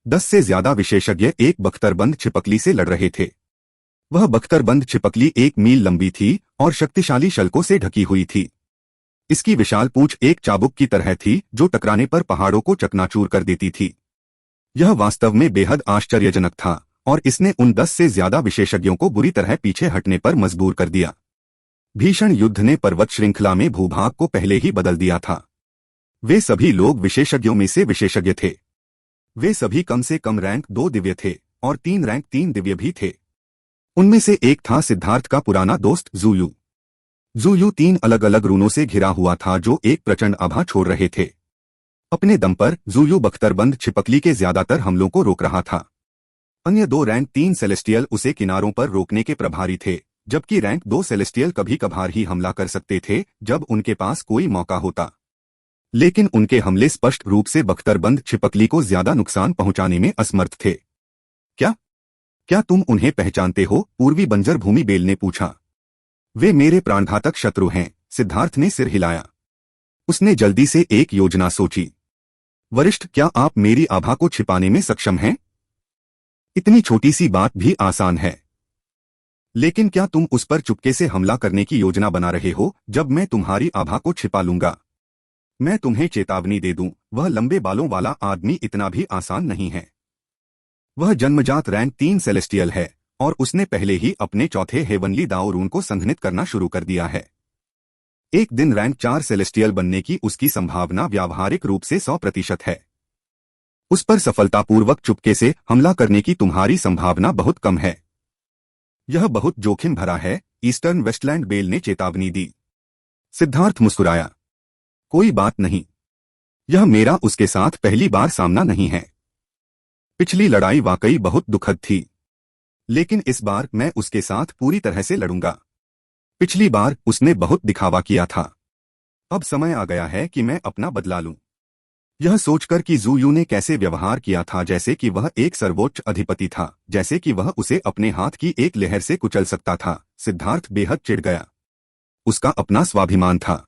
10 से ज्यादा विशेषज्ञ एक बख्तरबंद छिपकली से लड़ रहे थे। वह बख्तरबंद छिपकली 1 मील लंबी थी और शक्तिशाली शल्कों से ढकी हुई थी। इसकी विशाल पूंछ एक चाबुक की तरह थी जो टकराने पर पहाड़ों को चकनाचूर कर देती थी। यह वास्तव में बेहद आश्चर्यजनक था और इसने उन 10 से ज्यादा विशेषज्ञों को बुरी तरह पीछे हटने पर मजबूर कर दिया। भीषण युद्ध ने पर्वत श्रृंखला में भूभाग को पहले ही बदल दिया था। वे सभी लोग विशेषज्ञों में से विशेषज्ञ थे। वे सभी कम से कम रैंक 2 दिव्य थे और 3 रैंक 3 दिव्य भी थे। उनमें से एक था सिद्धार्थ का पुराना दोस्त ज़ूयू। ज़ूयू 3 अलग अलग रूनों से घिरा हुआ था जो एक प्रचंड आभा छोड़ रहे थे। अपने दम पर ज़ूयू बख्तरबंद छिपकली के ज्यादातर हमलों को रोक रहा था। अन्य 2 रैंक 3 सेलेस्टियल उसे किनारों पर रोकने के प्रभारी थे, जबकि रैंक 2 सेलेस्टियल कभी कभार ही हमला कर सकते थे जब उनके पास कोई मौका होता। लेकिन उनके हमले स्पष्ट रूप से बख्तरबंद छिपकली को ज्यादा नुकसान पहुंचाने में असमर्थ थे। क्या क्या तुम उन्हें पहचानते हो? पूर्वी बंजर भूमि बेल ने पूछा। वे मेरे प्राणघातक शत्रु हैं, सिद्धार्थ ने सिर हिलाया। उसने जल्दी से एक योजना सोची। वरिष्ठ, क्या आप मेरी आभा को छिपाने में सक्षम हैं? इतनी छोटी सी बात भी आसान है। लेकिन क्या तुम उस पर चुपके से हमला करने की योजना बना रहे हो जब मैं तुम्हारी आभा को छिपा लूंगा? मैं तुम्हें चेतावनी दे दूं, वह लंबे बालों वाला आदमी इतना भी आसान नहीं है। वह जन्मजात रैंक 3 सेलेस्टियल है और उसने पहले ही अपने चौथे हेवनली दाओरून को संघनित करना शुरू कर दिया है। एक दिन रैंक 4 सेलेस्टियल बनने की उसकी संभावना व्यावहारिक रूप से 100% है। उस पर सफलतापूर्वक चुपके से हमला करने की तुम्हारी संभावना बहुत कम है। यह बहुत जोखिम भरा है, ईस्टर्न वेस्टलैंड बेल ने चेतावनी दी। सिद्धार्थ मुस्कुराया। कोई बात नहीं। यह मेरा उसके साथ पहली बार सामना नहीं है। पिछली लड़ाई वाकई बहुत दुखद थी, लेकिन इस बार मैं उसके साथ पूरी तरह से लड़ूंगा। पिछली बार उसने बहुत दिखावा किया था। अब समय आ गया है कि मैं अपना बदला लूं। यह सोचकर कि ज़ूयू ने कैसे व्यवहार किया था जैसे कि वह एक सर्वोच्च अधिपति था, जैसे कि वह उसे अपने हाथ की एक लहर से कुचल सकता था, सिद्धार्थ बेहद चिढ़ गया। उसका अपना स्वाभिमान था।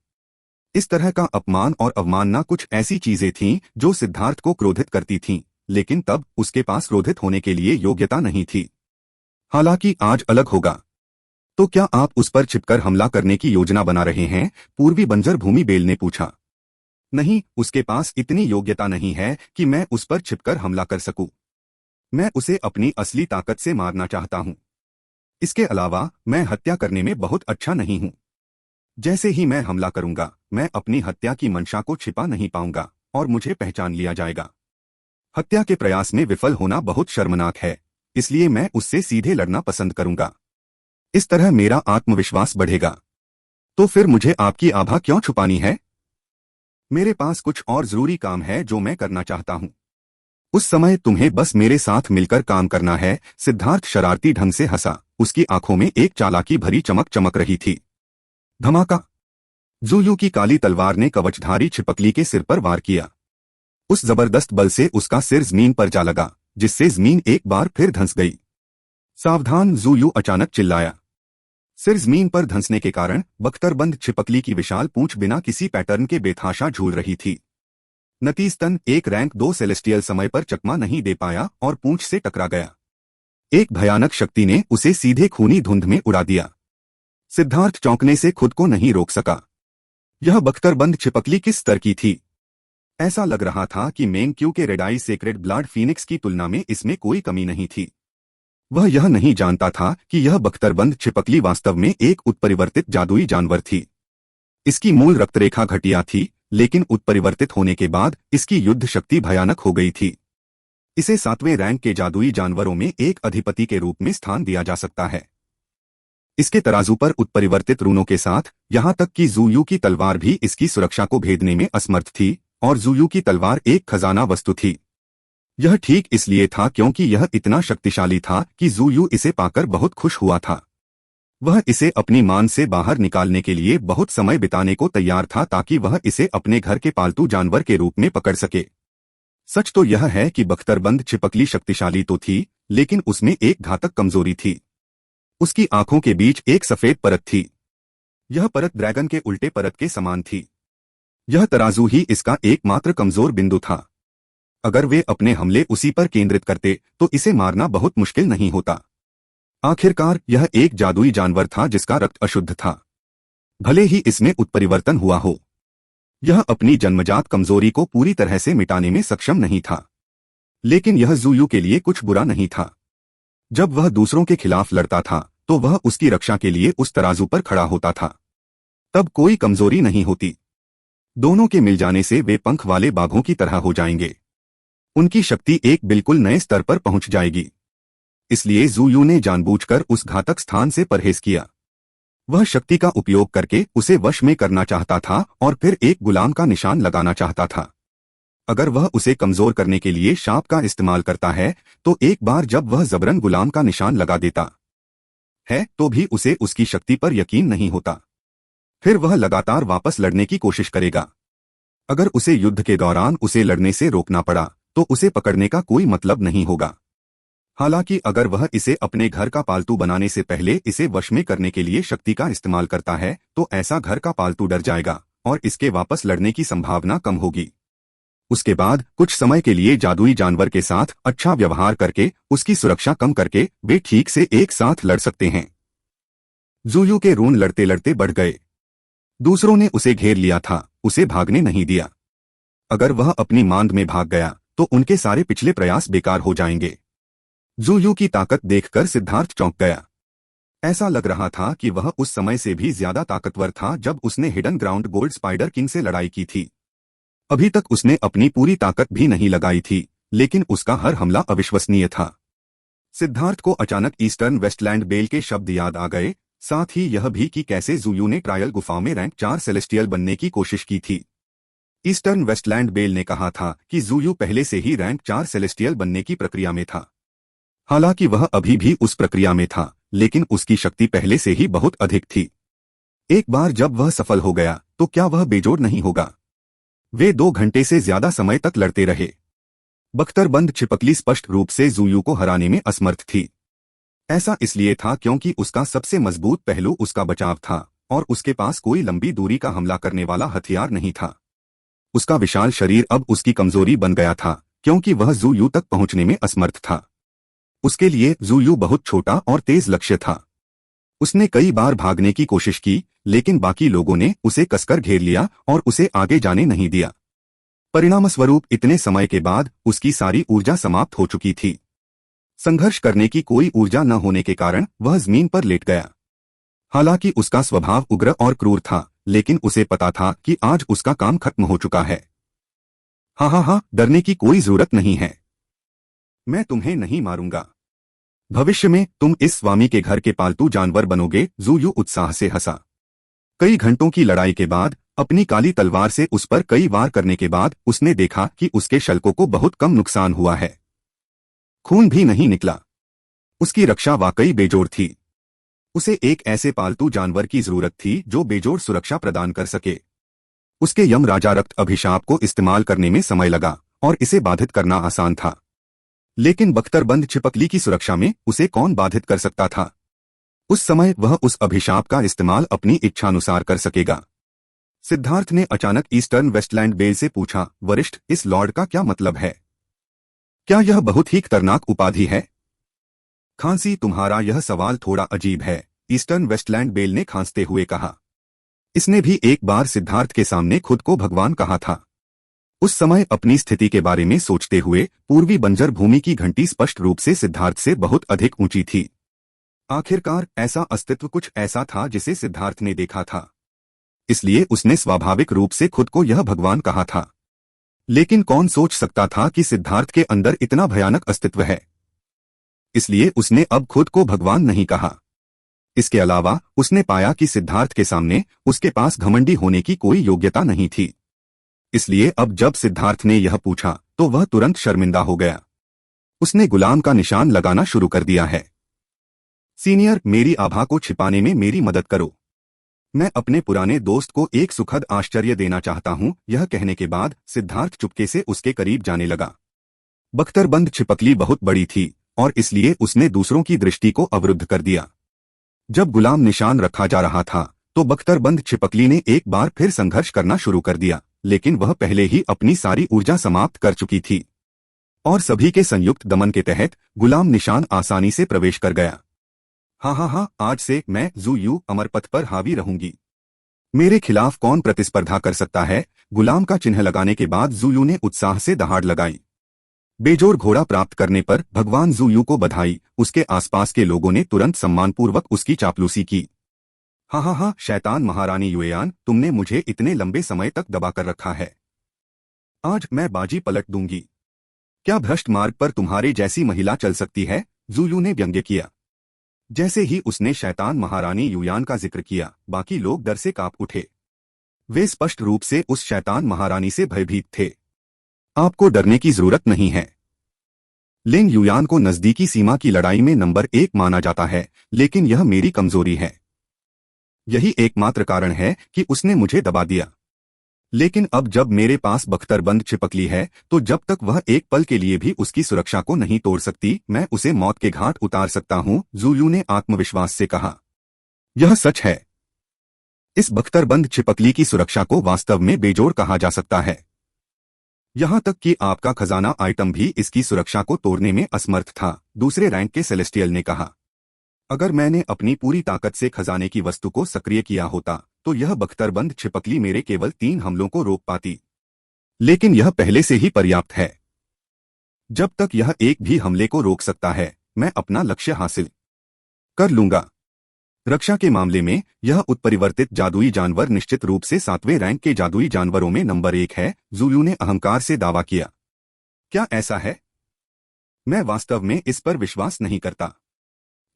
इस तरह का अपमान और अवमानना कुछ ऐसी चीजें थीं जो सिद्धार्थ को क्रोधित करती थीं, लेकिन तब उसके पास क्रोधित होने के लिए योग्यता नहीं थी। हालांकि आज अलग होगा। तो क्या आप उस पर छिपकर हमला करने की योजना बना रहे हैं? पूर्वी बंजर भूमि बेल ने पूछा। नहीं, उसके पास इतनी योग्यता नहीं है कि मैं उस पर छिपकर हमला कर सकूं। मैं उसे अपनी असली ताकत से मारना चाहता हूं। इसके अलावा मैं हत्या करने में बहुत अच्छा नहीं हूं। जैसे ही मैं हमला करूंगा, मैं अपनी हत्या की मंशा को छिपा नहीं पाऊंगा और मुझे पहचान लिया जाएगा। हत्या के प्रयास में विफल होना बहुत शर्मनाक है, इसलिए मैं उससे सीधे लड़ना पसंद करूंगा। इस तरह मेरा आत्मविश्वास बढ़ेगा। तो फिर मुझे आपकी आभा क्यों छुपानी है? मेरे पास कुछ और जरूरी काम है जो मैं करना चाहता हूं। उस समय तुम्हें बस मेरे साथ मिलकर काम करना है। सिद्धार्थ शरारती ढंग से हंसा। उसकी आंखों में एक चालाकी भरी चमक चमक रही थी। धमाका! ज़ूयू की काली तलवार ने कवचधारी छिपकली के सिर पर वार किया। उस जबरदस्त बल से उसका सिर जमीन पर जा लगा, जिससे जमीन एक बार फिर धंस गई। सावधान! ज़ूयू अचानक चिल्लाया। सिर जमीन पर धंसने के कारण बख्तरबंद छिपकली की विशाल पूंछ बिना किसी पैटर्न के बेतहाशा झूल रही थी। नतीजतन एक रैंक 2 सेलेस्टियल समय पर चकमा नहीं दे पाया और पूंछ से टकरा गया। एक भयानक शक्ति ने उसे सीधे खूनी धुंध में उड़ा दिया। सिद्धार्थ चौंकने से खुद को नहीं रोक सका। यह बख्तरबंद छिपकली किस स्तर की थी? ऐसा लग रहा था कि मेंग्क्यू के रेडाई सेक्रेड ब्लड फीनिक्स की तुलना में इसमें कोई कमी नहीं थी। वह यह नहीं जानता था कि यह बख्तरबंद छिपकली वास्तव में एक उत्परिवर्तित जादुई जानवर थी। इसकी मूल रक्तरेखा घटिया थी, लेकिन उत्परिवर्तित होने के बाद इसकी युद्ध शक्ति भयानक हो गई थी। इसे 7वें रैंक के जादुई जानवरों में एक अधिपति के रूप में स्थान दिया जा सकता है। इसके तराजू पर उत्परिवर्तित रूनों के साथ यहां तक कि ज़ूयू की तलवार भी इसकी सुरक्षा को भेदने में असमर्थ थी, और ज़ूयू की तलवार एक खजाना वस्तु थी। यह ठीक इसलिए था क्योंकि यह इतना शक्तिशाली था कि ज़ूयू इसे पाकर बहुत खुश हुआ था। वह इसे अपनी मान से बाहर निकालने के लिए बहुत समय बिताने को तैयार था ताकि वह इसे अपने घर के पालतू जानवर के रूप में पकड़ सके। सच तो यह है कि बख्तरबंद छिपकली शक्तिशाली तो थी, लेकिन उसमें एक घातक कमजोरी थी। उसकी आंखों के बीच एक सफेद परत थी। यह परत ड्रैगन के उल्टे परत के समान थी। यह तराजू ही इसका एकमात्र कमजोर बिंदु था। अगर वे अपने हमले उसी पर केंद्रित करते तो इसे मारना बहुत मुश्किल नहीं होता। आखिरकार यह एक जादुई जानवर था जिसका रक्त अशुद्ध था। भले ही इसमें उत्परिवर्तन हुआ हो, यह अपनी जन्मजात कमजोरी को पूरी तरह से मिटाने में सक्षम नहीं था। लेकिन यह ज़ुयू के लिए कुछ बुरा नहीं था। जब वह दूसरों के खिलाफ लड़ता था तो वह उसकी रक्षा के लिए उस तराजू पर खड़ा होता था। तब कोई कमजोरी नहीं होती। दोनों के मिल जाने से वे पंख वाले बाघों की तरह हो जाएंगे। उनकी शक्ति एक बिल्कुल नए स्तर पर पहुंच जाएगी। इसलिए ज़ुयू ने जानबूझकर उस घातक स्थान से परहेज किया। वह शक्ति का उपयोग करके उसे वश में करना चाहता था और फिर एक गुलाम का निशान लगाना चाहता था। अगर वह उसे कमजोर करने के लिए शाप का इस्तेमाल करता है तो एक बार जब वह जबरन गुलाम का निशान लगा देता है तो भी उसे उसकी शक्ति पर यकीन नहीं होता। फिर वह लगातार वापस लड़ने की कोशिश करेगा। अगर उसे युद्ध के दौरान उसे लड़ने से रोकना पड़ा तो उसे पकड़ने का कोई मतलब नहीं होगा। हालांकि अगर वह इसे अपने घर का पालतू बनाने से पहले इसे वश में करने के लिए शक्ति का इस्तेमाल करता है तो ऐसा घर का पालतू डर जाएगा और इसके वापस लड़ने की संभावना कम होगी। उसके बाद कुछ समय के लिए जादुई जानवर के साथ अच्छा व्यवहार करके उसकी सुरक्षा कम करके वे ठीक से एक साथ लड़ सकते हैं। ज़ुयू के रून लड़ते लड़ते बढ़ गए। दूसरों ने उसे घेर लिया था, उसे भागने नहीं दिया। अगर वह अपनी मांद में भाग गया तो उनके सारे पिछले प्रयास बेकार हो जाएंगे। ज़ुयू की ताकत देखकर सिद्धार्थ चौंक गया। ऐसा लग रहा था कि वह उस समय से भी ज्यादा ताकतवर था जब उसने hidden ground gold spider king से लड़ाई की थी। अभी तक उसने अपनी पूरी ताकत भी नहीं लगाई थी, लेकिन उसका हर हमला अविश्वसनीय था। सिद्धार्थ को अचानक ईस्टर्न वेस्टलैंड बेल के शब्द याद आ गए, साथ ही यह भी कि कैसे ज़ुयू ने ट्रायल गुफा में रैंक 4 सेलेस्टियल बनने की कोशिश की थी। ईस्टर्न वेस्टलैंड बेल ने कहा था कि ज़ुयू पहले से ही रैंक 4 सेलेस्टियल बनने की प्रक्रिया में था। हालांकि वह अभी भी उस प्रक्रिया में था, लेकिन उसकी शक्ति पहले से ही बहुत अधिक थी। एक बार जब वह सफल हो गया तो क्या वह बेजोड़ नहीं होगा? वे 2 घंटे से ज्यादा समय तक लड़ते रहे। बख्तरबंद छिपकली स्पष्ट रूप से ज़ुयू को हराने में असमर्थ थी। ऐसा इसलिए था क्योंकि उसका सबसे मजबूत पहलू उसका बचाव था और उसके पास कोई लंबी दूरी का हमला करने वाला हथियार नहीं था। उसका विशाल शरीर अब उसकी कमजोरी बन गया था क्योंकि वह ज़ुयू तक पहुंचने में असमर्थ था। उसके लिए ज़ुयू बहुत छोटा और तेज लक्ष्य था। उसने कई बार भागने की कोशिश की, लेकिन बाकी लोगों ने उसे कसकर घेर लिया और उसे आगे जाने नहीं दिया। परिणामस्वरूप इतने समय के बाद उसकी सारी ऊर्जा समाप्त हो चुकी थी। संघर्ष करने की कोई ऊर्जा न होने के कारण वह जमीन पर लेट गया। हालांकि उसका स्वभाव उग्र और क्रूर था, लेकिन उसे पता था कि आज उसका काम खत्म हो चुका है। हाँ, डरने की कोई जरूरत नहीं है। मैं तुम्हें नहीं मारूंगा। भविष्य में तुम इस स्वामी के घर के पालतू जानवर बनोगे। ज़ुयू उत्साह से हंसा। कई घंटों की लड़ाई के बाद अपनी काली तलवार से उस पर कई वार करने के बाद उसने देखा कि उसके शल्कों को बहुत कम नुकसान हुआ है। खून भी नहीं निकला। उसकी रक्षा वाकई बेजोड़ थी। उसे एक ऐसे पालतू जानवर की जरूरत थी जो बेजोड़ सुरक्षा प्रदान कर सके। उसके यम राजा रक्त अभिशाप को इस्तेमाल करने में समय लगा और इसे बाधित करना आसान था, लेकिन बख्तरबंद छिपकली की सुरक्षा में उसे कौन बाधित कर सकता था? उस समय वह उस अभिशाप का इस्तेमाल अपनी इच्छानुसार कर सकेगा। सिद्धार्थ ने अचानक ईस्टर्न वेस्टलैंड बेल से पूछा, वरिष्ठ, इस लॉर्ड का क्या मतलब है? क्या यह बहुत ही खतरनाक उपाधि है? खांसी, तुम्हारा यह सवाल थोड़ा अजीब है, ईस्टर्न वेस्टलैंड बेल ने खांसते हुए कहा। इसने भी एक बार सिद्धार्थ के सामने खुद को भगवान कहा था। उस समय अपनी स्थिति के बारे में सोचते हुए पूर्वी बंजर भूमि की घंटी स्पष्ट रूप से सिद्धार्थ से बहुत अधिक ऊंची थी। आखिरकार ऐसा अस्तित्व कुछ ऐसा था जिसे सिद्धार्थ ने देखा था, इसलिए उसने स्वाभाविक रूप से खुद को यह भगवान कहा था। लेकिन कौन सोच सकता था कि सिद्धार्थ के अंदर इतना भयानक अस्तित्व है? इसलिए उसने अब खुद को भगवान नहीं कहा। इसके अलावा उसने पाया कि सिद्धार्थ के सामने उसके पास घमंडी होने की कोई योग्यता नहीं थी। इसलिए अब जब सिद्धार्थ ने यह पूछा तो वह तुरंत शर्मिंदा हो गया। उसने गुलाम का निशान लगाना शुरू कर दिया है। सीनियर, मेरी आभा को छिपाने में मेरी मदद करो। मैं अपने पुराने दोस्त को एक सुखद आश्चर्य देना चाहता हूं। यह कहने के बाद सिद्धार्थ चुपके से उसके करीब जाने लगा। बख्तरबंद छिपकली बहुत बड़ी थी और इसलिए उसने दूसरों की दृष्टि को अवरुद्ध कर दिया। जब गुलाम निशान रखा जा रहा था तो बख्तरबंद छिपकली ने एक बार फिर संघर्ष करना शुरू कर दिया, लेकिन वह पहले ही अपनी सारी ऊर्जा समाप्त कर चुकी थी। और सभी के संयुक्त दमन के तहत गुलाम निशान आसानी से प्रवेश कर गया। हाँ, आज से मैं जू यू अमर पथ पर हावी रहूंगी। मेरे खिलाफ कौन प्रतिस्पर्धा कर सकता है? गुलाम का चिन्ह लगाने के बाद जू यू ने उत्साह से दहाड़ लगाई। बेजोड़ घोड़ा प्राप्त करने पर भगवान जू यू को बधाई। उसके आसपास के लोगों ने तुरंत सम्मानपूर्वक उसकी चापलूसी की। हाँ, शैतान महारानी युएयान, तुमने मुझे इतने लंबे समय तक दबा कर रखा है। आज मैं बाजी पलट दूंगी। क्या भ्रष्ट मार्ग पर तुम्हारे जैसी महिला चल सकती है? जू यू ने व्यंग्य किया। जैसे ही उसने शैतान महारानी युयान का जिक्र किया, बाकी लोग डर से कांप उठे। वे स्पष्ट रूप से उस शैतान महारानी से भयभीत थे। आपको डरने की जरूरत नहीं है। लिंग युयान को नजदीकी सीमा की लड़ाई में नंबर 1 माना जाता है, लेकिन यह मेरी कमजोरी है। यही एकमात्र कारण है कि उसने मुझे दबा दिया। लेकिन अब जब मेरे पास बख्तरबंद छिपकली है, तो जब तक वह एक पल के लिए भी उसकी सुरक्षा को नहीं तोड़ सकती, मैं उसे मौत के घाट उतार सकता हूं, जू यू ने आत्मविश्वास से कहा। यह सच है। इस बख्तरबंद छिपकली की सुरक्षा को वास्तव में बेजोड़ कहा जा सकता है। यहां तक कि आपका खजाना आइटम भी इसकी सुरक्षा को तोड़ने में असमर्थ था, दूसरे रैंक के सेलेस्टियल ने कहा। अगर मैंने अपनी पूरी ताकत से खजाने की वस्तु को सक्रिय किया होता, तो यह बख्तरबंद छिपकली मेरे केवल 3 हमलों को रोक पाती। लेकिन यह पहले से ही पर्याप्त है। जब तक यह एक भी हमले को रोक सकता है, मैं अपना लक्ष्य हासिल कर लूंगा। रक्षा के मामले में यह उत्परिवर्तित जादुई जानवर निश्चित रूप से 7वें रैंक के जादुई जानवरों में नंबर 1 है, जू यू ने अहंकार से दावा किया। क्या ऐसा है? मैं वास्तव में इस पर विश्वास नहीं करता।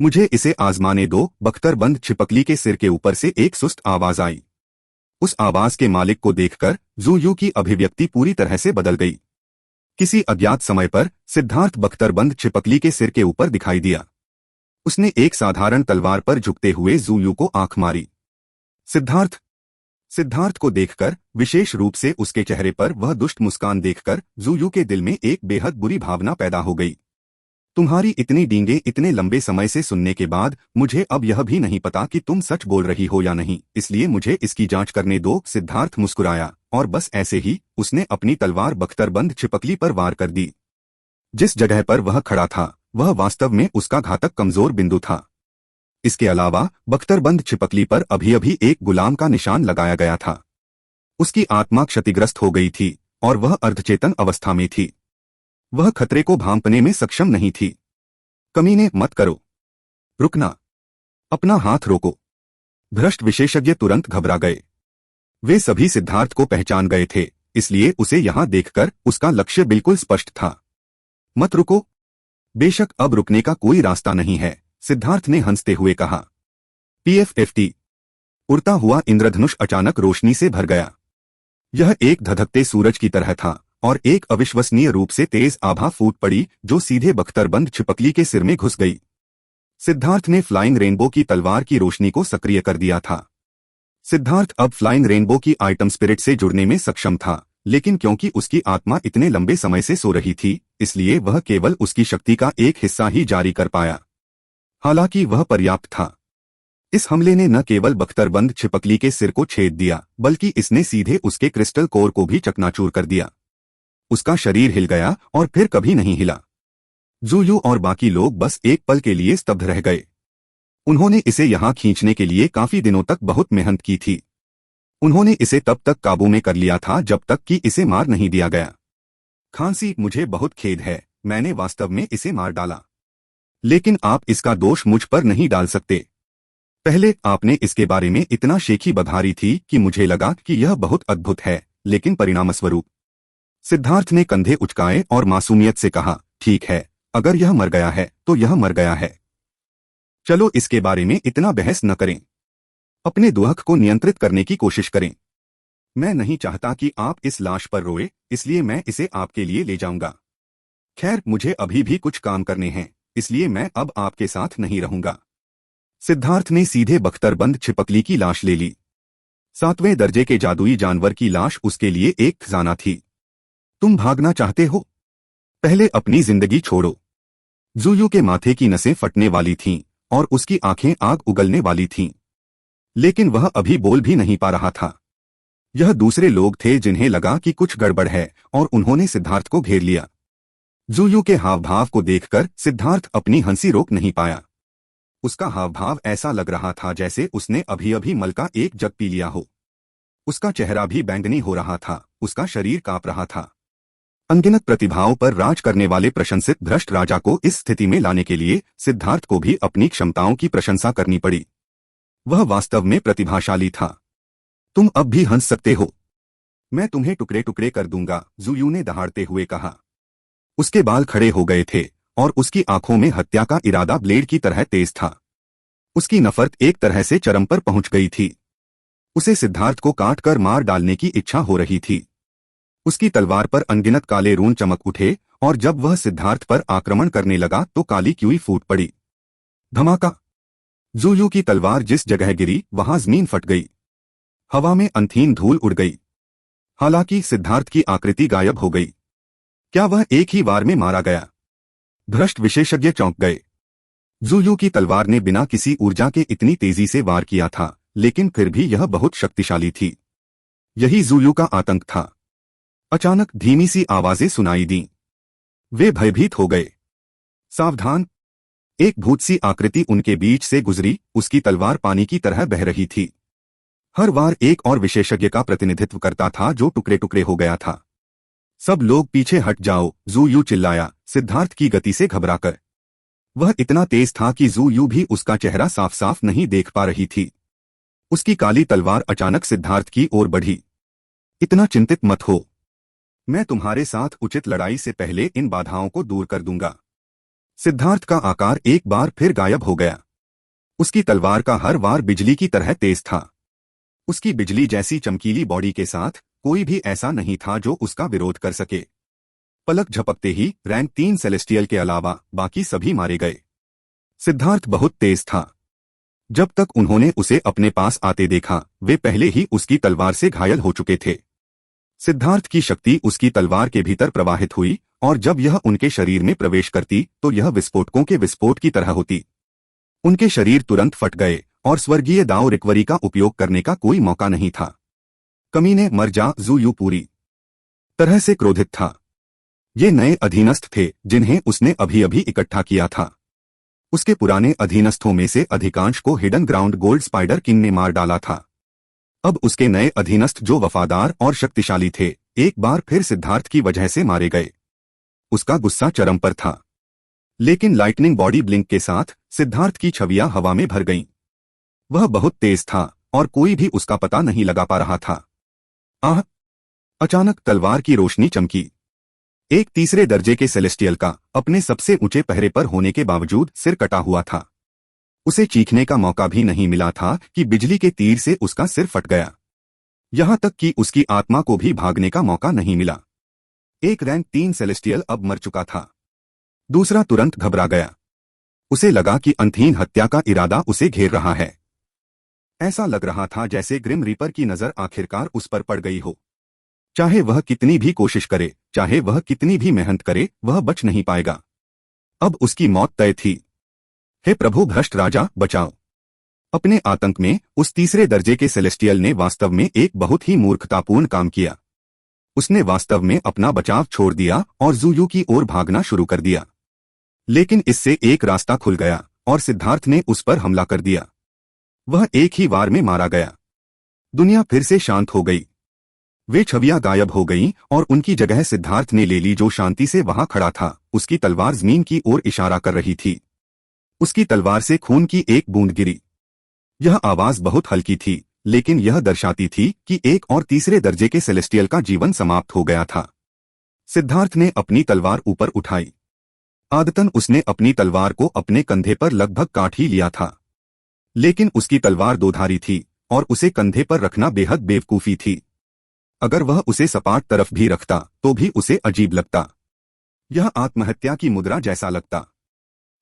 मुझे इसे आजमाने दो। बख्तरबंद छिपकली के सिर के ऊपर से एक सुस्त आवाज आई। उस आवाज के मालिक को देखकर जू यू की अभिव्यक्ति पूरी तरह से बदल गई। किसी अज्ञात समय पर सिद्धार्थ बख्तरबंद छिपकली के सिर के ऊपर दिखाई दिया। उसने एक साधारण तलवार पर झुकते हुए जू यू को आंख मारी। सिद्धार्थ को देखकर, विशेष रूप से उसके चेहरे पर वह दुष्ट मुस्कान देखकर, जू यू के दिल में एक बेहद बुरी भावना पैदा हो गई। तुम्हारी इतनी डींगे इतने लंबे समय से सुनने के बाद मुझे अब यह भी नहीं पता कि तुम सच बोल रही हो या नहीं, इसलिए मुझे इसकी जांच करने दो। सिद्धार्थ मुस्कुराया और बस ऐसे ही उसने अपनी तलवार बख्तरबंद छिपकली पर वार कर दी। जिस जगह पर वह खड़ा था, वह वास्तव में उसका घातक कमजोर बिंदु था। इसके अलावा बख्तरबंद छिपकली पर अभी एक गुलाम का निशान लगाया गया था। उसकी आत्मा क्षतिग्रस्त हो गई थी और वह अर्धचेतन अवस्था में थी। वह खतरे को भांपने में सक्षम नहीं थी। कमीने, मत करो। रुकना। अपना हाथ रोको। भ्रष्ट विशेषज्ञ तुरंत घबरा गए। वे सभी सिद्धार्थ को पहचान गए थे, इसलिए उसे यहां देखकर उसका लक्ष्य बिल्कुल स्पष्ट था। मत रुको। बेशक अब रुकने का कोई रास्ता नहीं है, सिद्धार्थ ने हंसते हुए कहा। PFFT। उड़ता हुआ इंद्रधनुष अचानक रोशनी से भर गया। यह एक धधकते सूरज की तरह था और एक अविश्वसनीय रूप से तेज आभा फूट पड़ी जो सीधे बख्तरबंद छिपकली के सिर में घुस गई। सिद्धार्थ ने फ्लाइंग रेनबो की तलवार की रोशनी को सक्रिय कर दिया था। सिद्धार्थ अब फ्लाइंग रेनबो की आइटम स्पिरिट से जुड़ने में सक्षम था, लेकिन क्योंकि उसकी आत्मा इतने लंबे समय से सो रही थी, इसलिए वह केवल उसकी शक्ति का एक हिस्सा ही जारी कर पाया। हालांकि वह पर्याप्त था। इस हमले ने न केवल बख्तरबंद छिपकली के सिर को छेद दिया, बल्कि इसने सीधे उसके क्रिस्टल कोर को भी चकनाचूर कर दिया। उसका शरीर हिल गया और फिर कभी नहीं हिला। जू यू और बाकी लोग बस एक पल के लिए स्तब्ध रह गए। उन्होंने इसे यहां खींचने के लिए काफी दिनों तक बहुत मेहनत की थी। उन्होंने इसे तब तक काबू में कर लिया था जब तक कि इसे मार नहीं दिया गया। खांसी, मुझे बहुत खेद है, मैंने वास्तव में इसे मार डाला। लेकिन आप इसका दोष मुझ पर नहीं डाल सकते। पहले आपने इसके बारे में इतना शेखी बघारी थी कि मुझे लगा कि यह बहुत अद्भुत है, लेकिन परिणामस्वरूप। सिद्धार्थ ने कंधे उचकाए और मासूमियत से कहा, ठीक है, अगर यह मर गया है तो यह मर गया है। चलो इसके बारे में इतना बहस न करें। अपने दुहक को नियंत्रित करने की कोशिश करें। मैं नहीं चाहता कि आप इस लाश पर रोए, इसलिए मैं इसे आपके लिए ले जाऊंगा। खैर, मुझे अभी भी कुछ काम करने हैं, इसलिए मैं अब आपके साथ नहीं रहूंगा। सिद्धार्थ ने सीधे बख्तरबंद छिपकली की लाश ले ली। 7वें दर्जे के जादुई जानवर की लाश उसके लिए एक खजाना थी। तुम भागना चाहते हो? पहले अपनी जिंदगी छोड़ो। जू यू के माथे की नसें फटने वाली थीं और उसकी आंखें आग उगलने वाली थीं, लेकिन वह अभी बोल भी नहीं पा रहा था। यह दूसरे लोग थे जिन्हें लगा कि कुछ गड़बड़ है और उन्होंने सिद्धार्थ को घेर लिया। जूयू के हाव भाव को देखकर सिद्धार्थ अपनी हंसी रोक नहीं पाया। उसका हाव भाव ऐसा लग रहा था जैसे उसने अभी अभी मल का एक जग पी लिया हो। उसका चेहरा भी बैंगनी हो रहा था, उसका शरीर कांप रहा था। अनगिनत प्रतिभाओं पर राज करने वाले प्रशंसित भ्रष्ट राजा को इस स्थिति में लाने के लिए सिद्धार्थ को भी अपनी क्षमताओं की प्रशंसा करनी पड़ी। वह वास्तव में प्रतिभाशाली था। तुम अब भी हंस सकते हो, मैं तुम्हें टुकड़े टुकड़े कर दूंगा, जूयू ने दहाड़ते हुए कहा। उसके बाल खड़े हो गए थे और उसकी आंखों में हत्या का इरादा ब्लेड की तरह तेज था। उसकी नफरत एक तरह से चरम पर पहुंच गई थी। उसे सिद्धार्थ को काट कर मार डालने की इच्छा हो रही थी। उसकी तलवार पर अनगिनत काले रून चमक उठे और जब वह सिद्धार्थ पर आक्रमण करने लगा तो काली क्यूई फूट पड़ी। धमाका! जूयू की तलवार जिस जगह गिरी वहां जमीन फट गई। हवा में अंथीन धूल उड़ गई। हालांकि सिद्धार्थ की आकृति गायब हो गई। क्या वह एक ही वार में मारा गया? भ्रष्ट विशेषज्ञ चौंक गए। जूयू की तलवार ने बिना किसी ऊर्जा के इतनी तेजी से वार किया था, लेकिन फिर भी यह बहुत शक्तिशाली थी। यही जूयू का आतंक था। अचानक धीमी सी आवाजें सुनाई दीं। वे भयभीत हो गए। सावधान! एक भूत सी आकृति उनके बीच से गुजरी, उसकी तलवार पानी की तरह बह रही थी। हर वार एक और विशेषज्ञ का प्रतिनिधित्व करता था जो टुकड़े टुकड़े हो गया था। सब लोग पीछे हट जाओ, जूयू चिल्लाया, सिद्धार्थ की गति से घबराकर। वह इतना तेज था कि जूयू भी उसका चेहरा साफ साफ नहीं देख पा रही थी। उसकी काली तलवार अचानक सिद्धार्थ की ओर बढ़ी। इतना चिंतित मत हो, मैं तुम्हारे साथ उचित लड़ाई से पहले इन बाधाओं को दूर कर दूंगा। सिद्धार्थ का आकार एक बार फिर गायब हो गया। उसकी तलवार का हर वार बिजली की तरह तेज था। उसकी बिजली जैसी चमकीली बॉडी के साथ कोई भी ऐसा नहीं था जो उसका विरोध कर सके। पलक झपकते ही रैंक 3 सेलेस्टियल के अलावा बाकी सभी मारे गए। सिद्धार्थ बहुत तेज था। जब तक उन्होंने उसे अपने पास आते देखा, वे पहले ही उसकी तलवार से घायल हो चुके थे। सिद्धार्थ की शक्ति उसकी तलवार के भीतर प्रवाहित हुई और जब यह उनके शरीर में प्रवेश करती तो यह विस्फोटकों के विस्फोट की तरह होती। उनके शरीर तुरंत फट गए और स्वर्गीय दाव रिकवरी का उपयोग करने का कोई मौका नहीं था। कमीने, मर जा! जूयू पूरी तरह से क्रोधित था। ये नए अधीनस्थ थे जिन्हें उसने अभी अभी इकट्ठा किया था। उसके पुराने अधीनस्थों में से अधिकांश को hidden ground gold spider king ने मार डाला था। अब उसके नए अधीनस्थ जो वफादार और शक्तिशाली थे, एक बार फिर सिद्धार्थ की वजह से मारे गए। उसका गुस्सा चरम पर था। लेकिन लाइटनिंग बॉडी ब्लिंक के साथ सिद्धार्थ की छवियां हवा में भर गईं। वह बहुत तेज था और कोई भी उसका पता नहीं लगा पा रहा था। आह! अचानक तलवार की रोशनी चमकी। एक तीसरे दर्जे के सेलेस्टियल का अपने सबसे ऊंचे पहरे पर होने के बावजूद सिर कटा हुआ था। उसे चीखने का मौका भी नहीं मिला था कि बिजली के तीर से उसका सिर फट गया। यहां तक कि उसकी आत्मा को भी भागने का मौका नहीं मिला। एक रैंक 3 सेलेस्टियल अब मर चुका था। दूसरा तुरंत घबरा गया। उसे लगा कि अंतहीन हत्या का इरादा उसे घेर रहा है। ऐसा लग रहा था जैसे ग्रिम रीपर की नजर आखिरकार उस पर पड़ गई हो। चाहे वह कितनी भी कोशिश करे, चाहे वह कितनी भी मेहनत करे, वह बच नहीं पाएगा। अब उसकी मौत तय थी। हे प्रभु, भ्रष्ट राजा, बचाओ! अपने आतंक में उस तीसरे दर्जे के सेलेस्टियल ने वास्तव में एक बहुत ही मूर्खतापूर्ण काम किया। उसने वास्तव में अपना बचाव छोड़ दिया और जूयू की ओर भागना शुरू कर दिया। लेकिन इससे एक रास्ता खुल गया और सिद्धार्थ ने उस पर हमला कर दिया। वह एक ही वार में मारा गया। दुनिया फिर से शांत हो गई। वे छवियां गायब हो गईं और उनकी जगह सिद्धार्थ ने ले ली जो शांति से वहां खड़ा था। उसकी तलवार जमीन की ओर इशारा कर रही थी। उसकी तलवार से खून की एक बूंद गिरी। यह आवाज बहुत हल्की थी, लेकिन यह दर्शाती थी कि एक और तीसरे दर्जे के सेलेस्टियल का जीवन समाप्त हो गया था। सिद्धार्थ ने अपनी तलवार ऊपर उठाई। आदतन उसने अपनी तलवार को अपने कंधे पर लगभग काट ही लिया था, लेकिन उसकी तलवार दोधारी थी और उसे कंधे पर रखना बेहद बेवकूफी थी। अगर वह उसे सपाट तरफ भी रखता तो भी उसे अजीब लगता। यह आत्महत्या की मुद्रा जैसा लगता।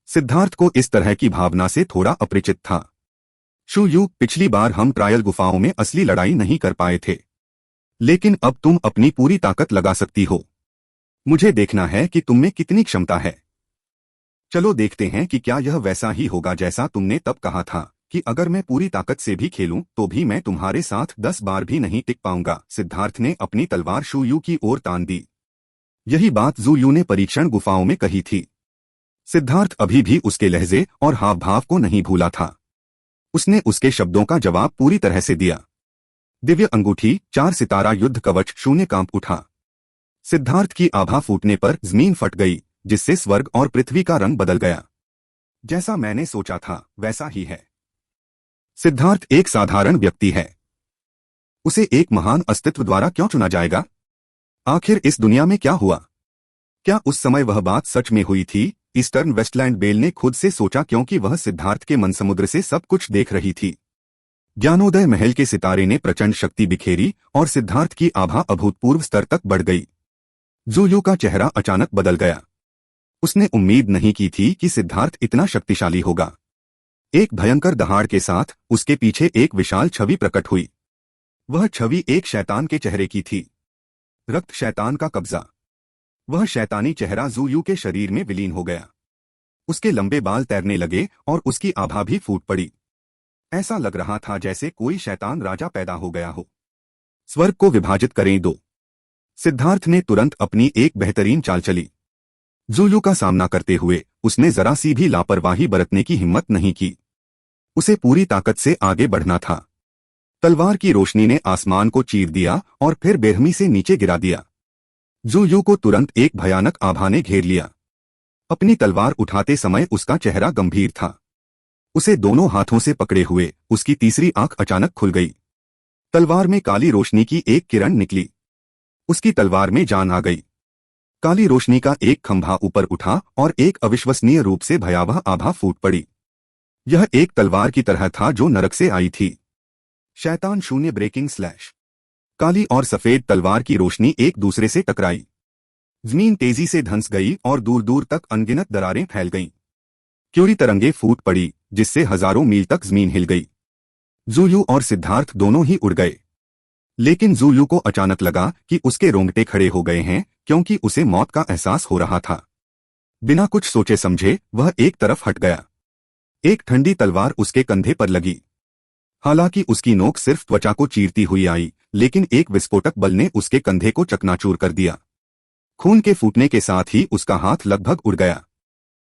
सिद्धार्थ को इस तरह की भावना से थोड़ा अपरिचित था। शूयू, पिछली बार हम ट्रायल गुफाओं में असली लड़ाई नहीं कर पाए थे, लेकिन अब तुम अपनी पूरी ताकत लगा सकती हो। मुझे देखना है कि तुम में कितनी क्षमता है। चलो देखते हैं कि क्या यह वैसा ही होगा जैसा तुमने तब कहा था कि अगर मैं पूरी ताकत से भी खेलूं तो भी मैं तुम्हारे साथ 10 बार भी नहीं टिक पाऊंगा। सिद्धार्थ ने अपनी तलवार शूयू की ओर तान दी। यही बात जू यू ने परीक्षण गुफाओं में कही थी। सिद्धार्थ अभी भी उसके लहजे और हाव भाव को नहीं भूला था। उसने उसके शब्दों का जवाब पूरी तरह से दिया। दिव्य अंगूठी 4 सितारा युद्ध कवच 0 कांप उठा। सिद्धार्थ की आभा फूटने पर जमीन फट गई, जिससे स्वर्ग और पृथ्वी का रंग बदल गया। जैसा मैंने सोचा था वैसा ही है। सिद्धार्थ एक साधारण व्यक्ति है। उसे एक महान अस्तित्व द्वारा क्यों चुना जाएगा? आखिर इस दुनिया में क्या हुआ? क्या उस समय वह बात सच में हुई थी? ईस्टर्न वेस्टलैंड बेल ने खुद से सोचा, क्योंकि वह सिद्धार्थ के मन समुद्र से सब कुछ देख रही थी। ज्ञानोदय महल के सितारे ने प्रचंड शक्ति बिखेरी और सिद्धार्थ की आभा अभूतपूर्व स्तर तक बढ़ गई। जू यू का चेहरा अचानक बदल गया। उसने उम्मीद नहीं की थी कि सिद्धार्थ इतना शक्तिशाली होगा। एक भयंकर दहाड़ के साथ उसके पीछे एक विशाल छवि प्रकट हुई। वह छवि एक शैतान के चेहरे की थी। रक्त शैतान का कब्जा। वह शैतानी चेहरा जू यू के शरीर में विलीन हो गया। उसके लंबे बाल तैरने लगे और उसकी आभा भी फूट पड़ी। ऐसा लग रहा था जैसे कोई शैतान राजा पैदा हो गया हो। स्वर्ग को विभाजित करें दो। सिद्धार्थ ने तुरंत अपनी एक बेहतरीन चाल चली। जू यू का सामना करते हुए उसने जरा सी भी लापरवाही बरतने की हिम्मत नहीं की। उसे पूरी ताकत से आगे बढ़ना था। तलवार की रोशनी ने आसमान को चीर दिया और फिर बेरहमी से नीचे गिरा दिया। जू यू को तुरंत एक भयानक आभा ने घेर लिया। अपनी तलवार उठाते समय उसका चेहरा गंभीर था। उसे दोनों हाथों से पकड़े हुए उसकी तीसरी आंख अचानक खुल गई। तलवार में काली रोशनी की एक किरण निकली। उसकी तलवार में जान आ गई। काली रोशनी का एक खंभा ऊपर उठा और एक अविश्वसनीय रूप से भयावह आभा फूट पड़ी। यह एक तलवार की तरह था जो नरक से आई थी। शैतान शून्य ब्रेकिंग स्लैश। काली और सफेद तलवार की रोशनी एक दूसरे से टकराई। जमीन तेजी से धंस गई और दूर दूर तक अनगिनत दरारें फैल गईं। क्यूरी तरंगे फूट पड़ी, जिससे हजारों मील तक जमीन हिल गई। जू यू और सिद्धार्थ दोनों ही उड़ गए। लेकिन जू यू को अचानक लगा कि उसके रोंगटे खड़े हो गए हैं, क्योंकि उसे मौत का एहसास हो रहा था। बिना कुछ सोचे समझे वह एक तरफ हट गया। एक ठंडी तलवार उसके कंधे पर लगी। हालांकि उसकी नोक सिर्फ त्वचा को चीरती हुई आई, लेकिन एक विस्फोटक बल ने उसके कंधे को चकनाचूर कर दिया। खून के फूटने के साथ ही उसका हाथ लगभग उड़ गया।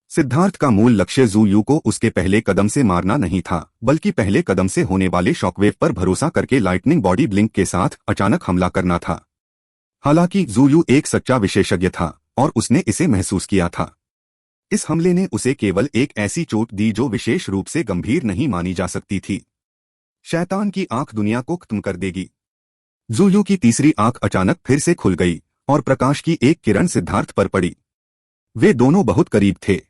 सिद्धार्थ का मूल लक्ष्य जू यू को उसके पहले कदम से मारना नहीं था, बल्कि पहले कदम से होने वाले शॉकवेव पर भरोसा करके लाइटनिंग बॉडी ब्लिंक के साथ अचानक हमला करना था। हालांकि जू यू एक सच्चा विशेषज्ञ था और उसने इसे महसूस किया था। इस हमले ने उसे केवल एक ऐसी चोट दी जो विशेष रूप से गंभीर नहीं मानी जा सकती थी। शैतान की आंख दुनिया को खत्म कर देगी। जू यू की तीसरी आंख अचानक फिर से खुल गई और प्रकाश की एक किरण सिद्धार्थ पर पड़ी। वे दोनों बहुत करीब थे।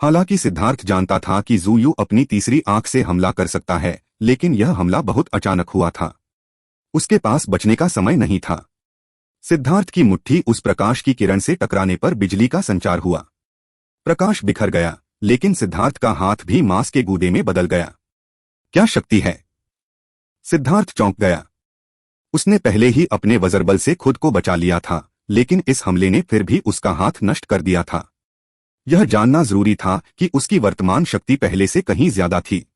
हालांकि सिद्धार्थ जानता था कि जू यू अपनी तीसरी आंख से हमला कर सकता है, लेकिन यह हमला बहुत अचानक हुआ था। उसके पास बचने का समय नहीं था। सिद्धार्थ की मुट्ठी उस प्रकाश की किरण से टकराने पर बिजली का संचार हुआ। प्रकाश बिखर गया, लेकिन सिद्धार्थ का हाथ भी मांस के गूदे में बदल गया। क्या शक्ति है! सिद्धार्थ चौंक गया। उसने पहले ही अपने वज्रबल से खुद को बचा लिया था, लेकिन इस हमले ने फिर भी उसका हाथ नष्ट कर दिया था। यह जानना जरूरी था कि उसकी वर्तमान शक्ति पहले से कहीं ज्यादा थी।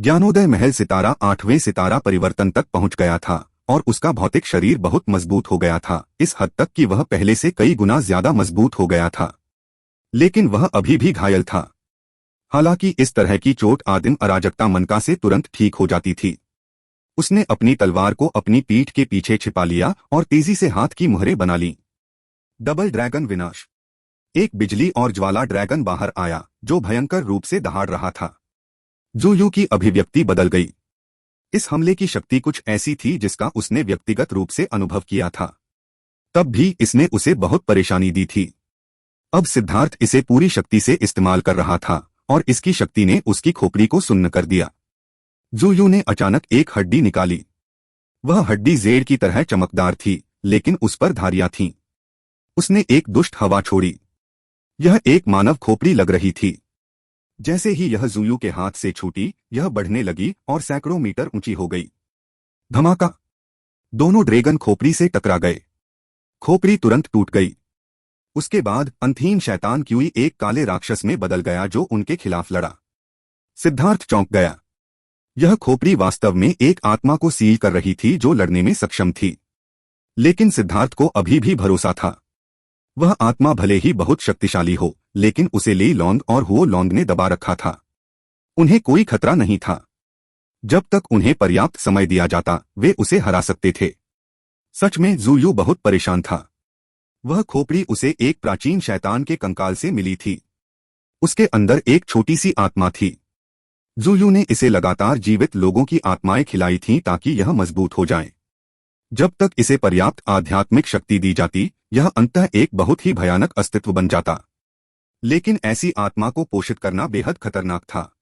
ज्ञानोदय महल सितारा 8वें सितारा परिवर्तन तक पहुंच गया था और उसका भौतिक शरीर बहुत मजबूत हो गया था, इस हद तक कि वह पहले से कई गुना ज्यादा मजबूत हो गया था। लेकिन वह अभी भी घायल था। हालांकि इस तरह की चोट आदिम अराजकता मनका से तुरंत ठीक हो जाती थी। उसने अपनी तलवार को अपनी पीठ के पीछे छिपा लिया और तेजी से हाथ की मुहरें बना ली। डबल ड्रैगन विनाश। एक बिजली और ज्वाला ड्रैगन बाहर आया, जो भयंकर रूप से दहाड़ रहा था। जू यू की अभिव्यक्ति बदल गई। इस हमले की शक्ति कुछ ऐसी थी जिसका उसने व्यक्तिगत रूप से अनुभव किया था। तब भी इसने उसे बहुत परेशानी दी थी। अब सिद्धार्थ इसे पूरी शक्ति से इस्तेमाल कर रहा था और इसकी शक्ति ने उसकी खोपड़ी को सुन्न कर दिया। जू यू ने अचानक एक हड्डी निकाली। वह हड्डी जेड की तरह चमकदार थी, लेकिन उस पर धारियां थीं। उसने एक दुष्ट हवा छोड़ी। यह एक मानव खोपड़ी लग रही थी। जैसे ही यह जू यू के हाथ से छूटी, यह बढ़ने लगी और सैकड़ों मीटर ऊंची हो गई। धमाका! दोनों ड्रैगन खोपड़ी से टकरा गए। खोपड़ी तुरंत टूट गई। उसके बाद अंतहीन शैतान क्यूई एक काले राक्षस में बदल गया जो उनके खिलाफ लड़ा। सिद्धार्थ चौंक गया। यह खोपड़ी वास्तव में एक आत्मा को सील कर रही थी जो लड़ने में सक्षम थी। लेकिन सिद्धार्थ को अभी भी भरोसा था। वह आत्मा भले ही बहुत शक्तिशाली हो, लेकिन उसे ली लॉन्ग और हुओ लॉन्ग ने दबा रखा था। उन्हें कोई खतरा नहीं था। जब तक उन्हें पर्याप्त समय दिया जाता वे उसे हरा सकते थे। सच में ज़ुयू बहुत परेशान था। वह खोपड़ी उसे एक प्राचीन शैतान के कंकाल से मिली थी। उसके अंदर एक छोटी सी आत्मा थी। ज़ुयू ने इसे लगातार जीवित लोगों की आत्माएं खिलाई थीं ताकि यह मजबूत हो जाए। जब तक इसे पर्याप्त आध्यात्मिक शक्ति दी जाती, यह अंततः एक बहुत ही भयानक अस्तित्व बन जाता। लेकिन ऐसी आत्मा को पोषित करना बेहद खतरनाक था।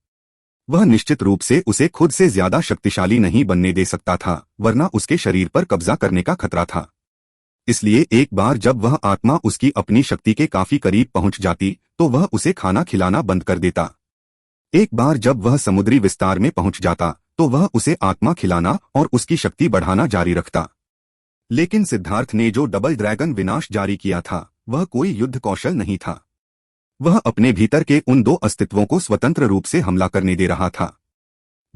वह निश्चित रूप से उसे खुद से ज्यादा शक्तिशाली नहीं बनने दे सकता था, वरना उसके शरीर पर कब्जा करने का खतरा था। इसलिए एक बार जब वह आत्मा उसकी अपनी शक्ति के काफी करीब पहुंच जाती, तो वह उसे खाना खिलाना बंद कर देता। एक बार जब वह समुद्री विस्तार में पहुंच जाता, तो वह उसे आत्मा खिलाना और उसकी शक्ति बढ़ाना जारी रखता। लेकिन सिद्धार्थ ने जो डबल ड्रैगन विनाश जारी किया था, वह कोई युद्ध कौशल नहीं था। वह अपने भीतर के उन दो अस्तित्वों को स्वतंत्र रूप से हमला करने दे रहा था।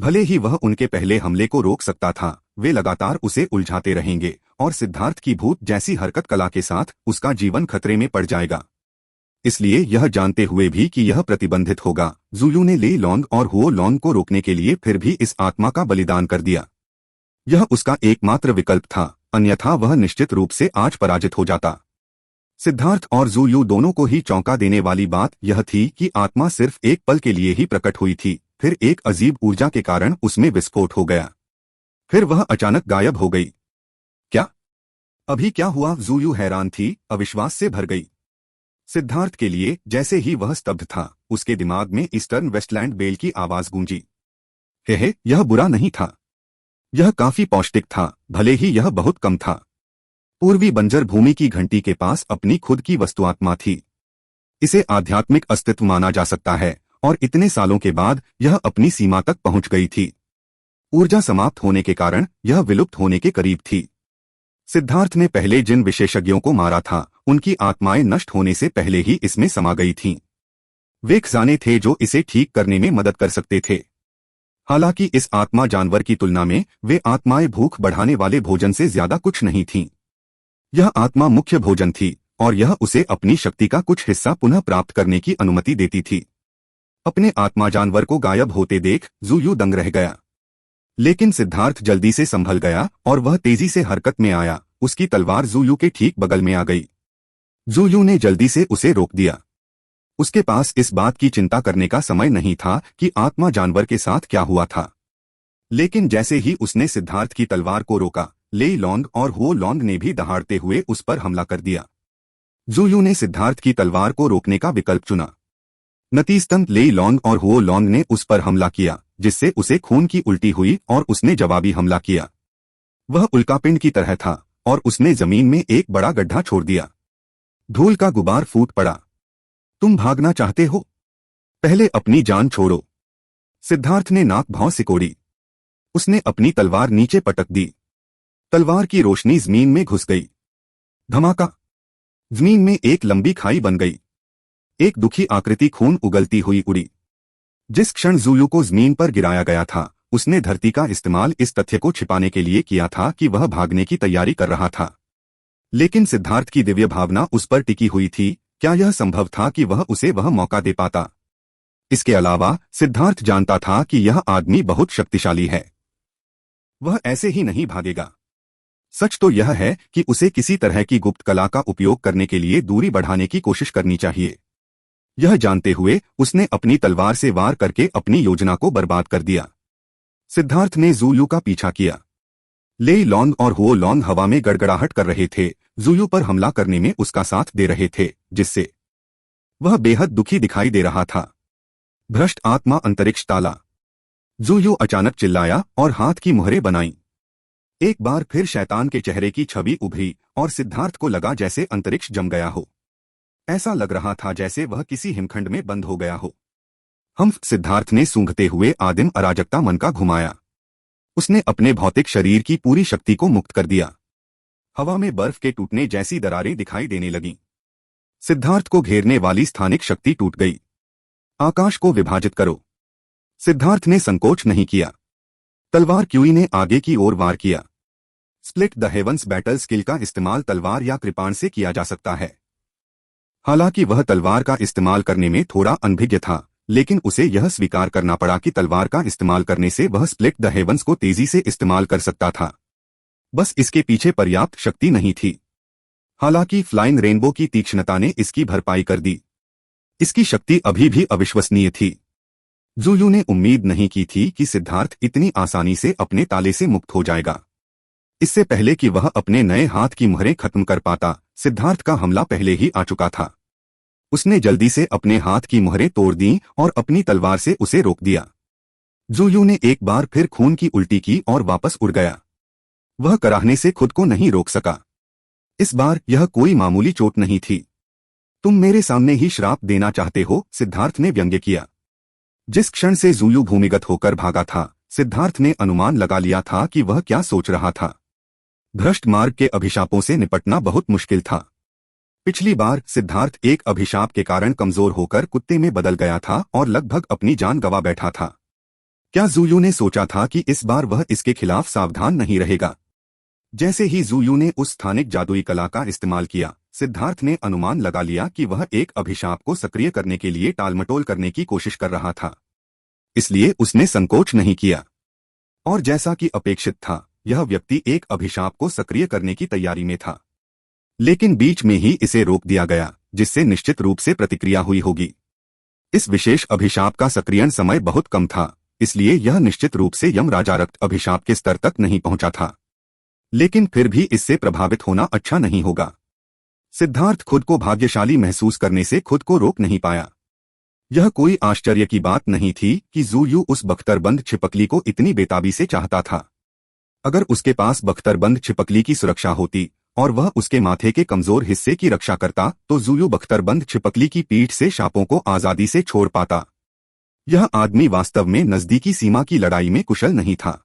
भले ही वह उनके पहले हमले को रोक सकता था, वे लगातार उसे उलझाते रहेंगे और सिद्धार्थ की भूत जैसी हरकत कला के साथ उसका जीवन खतरे में पड़ जाएगा। इसलिए यह जानते हुए भी कि यह प्रतिबंधित होगा, ज़ुयू ने ली लॉन्ग और हुओ लॉन्ग को रोकने के लिए फिर भी इस आत्मा का बलिदान कर दिया। यह उसका एकमात्र विकल्प था, अन्यथा वह निश्चित रूप से आज पराजित हो जाता। सिद्धार्थ और ज़ुयू दोनों को ही चौंका देने वाली बात यह थी कि आत्मा सिर्फ एक पल के लिए ही प्रकट हुई थी, फिर एक अजीब ऊर्जा के कारण उसमें विस्फोट हो गया। फिर वह अचानक गायब हो गई। क्या? अभी क्या हुआ? ज़ुयू हैरान थी, अविश्वास से भर गई। सिद्धार्थ के लिए जैसे ही वह स्तब्ध था, उसके दिमाग में ईस्टर्न वेस्टलैंड बेल की आवाज गूंजी। हे, यह बुरा नहीं था। यह काफी पौष्टिक था, भले ही यह बहुत कम था। पूर्वी बंजर भूमि की घंटी के पास अपनी खुद की वस्तुआत्मा थी। इसे आध्यात्मिक अस्तित्व माना जा सकता है, और इतने सालों के बाद यह अपनी सीमा तक पहुंच गई थी। ऊर्जा समाप्त होने के कारण यह विलुप्त होने के करीब थी। सिद्धार्थ ने पहले जिन विशेषज्ञों को मारा था, उनकी आत्माएं नष्ट होने से पहले ही इसमें समा गई थीं। वे खजाने थे जो इसे ठीक करने में मदद कर सकते थे। हालांकि इस आत्मा जानवर की तुलना में वे आत्माएं भूख बढ़ाने वाले भोजन से ज्यादा कुछ नहीं थीं। यह आत्मा मुख्य भोजन थी, और यह उसे अपनी शक्ति का कुछ हिस्सा पुनः प्राप्त करने की अनुमति देती थी। अपने आत्मा जानवर को गायब होते देख ज़ुयू दंग रह गया। लेकिन सिद्धार्थ जल्दी से संभल गया और वह तेजी से हरकत में आया। उसकी तलवार ज़ुयू के ठीक बगल में आ गई। ज़ुयू ने जल्दी से उसे रोक दिया। उसके पास इस बात की चिंता करने का समय नहीं था कि आत्मा जानवर के साथ क्या हुआ था। लेकिन जैसे ही उसने सिद्धार्थ की तलवार को रोका, लेई लॉन्ग और हुओ लॉन्ग ने भी दहाड़ते हुए उस पर हमला कर दिया। ज़ुयू ने सिद्धार्थ की तलवार को रोकने का विकल्प चुना। नतीजतन लेई लॉन्ग और हुओ लॉन्ग ने उस पर हमला किया, जिससे उसे खून की उल्टी हुई और उसने जवाबी हमला किया। वह उल्कापिंड की तरह था और उसने जमीन में एक बड़ा गड्ढा छोड़ दिया। धूल का गुबार फूट पड़ा। तुम भागना चाहते हो? पहले अपनी जान छोड़ो। सिद्धार्थ ने नाक भौं सिकोड़ी। उसने अपनी तलवार नीचे पटक दी। तलवार की रोशनी जमीन में घुस गई। धमाका! जमीन में एक लंबी खाई बन गई। एक दुखी आकृति खून उगलती हुई उड़ी। जिस क्षण ज़ुयू को जमीन पर गिराया गया था, उसने धरती का इस्तेमाल इस तथ्य को छिपाने के लिए किया था कि वह भागने की तैयारी कर रहा था। लेकिन सिद्धार्थ की दिव्य भावना उस पर टिकी हुई थी। क्या यह संभव था कि वह उसे वह मौका दे पाता? इसके अलावा सिद्धार्थ जानता था कि यह आदमी बहुत शक्तिशाली है। वह ऐसे ही नहीं भागेगा। सच तो यह है कि उसे किसी तरह की गुप्त कला का उपयोग करने के लिए दूरी बढ़ाने की कोशिश करनी चाहिए। यह जानते हुए उसने अपनी तलवार से वार करके अपनी योजना को बर्बाद कर दिया। सिद्धार्थ ने ज़ुयू का पीछा किया। लेई लॉन्ग और हुओ लॉन्ग हवा में गड़गड़ाहट कर रहे थे, ज़ुयू पर हमला करने में उसका साथ दे रहे थे, जिससे वह बेहद दुखी दिखाई दे रहा था। भ्रष्ट आत्मा अंतरिक्ष ताला! ज़ुयू अचानक चिल्लाया और हाथ की मुहरें बनाई। एक बार फिर शैतान के चेहरे की छवि उभरी और सिद्धार्थ को लगा जैसे अंतरिक्ष जम गया हो। ऐसा लग रहा था जैसे वह किसी हिमखंड में बंद हो गया हो। सिद्धार्थ ने सूंघते हुए आदिम अराजकता मन का घुमाया। उसने अपने भौतिक शरीर की पूरी शक्ति को मुक्त कर दिया। हवा में बर्फ के टूटने जैसी दरारें दिखाई देने लगीं। सिद्धार्थ को घेरने वाली स्थानिक शक्ति टूट गई। आकाश को विभाजित करो। सिद्धार्थ ने संकोच नहीं किया। तलवार क्यूई ने आगे की ओर वार किया। Split the heavens battle skill का इस्तेमाल तलवार या कृपाण से किया जा सकता है। हालांकि वह तलवार का इस्तेमाल करने में थोड़ा अनभिज्ञ था, लेकिन उसे यह स्वीकार करना पड़ा कि तलवार का इस्तेमाल करने से वह स्प्लिट द हेवंस को तेजी से इस्तेमाल कर सकता था। बस इसके पीछे पर्याप्त शक्ति नहीं थी। हालांकि फ्लाइंग रेनबो की तीक्ष्णता ने इसकी भरपाई कर दी। इसकी शक्ति अभी भी अविश्वसनीय थी। ज़ुयू ने उम्मीद नहीं की थी कि सिद्धार्थ इतनी आसानी से अपने ताले से मुक्त हो जाएगा। इससे पहले कि वह अपने नए हाथ की मुहरें खत्म कर पाता, सिद्धार्थ का हमला पहले ही आ चुका था। उसने जल्दी से अपने हाथ की मुहरें तोड़ दीं और अपनी तलवार से उसे रोक दिया। ज़ुयू ने एक बार फिर खून की उल्टी की और वापस उड़ गया। वह कराहने से खुद को नहीं रोक सका। इस बार यह कोई मामूली चोट नहीं थी। तुम मेरे सामने ही श्राप देना चाहते हो, सिद्धार्थ ने व्यंग्य किया। जिस क्षण से ज़ुयू भूमिगत होकर भागा था, सिद्धार्थ ने अनुमान लगा लिया था कि वह क्या सोच रहा था। भ्रष्ट मार्ग के अभिशापों से निपटना बहुत मुश्किल था। पिछली बार सिद्धार्थ एक अभिशाप के कारण कमजोर होकर कुत्ते में बदल गया था और लगभग अपनी जान गंवा बैठा था। क्या ज़ुयू ने सोचा था कि इस बार वह इसके खिलाफ सावधान नहीं रहेगा? जैसे ही ज़ुयू ने उस स्थानिक जादुई कला का इस्तेमाल किया, सिद्धार्थ ने अनुमान लगा लिया कि वह एक अभिशाप को सक्रिय करने के लिए टालमटोल करने की कोशिश कर रहा था। इसलिए उसने संकोच नहीं किया। और जैसा कि अपेक्षित था, यह व्यक्ति एक अभिशाप को सक्रिय करने की तैयारी में था। लेकिन बीच में ही इसे रोक दिया गया, जिससे निश्चित रूप से प्रतिक्रिया हुई होगी। इस विशेष अभिशाप का सक्रियण समय बहुत कम था, इसलिए यह निश्चित रूप से यमराजा रक्त अभिशाप के स्तर तक नहीं पहुंचा था। लेकिन फिर भी इससे प्रभावित होना अच्छा नहीं होगा। सिद्धार्थ खुद को भाग्यशाली महसूस करने से खुद को रोक नहीं पाया। यह कोई आश्चर्य की बात नहीं थी कि ज़ुयू उस बख्तरबंद छिपकली को इतनी बेताबी से चाहता था। अगर उसके पास बख्तरबंद छिपकली की सुरक्षा होती और वह उसके माथे के कमजोर हिस्से की रक्षा करता, तो ज़ुयू बख्तरबंद छिपकली की पीठ से शापों को आजादी से छोड़ पाता। यह आदमी वास्तव में नजदीकी सीमा की लड़ाई में कुशल नहीं था।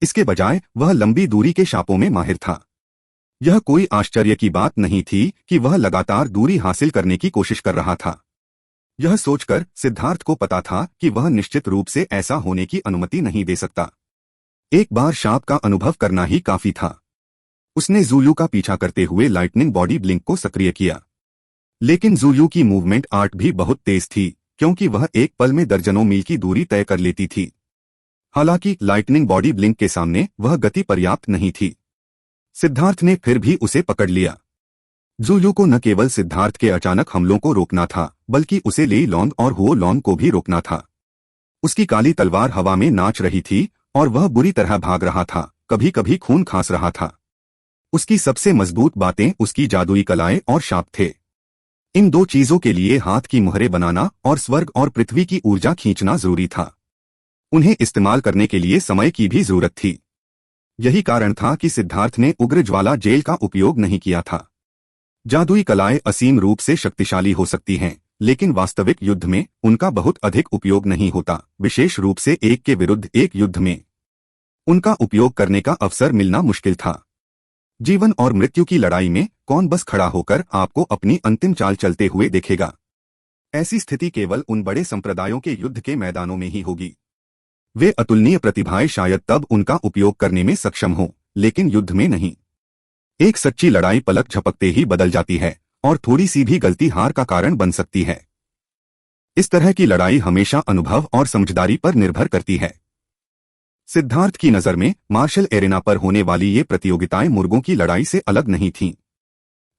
इसके बजाय वह लंबी दूरी के शापों में माहिर था। यह कोई आश्चर्य की बात नहीं थी कि वह लगातार दूरी हासिल करने की कोशिश कर रहा था। यह सोचकर सिद्धार्थ को पता था कि वह निश्चित रूप से ऐसा होने की अनुमति नहीं दे सकता। एक बार शाप का अनुभव करना ही काफी था। उसने ज़ुयू का पीछा करते हुए लाइटनिंग बॉडी ब्लिंक को सक्रिय किया। लेकिन ज़ुयू की मूवमेंट आर्ट भी बहुत तेज थी, क्योंकि वह एक पल में दर्जनों मील की दूरी तय कर लेती थी। हालांकि लाइटनिंग बॉडी ब्लिंक के सामने वह गति पर्याप्त नहीं थी। सिद्धार्थ ने फिर भी उसे पकड़ लिया। ज़ुयू को न केवल सिद्धार्थ के अचानक हमलों को रोकना था, बल्कि उसे लेई लॉन्ग और हुओ लॉन्ग को भी रोकना था। उसकी काली तलवार हवा में नाच रही थी और वह बुरी तरह भाग रहा था, कभी कभी खून खांस रहा था। उसकी सबसे मजबूत बातें उसकी जादुई कलाएं और शाप थे। इन दो चीजों के लिए हाथ की मुहरें बनाना और स्वर्ग और पृथ्वी की ऊर्जा खींचना जरूरी था। उन्हें इस्तेमाल करने के लिए समय की भी जरूरत थी। यही कारण था कि सिद्धार्थ ने उग्र ज्वाला जेल का उपयोग नहीं किया था। जादुई कलाएं असीम रूप से शक्तिशाली हो सकती हैं, लेकिन वास्तविक युद्ध में उनका बहुत अधिक उपयोग नहीं होता, विशेष रूप से एक के विरुद्ध एक युद्ध में। उनका उपयोग करने का अवसर मिलना मुश्किल था। जीवन और मृत्यु की लड़ाई में कौन बस खड़ा होकर आपको अपनी अंतिम चाल चलते हुए देखेगा? ऐसी स्थिति केवल उन बड़े संप्रदायों के युद्ध के मैदानों में ही होगी। वे अतुलनीय प्रतिभाएं शायद तब उनका उपयोग करने में सक्षम हों, लेकिन युद्ध में नहीं। एक सच्ची लड़ाई पलक झपकते ही बदल जाती है और थोड़ी सी भी गलती हार का कारण बन सकती है। इस तरह की लड़ाई हमेशा अनुभव और समझदारी पर निर्भर करती है। सिद्धार्थ की नजर में मार्शल एरेना पर होने वाली ये प्रतियोगिताएं मुर्गों की लड़ाई से अलग नहीं थीं।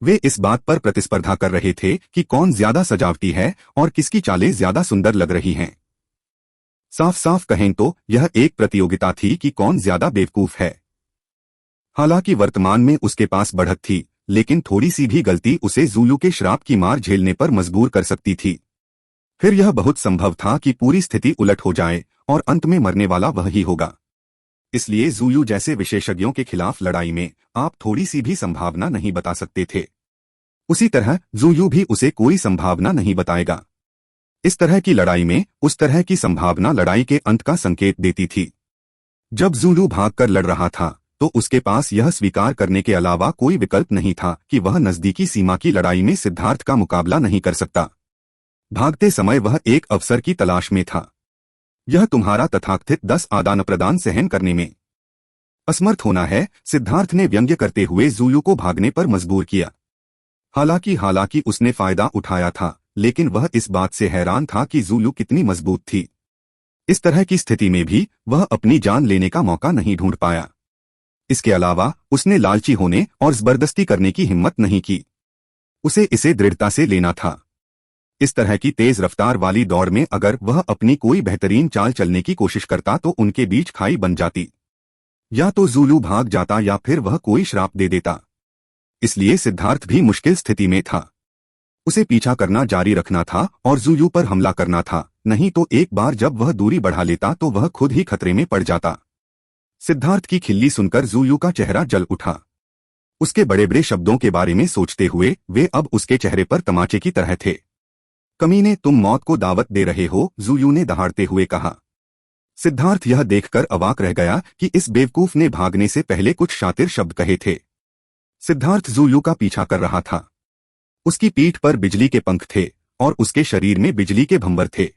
वे इस बात पर प्रतिस्पर्धा कर रहे थे कि कौन ज्यादा सजावटी है और किसकी चालें ज्यादा सुंदर लग रही हैं। साफ साफ कहें तो यह एक प्रतियोगिता थी कि कौन ज्यादा बेवकूफ है। हालांकि वर्तमान में उसके पास बढ़त थी, लेकिन थोड़ी सी भी गलती उसे ज़ुयू के श्राप की मार झेलने पर मजबूर कर सकती थी। फिर यह बहुत संभव था कि पूरी स्थिति उलट हो जाए और अंत में मरने वाला वह ही होगा। इसलिए ज़ुयू जैसे विशेषज्ञों के खिलाफ लड़ाई में आप थोड़ी सी भी संभावना नहीं बता सकते थे। उसी तरह ज़ुयू भी उसे कोई संभावना नहीं बताएगा। इस तरह की लड़ाई में उस तरह की संभावना लड़ाई के अंत का संकेत देती थी। जब ज़ुयू भागकर लड़ रहा था, तो उसके पास यह स्वीकार करने के अलावा कोई विकल्प नहीं था कि वह नजदीकी सीमा की लड़ाई में सिद्धार्थ का मुकाबला नहीं कर सकता। भागते समय वह एक अवसर की तलाश में था। यह तुम्हारा तथाकथित 10 आदान प्रदान सहन करने में असमर्थ होना है, सिद्धार्थ ने व्यंग्य करते हुए ज़ुयू को भागने पर मजबूर किया। हालांकि उसने फायदा उठाया था, लेकिन वह इस बात से हैरान था कि ज़ुलू कितनी मजबूत थी। इस तरह की स्थिति में भी वह अपनी जान लेने का मौका नहीं ढूंढ पाया। इसके अलावा उसने लालची होने और जबरदस्ती करने की हिम्मत नहीं की। उसे इसे दृढ़ता से लेना था। इस तरह की तेज रफ्तार वाली दौड़ में अगर वह अपनी कोई बेहतरीन चाल चलने की कोशिश करता तो उनके बीच खाई बन जाती। या तो ज़ुलू भाग जाता या फिर वह कोई श्राप दे देता। इसलिए सिद्धार्थ भी मुश्किल स्थिति में था। उसे पीछा करना जारी रखना था और ज़ुलू पर हमला करना था, नहीं तो एक बार जब वह दूरी बढ़ा लेता तो वह खुद ही खतरे में पड़ जाता। सिद्धार्थ की खिल्ली सुनकर ज़ुलू का चेहरा जल उठा। उसके बड़े बड़े शब्दों के बारे में सोचते हुए वे अब उसके चेहरे पर तमाचे की तरह थे। कमीने, तुम मौत को दावत दे रहे हो, ज़ुलू ने दहाड़ते हुए कहा। सिद्धार्थ यह देखकर अवाक रह गया कि इस बेवकूफ ने भागने से पहले कुछ शातिर शब्द कहे थे। सिद्धार्थ ज़ुलू का पीछा कर रहा था। उसकी पीठ पर बिजली के पंख थे और उसके शरीर में बिजली के भंवर थे।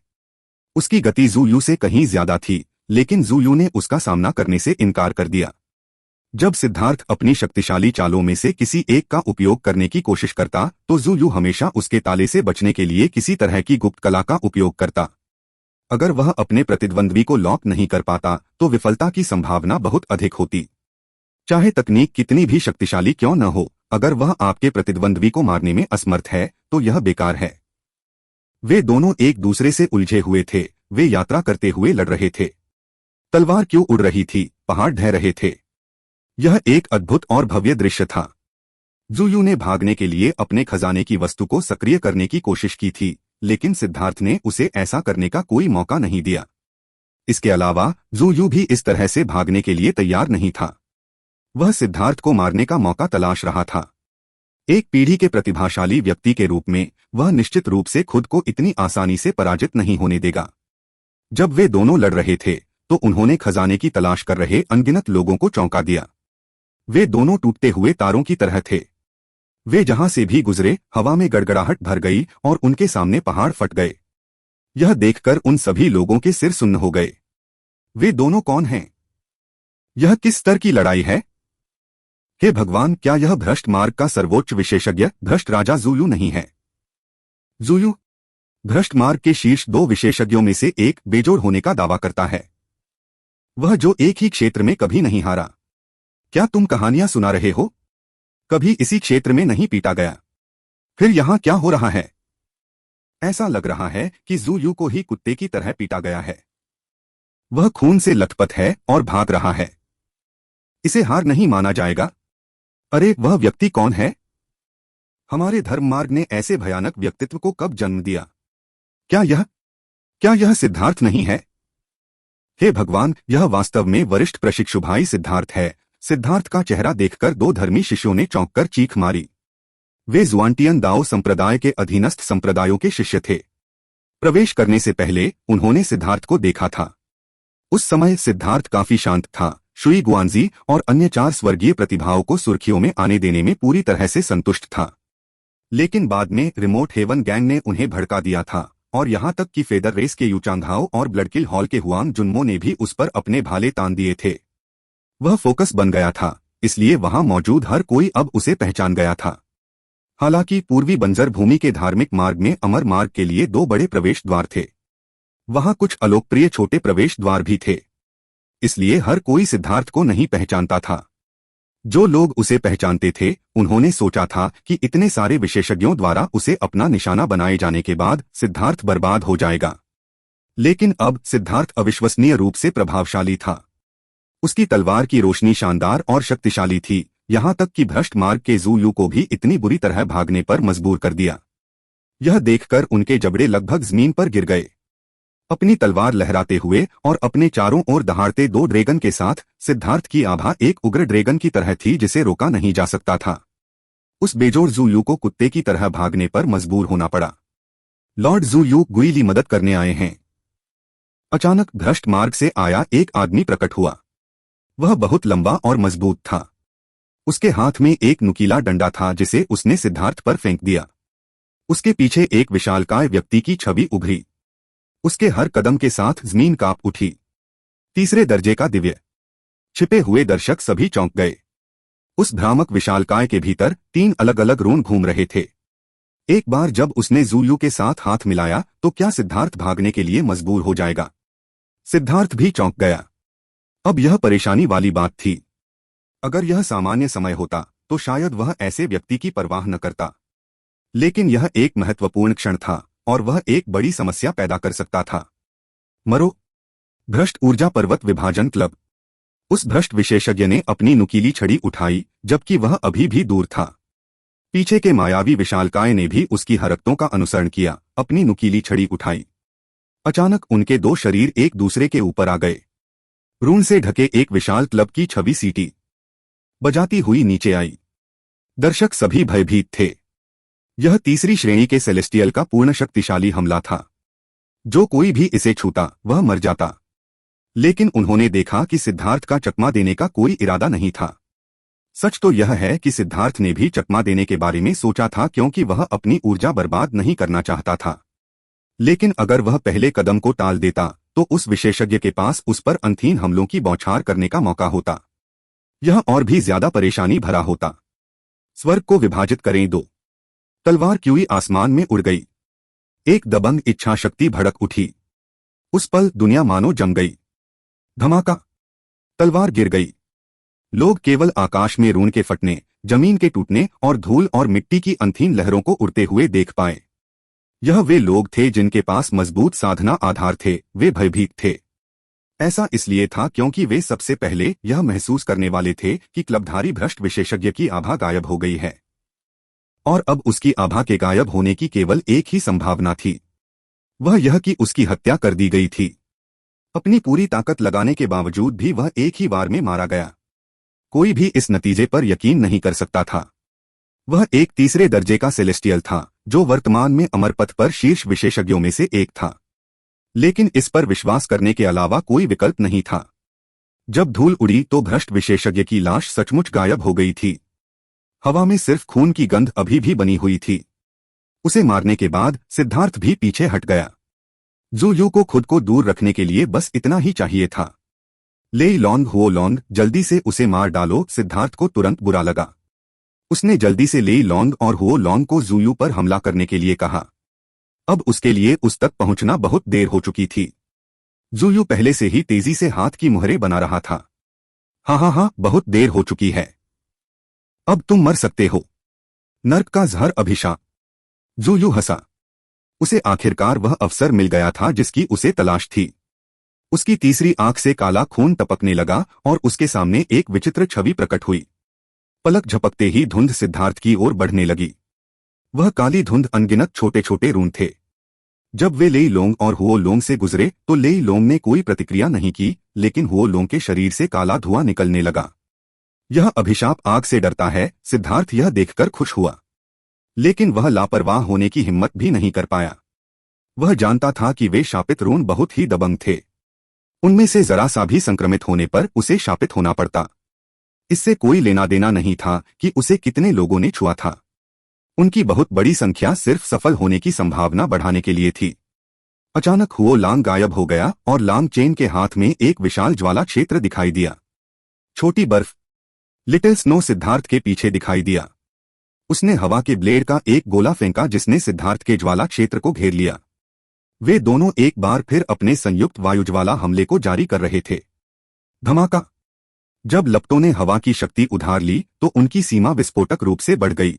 उसकी गति ज़ुलू से कहीं ज्यादा थी, लेकिन ज़ुलू ने उसका सामना करने से इनकार कर दिया। जब सिद्धार्थ अपनी शक्तिशाली चालों में से किसी एक का उपयोग करने की कोशिश करता तो ज़ुलू हमेशा उसके ताले से बचने के लिए किसी तरह की गुप्त कला का उपयोग करता। अगर वह अपने प्रतिद्वंद्वी को लॉक नहीं कर पाता तो विफलता की संभावना बहुत अधिक होती। चाहे तकनीक कितनी भी शक्तिशाली क्यों न हो, अगर वह आपके प्रतिद्वंद्वी को मारने में असमर्थ है तो यह बेकार है। वे दोनों एक दूसरे से उलझे हुए थे। वे यात्रा करते हुए लड़ रहे थे। तलवार क्यों उड़ रही थी, पहाड़ ढह रहे थे। यह एक अद्भुत और भव्य दृश्य था। ज़ुलू ने भागने के लिए अपने खजाने की वस्तु को सक्रिय करने की कोशिश की थी, लेकिन सिद्धार्थ ने उसे ऐसा करने का कोई मौका नहीं दिया। इसके अलावा ज़ुलू भी इस तरह से भागने के लिए तैयार नहीं था। वह सिद्धार्थ को मारने का मौका तलाश रहा था। एक पीढ़ी के प्रतिभाशाली व्यक्ति के रूप में वह निश्चित रूप से खुद को इतनी आसानी से पराजित नहीं होने देगा। जब वे दोनों लड़ रहे थे तो उन्होंने खजाने की तलाश कर रहे अनगिनत लोगों को चौंका दिया। वे दोनों टूटते हुए तारों की तरह थे। वे जहां से भी गुजरे हवा में गड़गड़ाहट भर गई और उनके सामने पहाड़ फट गए। यह देखकर उन सभी लोगों के सिर सुन्न हो गए। वे दोनों कौन हैं? यह किस स्तर की लड़ाई है? हे भगवान, क्या यह भ्रष्ट मार्ग का सर्वोच्च विशेषज्ञ भ्रष्ट राजा ज़ुलू नहीं है? ज़ुलू भ्रष्ट मार्ग के शीर्ष दो विशेषज्ञों में से एक बेजोड़ होने का दावा करता है। वह जो एक ही क्षेत्र में कभी नहीं हारा। क्या तुम कहानियां सुना रहे हो? कभी इसी क्षेत्र में नहीं पीटा गया। फिर यहां क्या हो रहा है? ऐसा लग रहा है कि ज़ुलू को ही कुत्ते की तरह पीटा गया है। वह खून से लथपथ है और भाग रहा है। इसे हार नहीं माना जाएगा। अरे, वह व्यक्ति कौन है? हमारे धर्म मार्ग ने ऐसे भयानक व्यक्तित्व को कब जन्म दिया? क्या यह सिद्धार्थ नहीं है? हे भगवान, यह वास्तव में वरिष्ठ प्रशिक्षु भाई सिद्धार्थ है। सिद्धार्थ का चेहरा देखकर दो धर्मी शिष्यों ने चौंककर चीख मारी। वे ज़ुआनटियन दाओ संप्रदाय के अधीनस्थ संप्रदायों के शिष्य थे। प्रवेश करने से पहले उन्होंने सिद्धार्थ को देखा था। उस समय सिद्धार्थ काफी शांत था। शुई गुआनजी और अन्य 4 स्वर्गीय प्रतिभाओं को सुर्खियों में आने देने में पूरी तरह से संतुष्ट था। लेकिन बाद में रिमोट हेवन गैंग ने उन्हें भड़का दिया था और यहां तक कि फेदर रेस के यूचांगहाओ और ब्लडकिल हॉल के हुआंग जुन्मो ने भी उस पर अपने भाले तान दिए थे। वह फोकस बन गया था, इसलिए वहां मौजूद हर कोई अब उसे पहचान गया था। हालांकि पूर्वी बंजर भूमि के धार्मिक मार्ग में अमर मार्ग के लिए 2 बड़े प्रवेश द्वार थे। वहां कुछ अलोकप्रिय छोटे प्रवेश द्वार भी थे, इसलिए हर कोई सिद्धार्थ को नहीं पहचानता था। जो लोग उसे पहचानते थे उन्होंने सोचा था कि इतने सारे विशेषज्ञों द्वारा उसे अपना निशाना बनाए जाने के बाद सिद्धार्थ बर्बाद हो जाएगा। लेकिन अब सिद्धार्थ अविश्वसनीय रूप से प्रभावशाली था। उसकी तलवार की रोशनी शानदार और शक्तिशाली थी, यहां तक कि भ्रष्ट मार्ग के ज़ुलू को भी इतनी बुरी तरह भागने पर मजबूर कर दिया। यह देखकर उनके जबड़े लगभग जमीन पर गिर गए। अपनी तलवार लहराते हुए और अपने चारों ओर दहाड़ते 2 ड्रैगन के साथ सिद्धार्थ की आभा एक उग्र ड्रैगन की तरह थी जिसे रोका नहीं जा सकता था। उस बेजोड़ ज़ुलू को कुत्ते की तरह भागने पर मजबूर होना पड़ा। लॉर्ड ज़ुलू गुइली मदद करने आए हैं। अचानक भ्रष्ट मार्ग से आया एक आदमी प्रकट हुआ। वह बहुत लंबा और मजबूत था। उसके हाथ में एक नुकीला डंडा था जिसे उसने सिद्धार्थ पर फेंक दिया। उसके पीछे एक विशालकाय व्यक्ति की छवि उभरी। उसके हर कदम के साथ जमीन कांप उठी। तीसरे दर्जे का दिव्य। छिपे हुए दर्शक सभी चौंक गए। उस भ्रामक विशालकाय के भीतर 3 अलग अलग रून घूम रहे थे। एक बार जब उसने ज़ूयू के साथ हाथ मिलाया तो क्या सिद्धार्थ भागने के लिए मजबूर हो जाएगा? सिद्धार्थ भी चौंक गया। अब यह परेशानी वाली बात थी। अगर यह सामान्य समय होता तो शायद वह ऐसे व्यक्ति की परवाह न करता, लेकिन यह एक महत्वपूर्ण क्षण था और वह एक बड़ी समस्या पैदा कर सकता था। मरो। भ्रष्ट ऊर्जा पर्वत विभाजन क्लब। उस भ्रष्ट विशेषज्ञ ने अपनी नुकीली छड़ी उठाई जबकि वह अभी भी दूर था। पीछे के मायावी विशालकाय ने भी उसकी हरकतों का अनुसरण किया, अपनी नुकीली छड़ी उठाई। अचानक उनके 2 शरीर एक दूसरे के ऊपर आ गए। रून से ढके एक विशाल क्लब की छवि सीटी बजाती हुई नीचे आई। दर्शक सभी भयभीत थे। यह तीसरी श्रेणी के सेलेस्टियल का पूर्ण शक्तिशाली हमला था। जो कोई भी इसे छूता वह मर जाता। लेकिन उन्होंने देखा कि सिद्धार्थ का चकमा देने का कोई इरादा नहीं था। सच तो यह है कि सिद्धार्थ ने भी चकमा देने के बारे में सोचा था क्योंकि वह अपनी ऊर्जा बर्बाद नहीं करना चाहता था। लेकिन अगर वह पहले कदम को टाल देता तो उस विशेषज्ञ के पास उस पर अंतहीन हमलों की बौछार करने का मौका होता। यह और भी ज्यादा परेशानी भरा होता। स्वर्ग को विभाजित करें 2। तलवार क्यूई आसमान में उड़ गई। एक दबंग इच्छा शक्ति भड़क उठी। उस पल दुनिया मानो जम गई। धमाका। तलवार गिर गई। लोग केवल आकाश में रून के फटने, जमीन के टूटने और धूल और मिट्टी की अंतहीन लहरों को उड़ते हुए देख पाए। यह वे लोग थे जिनके पास मजबूत साधना आधार थे, वे भयभीत थे। ऐसा इसलिए था क्योंकि वे सबसे पहले यह महसूस करने वाले थे कि क्लबधारी भ्रष्ट विशेषज्ञ की आभा गायब हो गई है। और अब उसकी आभा के गायब होने की केवल एक ही संभावना थी, वह यह कि उसकी हत्या कर दी गई थी। अपनी पूरी ताकत लगाने के बावजूद भी वह एक ही बार में मारा गया। कोई भी इस नतीजे पर यकीन नहीं कर सकता था। वह एक तीसरे दर्जे का सेलेस्टियल था जो वर्तमान में अमरपथ पर शीर्ष विशेषज्ञों में से एक था। लेकिन इस पर विश्वास करने के अलावा कोई विकल्प नहीं था। जब धूल उड़ी तो भ्रष्ट विशेषज्ञ की लाश सचमुच गायब हो गई थी। हवा में सिर्फ खून की गंध अभी भी बनी हुई थी। उसे मारने के बाद सिद्धार्थ भी पीछे हट गया। ज़ूयू को खुद को दूर रखने के लिए बस इतना ही चाहिए था। लेई लॉन्ग हुओ लॉन्ग, जल्दी से उसे मार डालो। सिद्धार्थ को तुरंत बुरा लगा। उसने जल्दी से लेई लॉन्ग और हुओ लॉन्ग को ज़ूयू पर हमला करने के लिए कहा। अब उसके लिए उस तक पहुंचना बहुत देर हो चुकी थी। ज़ूयू पहले से ही तेजी से हाथ की मुहरें बना रहा था। हाँ, बहुत देर हो चुकी है। अब तुम मर सकते हो। नर्क का जहर अभिशाप। ज़ूयू हंसा। उसे आखिरकार वह अवसर मिल गया था जिसकी उसे तलाश थी। उसकी तीसरी आंख से काला खून टपकने लगा और उसके सामने एक विचित्र छवि प्रकट हुई। पलक झपकते ही धुंध सिद्धार्थ की ओर बढ़ने लगी। वह काली धुंध अनगिनत छोटे छोटे रून थे। जब वे लेई लोंग और हुओ लोंग से गुजरे तो लेई लोंग ने कोई प्रतिक्रिया नहीं की, लेकिन हुओ लोंग के शरीर से काला धुआं निकलने लगा। यह अभिशाप आग से डरता है। सिद्धार्थ यह देखकर खुश हुआ, लेकिन वह लापरवाह होने की हिम्मत भी नहीं कर पाया। वह जानता था कि वे शापित रून बहुत ही दबंग थे। उनमें से जरा सा भी संक्रमित होने पर उसे शापित होना पड़ता। इससे कोई लेना देना नहीं था कि उसे कितने लोगों ने छुआ था। उनकी बहुत बड़ी संख्या सिर्फ सफल होने की संभावना बढ़ाने के लिए थी। अचानक हुओ लांग गायब हो गया और लांग चेन के हाथ में एक विशाल ज्वाला क्षेत्र दिखाई दिया। छोटी बर्फ, लिटिल स्नो सिद्धार्थ के पीछे दिखाई दिया। उसने हवा के ब्लेड का एक गोला फेंका जिसने सिद्धार्थ के ज्वाला क्षेत्र को घेर लिया। वे दोनों एक बार फिर अपने संयुक्त वायुज्वाला हमले को जारी कर रहे थे। धमाका। जब लपटों ने हवा की शक्ति उधार ली तो उनकी सीमा विस्फोटक रूप से बढ़ गई।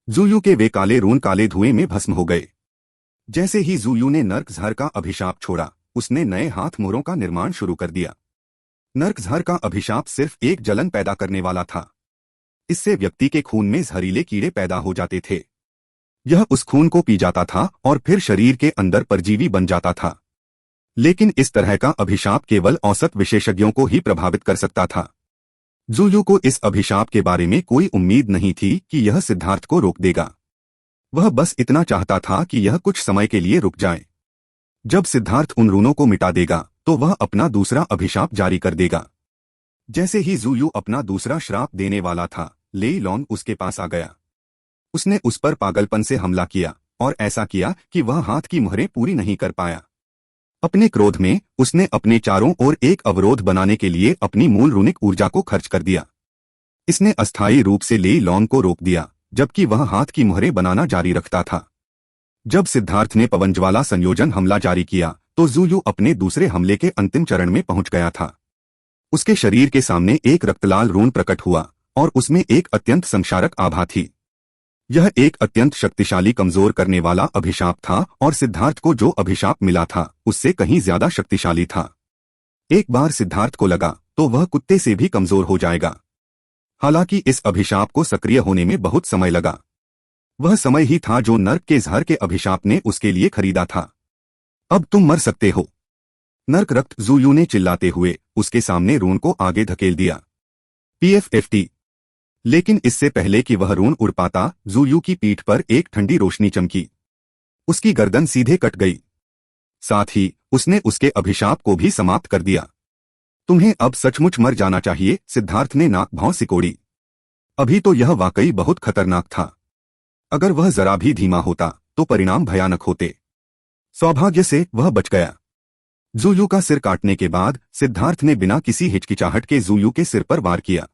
ज़ूयू के वे काले रून काले धुएं में भस्म हो गए। जैसे ही ज़ूयू ने नर्कज़हर का अभिशाप छोड़ा, उसने नए हाथ मोरों का निर्माण शुरू कर दिया। नर्कज़हर का अभिशाप सिर्फ एक जलन पैदा करने वाला था। इससे व्यक्ति के खून में जहरीले कीड़े पैदा हो जाते थे। यह उस खून को पी जाता था और फिर शरीर के अंदर परजीवी बन जाता था। लेकिन इस तरह का अभिशाप केवल औसत विशेषज्ञों को ही प्रभावित कर सकता था। ज़ूयू को इस अभिशाप के बारे में कोई उम्मीद नहीं थी कि यह सिद्धार्थ को रोक देगा। वह बस इतना चाहता था कि यह कुछ समय के लिए रुक जाए। जब सिद्धार्थ उन रूनों को मिटा देगा तो वह अपना दूसरा अभिशाप जारी कर देगा। जैसे ही ज़ूयू अपना दूसरा श्राप देने वाला था, लेई लॉन्ग उसके पास आ गया। उसने उस पर पागलपन से हमला किया और ऐसा किया कि वह हाथ की मुहरें पूरी नहीं कर पाया। अपने क्रोध में उसने अपने चारों ओर एक अवरोध बनाने के लिए अपनी मूल रूनिक ऊर्जा को खर्च कर दिया। इसने अस्थायी रूप से लेई लॉन्ग को रोक दिया, जबकि वह हाथ की मुहरें बनाना जारी रखता था। जब सिद्धार्थ ने पवनज्वाला संयोजन हमला जारी किया तो ज़ुयू अपने दूसरे हमले के अंतिम चरण में पहुंच गया था। उसके शरीर के सामने एक रक्तलाल रून प्रकट हुआ और उसमें एक अत्यंत संक्षारक आभा थी। यह एक अत्यंत शक्तिशाली कमजोर करने वाला अभिशाप था और सिद्धार्थ को जो अभिशाप मिला था उससे कहीं ज्यादा शक्तिशाली था। एक बार सिद्धार्थ को लगा तो वह कुत्ते से भी कमजोर हो जाएगा। हालांकि इस अभिशाप को सक्रिय होने में बहुत समय लगा। वह समय ही था जो नर्क के जहर के अभिशाप ने उसके लिए खरीदा था। अब तुम मर सकते हो। नर्क रक्त ज़ुयू ने चिल्लाते हुए उसके सामने रून को आगे धकेल दिया। पीएफएफटी। लेकिन इससे पहले कि वह रून उड़ पाता, ज़ुयू की पीठ पर एक ठंडी रोशनी चमकी। उसकी गर्दन सीधे कट गई। साथ ही उसने उसके अभिशाप को भी समाप्त कर दिया। तुम्हें अब सचमुच मर जाना चाहिए, सिद्धार्थ ने नाक भौं सिकोड़ी। अभी तो यह वाकई बहुत खतरनाक था। अगर वह जरा भी धीमा होता तो परिणाम भयानक होते। सौभाग्य से वह बच गया। ज़ुयू का सिर काटने के बाद सिद्धार्थ ने बिना किसी हिचकिचाहट के ज़ुयू के सिर पर वार किया।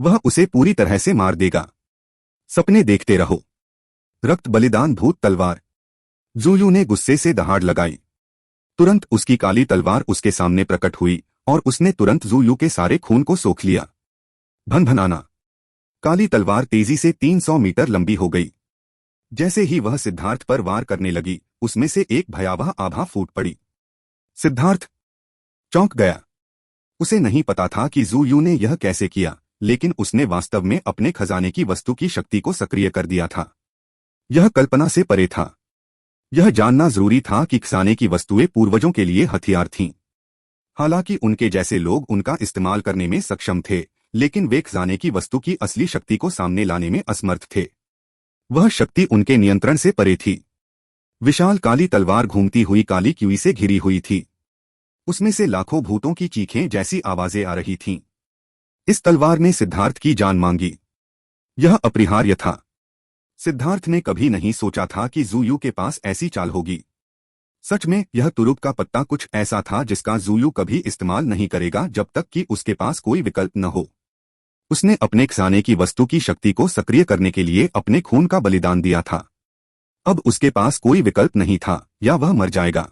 वह उसे पूरी तरह से मार देगा। सपने देखते रहो। रक्त बलिदान भूत तलवार। ज़ुयू ने गुस्से से दहाड़ लगाई। तुरंत उसकी काली तलवार उसके सामने प्रकट हुई और उसने तुरंत ज़ुयू के सारे खून को सोख लिया। भनभनाना। काली तलवार तेजी से 300 मीटर लंबी हो गई। जैसे ही वह सिद्धार्थ पर वार करने लगी, उसमें से एक भयावह आभा फूट पड़ी। सिद्धार्थ चौंक गया। उसे नहीं पता था कि ज़ुयू ने यह कैसे किया, लेकिन उसने वास्तव में अपने खजाने की वस्तु की शक्ति को सक्रिय कर दिया था। यह कल्पना से परे था। यह जानना जरूरी था कि खजाने की वस्तुएं पूर्वजों के लिए हथियार थीं। हालांकि उनके जैसे लोग उनका इस्तेमाल करने में सक्षम थे, लेकिन वे खजाने की वस्तु की असली शक्ति को सामने लाने में असमर्थ थे। वह शक्ति उनके नियंत्रण से परे थी। विशाल काली तलवार घूमती हुई काली क्यूई से घिरी हुई थी। उसमें से लाखों भूतों की चीखें जैसी आवाजें आ रही थीं। इस तलवार ने सिद्धार्थ की जान मांगी। यह अपरिहार्य था। सिद्धार्थ ने कभी नहीं सोचा था कि ज़ुयू के पास ऐसी चाल होगी। सच में यह तुरुप का पत्ता कुछ ऐसा था जिसका ज़ुयू कभी इस्तेमाल नहीं करेगा जब तक कि उसके पास कोई विकल्प न हो। उसने अपने खजाने की वस्तु की शक्ति को सक्रिय करने के लिए अपने खून का बलिदान दिया था। अब उसके पास कोई विकल्प नहीं था, या वह मर जाएगा।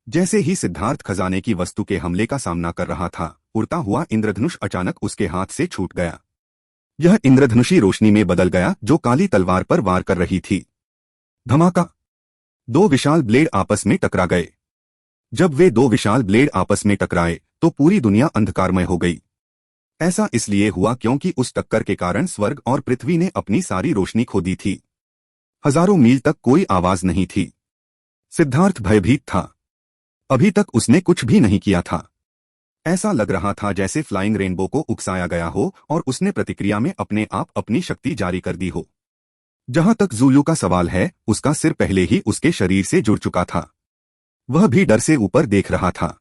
जैसे ही सिद्धार्थ खजाने की वस्तु के हमले का सामना कर रहा था, उड़ता हुआ इंद्रधनुष अचानक उसके हाथ से छूट गया। यह इंद्रधनुषी रोशनी में बदल गया जो काली तलवार पर वार कर रही थी। धमाका। दो विशाल ब्लेड आपस में टकरा गए। जब वे दो विशाल ब्लेड आपस में टकराए तो पूरी दुनिया अंधकारमय हो गई। ऐसा इसलिए हुआ क्योंकि उस टक्कर के कारण स्वर्ग और पृथ्वी ने अपनी सारी रोशनी खो दी थी। हजारों मील तक कोई आवाज नहीं थी। सिद्धार्थ भयभीत था। अभी तक उसने कुछ भी नहीं किया था। ऐसा लग रहा था जैसे फ्लाइंग रेनबो को उकसाया गया हो और उसने प्रतिक्रिया में अपने आप अपनी शक्ति जारी कर दी हो। जहां तक ज़ुयू का सवाल है, उसका सिर पहले ही उसके शरीर से जुड़ चुका था। वह भी डर से ऊपर देख रहा था।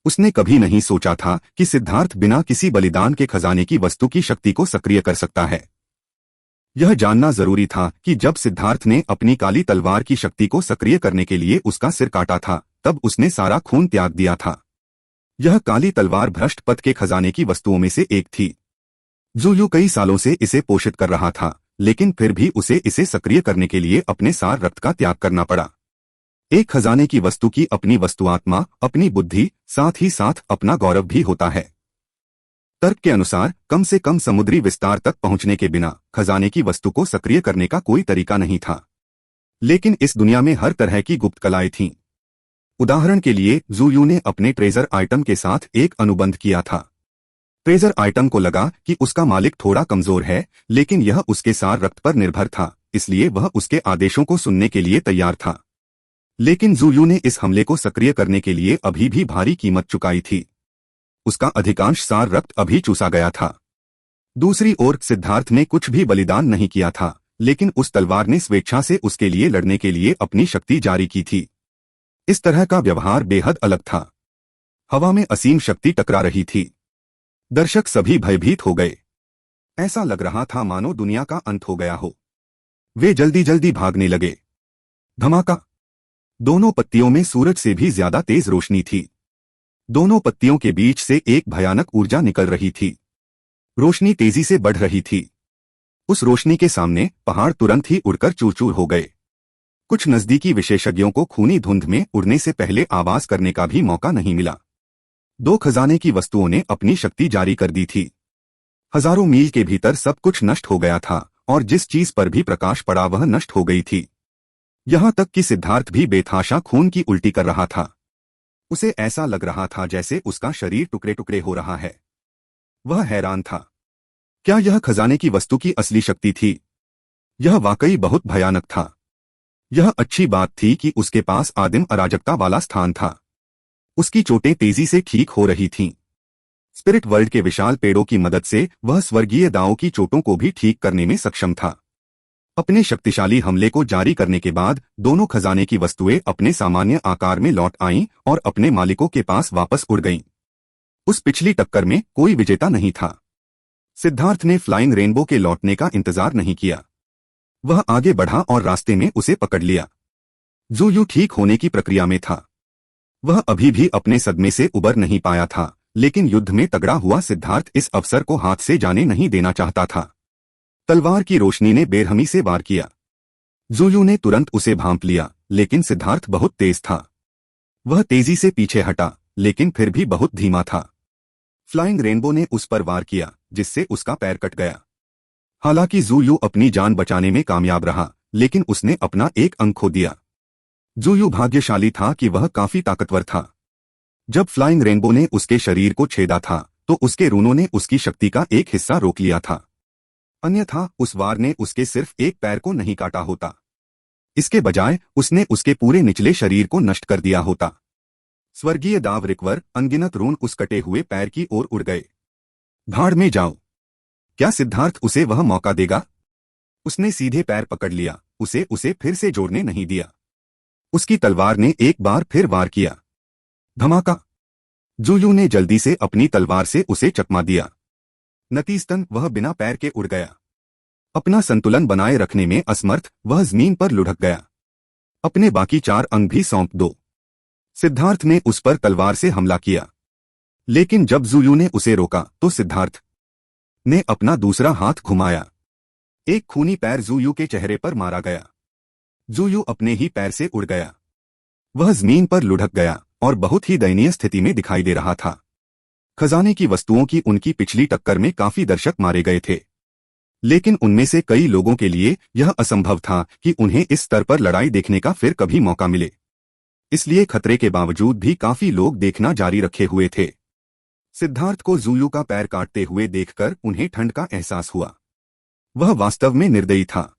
उसने कभी नहीं सोचा था कि सिद्धार्थ बिना किसी बलिदान के खजाने की वस्तु की शक्ति को सक्रिय कर सकता है। यह जानना जरूरी था कि जब सिद्धार्थ ने अपनी काली तलवार की शक्ति को सक्रिय करने के लिए उसका सिर काटा था, तब उसने सारा खून त्याग दिया था। यह काली तलवार भ्रष्ट पथ के खजाने की वस्तुओं में से एक थी। ज़ुयू कई सालों से इसे पोषित कर रहा था, लेकिन फिर भी उसे इसे सक्रिय करने के लिए अपने सार रक्त का त्याग करना पड़ा। एक खजाने की वस्तु की अपनी वस्तुआत्मा, अपनी बुद्धि, साथ ही साथ अपना गौरव भी होता है। तर्क के अनुसार कम से कम समुद्री विस्तार तक पहुंचने के बिना खजाने की वस्तु को सक्रिय करने का कोई तरीका नहीं था। लेकिन इस दुनिया में हर तरह की गुप्त कलाएं थीं। उदाहरण के लिए ज़ुयू ने अपने ट्रेजर आइटम के साथ एक अनुबंध किया था। ट्रेजर आइटम को लगा कि उसका मालिक थोड़ा कमजोर है, लेकिन यह उसके सार रक्त पर निर्भर था, इसलिए वह उसके आदेशों को सुनने के लिए तैयार था। लेकिन ज़ुयू ने इस हमले को सक्रिय करने के लिए अभी भी भारी कीमत चुकाई थी। उसका अधिकांश सार रक्त अभी चूसा गया था। दूसरी ओर सिद्धार्थ ने कुछ भी बलिदान नहीं किया था, लेकिन उस तलवार ने स्वेच्छा से उसके लिए लड़ने के लिए अपनी शक्ति जारी की थी। इस तरह का व्यवहार बेहद अलग था। हवा में असीम शक्ति टकरा रही थी। दर्शक सभी भयभीत हो गए। ऐसा लग रहा था मानो दुनिया का अंत हो गया हो। वे जल्दी जल्दी भागने लगे। धमाका। दोनों पत्तियों में सूरज से भी ज्यादा तेज रोशनी थी। दोनों पत्तियों के बीच से एक भयानक ऊर्जा निकल रही थी। रोशनी तेजी से बढ़ रही थी। उस रोशनी के सामने पहाड़ तुरंत ही उड़कर चूर चूर हो गए। कुछ नजदीकी विशेषज्ञों को खूनी धुंध में उड़ने से पहले आवाज करने का भी मौका नहीं मिला। दो खजाने की वस्तुओं ने अपनी शक्ति जारी कर दी थी। हजारों मील के भीतर सब कुछ नष्ट हो गया था और जिस चीज पर भी प्रकाश पड़ा वह नष्ट हो गई थी। यहां तक कि सिद्धार्थ भी बेतहाशा खून की उल्टी कर रहा था। उसे ऐसा लग रहा था जैसे उसका शरीर टुकड़े टुकड़े हो रहा है। वह हैरान था। क्या यह खजाने की वस्तु की असली शक्ति थी? यह वाकई बहुत भयानक था। यह अच्छी बात थी कि उसके पास आदिम अराजकता वाला स्थान था। उसकी चोटें तेजी से ठीक हो रही थीं। स्पिरिट वर्ल्ड के विशाल पेड़ों की मदद से वह स्वर्गीय दाओं की चोटों को भी ठीक करने में सक्षम था। अपने शक्तिशाली हमले को जारी करने के बाद दोनों खजाने की वस्तुएं अपने सामान्य आकार में लौट आईं और अपने मालिकों के पास वापस उड़ गईं। उस पिछली टक्कर में कोई विजेता नहीं था। सिद्धार्थ ने फ्लाइंग रेनबो के लौटने का इंतजार नहीं किया। वह आगे बढ़ा और रास्ते में उसे पकड़ लिया। ज़ुयू ठीक होने की प्रक्रिया में था। वह अभी भी अपने सदमे से उबर नहीं पाया था, लेकिन युद्ध में तगड़ा हुआ सिद्धार्थ इस अवसर को हाथ से जाने नहीं देना चाहता था। तलवार की रोशनी ने बेरहमी से वार किया। ज़ुयू ने तुरंत उसे भांप लिया, लेकिन सिद्धार्थ बहुत तेज था। वह तेजी से पीछे हटा, लेकिन फिर भी बहुत धीमा था। फ्लाइंग रेनबो ने उस पर वार किया, जिससे उसका पैर कट गया। हालांकि ज़ुयू अपनी जान बचाने में कामयाब रहा, लेकिन उसने अपना एक अंग खो दिया। ज़ुयू भाग्यशाली था कि वह काफी ताकतवर था। जब फ्लाइंग रेनबो ने उसके शरीर को छेदा था, तो उसके रूनों ने उसकी शक्ति का एक हिस्सा रोक लिया था। अन्यथा उस वार ने उसके सिर्फ एक पैर को नहीं काटा होता। इसके बजाय उसने उसके पूरे निचले शरीर को नष्ट कर दिया होता। स्वर्गीय दाव रिक्वर अनगिनत रून उस कटे हुए पैर की ओर उड़ गए। भाड़ में जाओ। क्या सिद्धार्थ उसे वह मौका देगा? उसने सीधे पैर पकड़ लिया, उसे फिर से जोड़ने नहीं दिया। उसकी तलवार ने एक बार फिर वार किया। धमाका! ज़ुयू ने जल्दी से अपनी तलवार से उसे चकमा दिया। नतीजतन वह बिना पैर के उड़ गया। अपना संतुलन बनाए रखने में असमर्थ वह जमीन पर लुढ़क गया। अपने बाकी 4 अंग भी सौंप दो। सिद्धार्थ ने उस पर तलवार से हमला किया, लेकिन जब ज़ुयू ने उसे रोका तो सिद्धार्थ ने अपना दूसरा हाथ घुमाया। एक खूनी पैर ज़ुयू के चेहरे पर मारा गया। ज़ुयू अपने ही पैर से उड़ गया। वह जमीन पर लुढ़क गया और बहुत ही दयनीय स्थिति में दिखाई दे रहा था। खजाने की वस्तुओं की उनकी पिछली टक्कर में काफी दर्शक मारे गए थे, लेकिन उनमें से कई लोगों के लिए यह असंभव था कि उन्हें इस स्तर पर लड़ाई देखने का फिर कभी मौका मिले। इसलिए खतरे के बावजूद भी काफी लोग देखना जारी रखे हुए थे। सिद्धार्थ को ज़ुयू का पैर काटते हुए देखकर उन्हें ठंड का एहसास हुआ। वह वास्तव में निर्दयी था।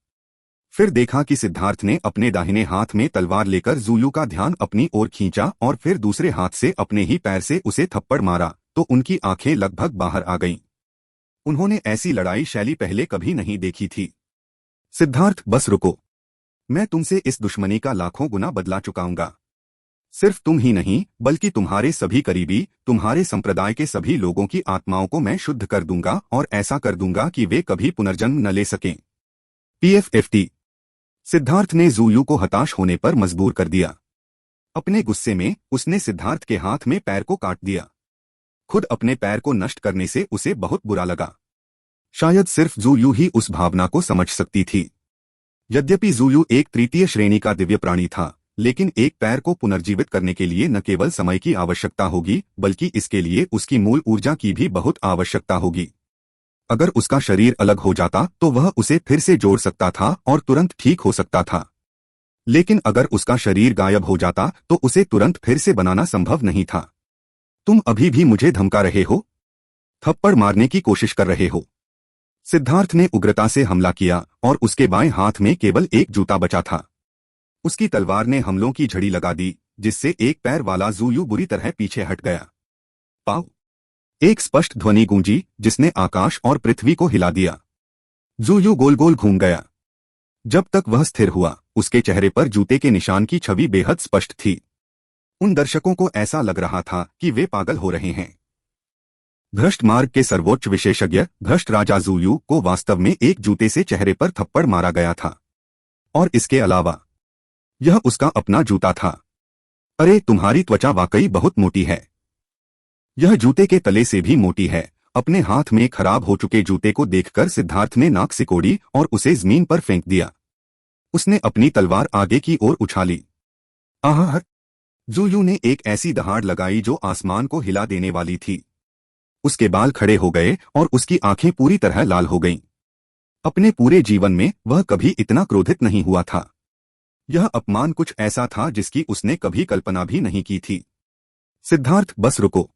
फिर देखा कि सिद्धार्थ ने अपने दाहिने हाथ में तलवार लेकर ज़ुयू का ध्यान अपनी ओर खींचा और फिर दूसरे हाथ से अपने ही पैर से उसे थप्पड़ मारा तो उनकी आंखें लगभग बाहर आ गईं। उन्होंने ऐसी लड़ाई शैली पहले कभी नहीं देखी थी। सिद्धार्थ, बस रुको। मैं तुमसे इस दुश्मनी का लाखों गुना बदला चुकाऊंगा। सिर्फ तुम ही नहीं, बल्कि तुम्हारे सभी करीबी, तुम्हारे संप्रदाय के सभी लोगों की आत्माओं को मैं शुद्ध कर दूंगा और ऐसा कर दूंगा कि वे कभी पुनर्जन्म न ले सकें। PFFT। सिद्धार्थ ने ज़ुयू को हताश होने पर मजबूर कर दिया। अपने गुस्से में उसने सिद्धार्थ के हाथ में पैर को काट दिया। खुद अपने पैर को नष्ट करने से उसे बहुत बुरा लगा। शायद सिर्फ ज़ुयू ही उस भावना को समझ सकती थी। यद्यपि ज़ुयू एक तृतीय श्रेणी का दिव्य प्राणी था, लेकिन एक पैर को पुनर्जीवित करने के लिए न केवल समय की आवश्यकता होगी, बल्कि इसके लिए उसकी मूल ऊर्जा की भी बहुत आवश्यकता होगी। अगर उसका शरीर अलग हो जाता तो वह उसे फिर से जोड़ सकता था और तुरंत ठीक हो सकता था, लेकिन अगर उसका शरीर गायब हो जाता तो उसे तुरंत फिर से बनाना संभव नहीं था। तुम अभी भी मुझे धमका रहे हो? थप्पड़ मारने की कोशिश कर रहे हो? सिद्धार्थ ने उग्रता से हमला किया और उसके बाएं हाथ में केवल एक जूता बचा था। उसकी तलवार ने हमलों की झड़ी लगा दी, जिससे एक पैर वाला ज़ुयू बुरी तरह पीछे हट गया। पाव! एक स्पष्ट ध्वनि गूंजी, जिसने आकाश और पृथ्वी को हिला दिया। ज़ुयू गोल गोल घूम गया। जब तक वह स्थिर हुआ, उसके चेहरे पर जूते के निशान की छवि बेहद स्पष्ट थी। उन दर्शकों को ऐसा लग रहा था कि वे पागल हो रहे हैं। भ्रष्ट मार्ग के सर्वोच्च विशेषज्ञ भ्रष्ट राजा ज़ुयू को वास्तव में एक जूते से चेहरे पर थप्पड़ मारा गया था, और इसके अलावा यह उसका अपना जूता था। अरे, तुम्हारी त्वचा वाकई बहुत मोटी है। यह जूते के तले से भी मोटी है अपने हाथ में खराब हो चुके जूते को देखकर सिद्धार्थ ने नाक सिकोड़ी और उसे जमीन पर फेंक दिया। उसने अपनी तलवार आगे की ओर उछाली। आह! जूयू ने एक ऐसी दहाड़ लगाई जो आसमान को हिला देने वाली थी। उसके बाल खड़े हो गए और उसकी आंखें पूरी तरह लाल हो गईं। अपने पूरे जीवन में वह कभी इतना क्रोधित नहीं हुआ था। यह अपमान कुछ ऐसा था जिसकी उसने कभी कल्पना भी नहीं की थी। सिद्धार्थ, बस रुको।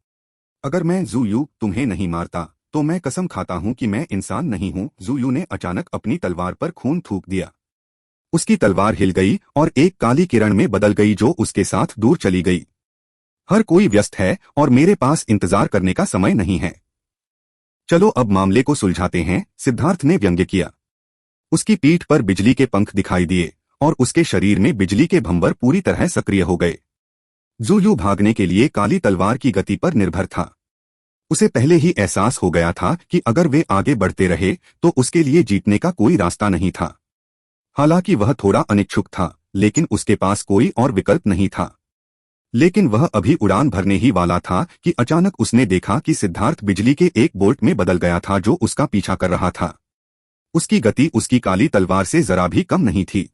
अगर मैं जूयू तुम्हें नहीं मारता तो मैं कसम खाता हूं कि मैं इंसान नहीं हूं। जूयू ने अचानक अपनी तलवार पर खून थूक दिया। उसकी तलवार हिल गई और एक काली किरण में बदल गई जो उसके साथ दूर चली गई। हर कोई व्यस्त है और मेरे पास इंतजार करने का समय नहीं है। चलो अब मामले को सुलझाते हैं, सिद्धार्थ ने व्यंग्य किया। उसकी पीठ पर बिजली के पंख दिखाई दिए और उसके शरीर में बिजली के भंवर पूरी तरह सक्रिय हो गए। जूयू भागने के लिए काली तलवार की गति पर निर्भर था। उसे पहले ही एहसास हो गया था कि अगर वे आगे बढ़ते रहे तो उसके लिए जीतने का कोई रास्ता नहीं था। हालांकि वह थोड़ा अनिच्छुक था, लेकिन उसके पास कोई और विकल्प नहीं था। लेकिन वह अभी उड़ान भरने ही वाला था कि अचानक उसने देखा कि सिद्धार्थ बिजली के एक बोल्ट में बदल गया था जो उसका पीछा कर रहा था। उसकी गति उसकी काली तलवार से जरा भी कम नहीं थी।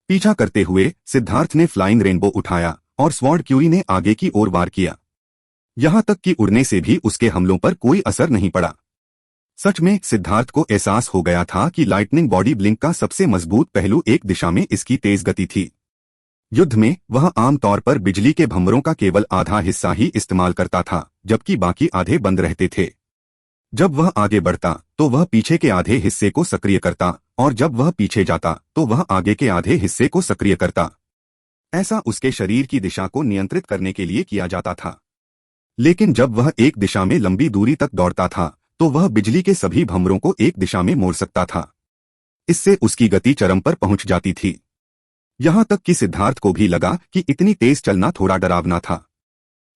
पीछा करते हुए सिद्धार्थ ने फ्लाइंग रेनबो उठाया और स्वॉर्ड क्यूरी ने आगे की ओर वार किया। यहां तक कि उड़ने से भी उसके हमलों पर कोई असर नहीं पड़ा। सच में सिद्धार्थ को एहसास हो गया था कि लाइटनिंग बॉडी ब्लिंक का सबसे मजबूत पहलू एक दिशा में इसकी तेज गति थी। युद्ध में वह आमतौर पर बिजली के भंवरों का केवल आधा हिस्सा ही इस्तेमाल करता था, जबकि बाकी आधे बंद रहते थे। जब वह आगे बढ़ता तो वह पीछे के आधे हिस्से को सक्रिय करता और जब वह पीछे जाता तो वह आगे के आधे हिस्से को सक्रिय करता। ऐसा उसके शरीर की दिशा को नियंत्रित करने के लिए किया जाता था। लेकिन जब वह एक दिशा में लंबी दूरी तक दौड़ता था तो वह बिजली के सभी भंवरों को एक दिशा में मोड़ सकता था। इससे उसकी गति चरम पर पहुंच जाती थी। यहां तक कि सिद्धार्थ को भी लगा कि इतनी तेज चलना थोड़ा डरावना था।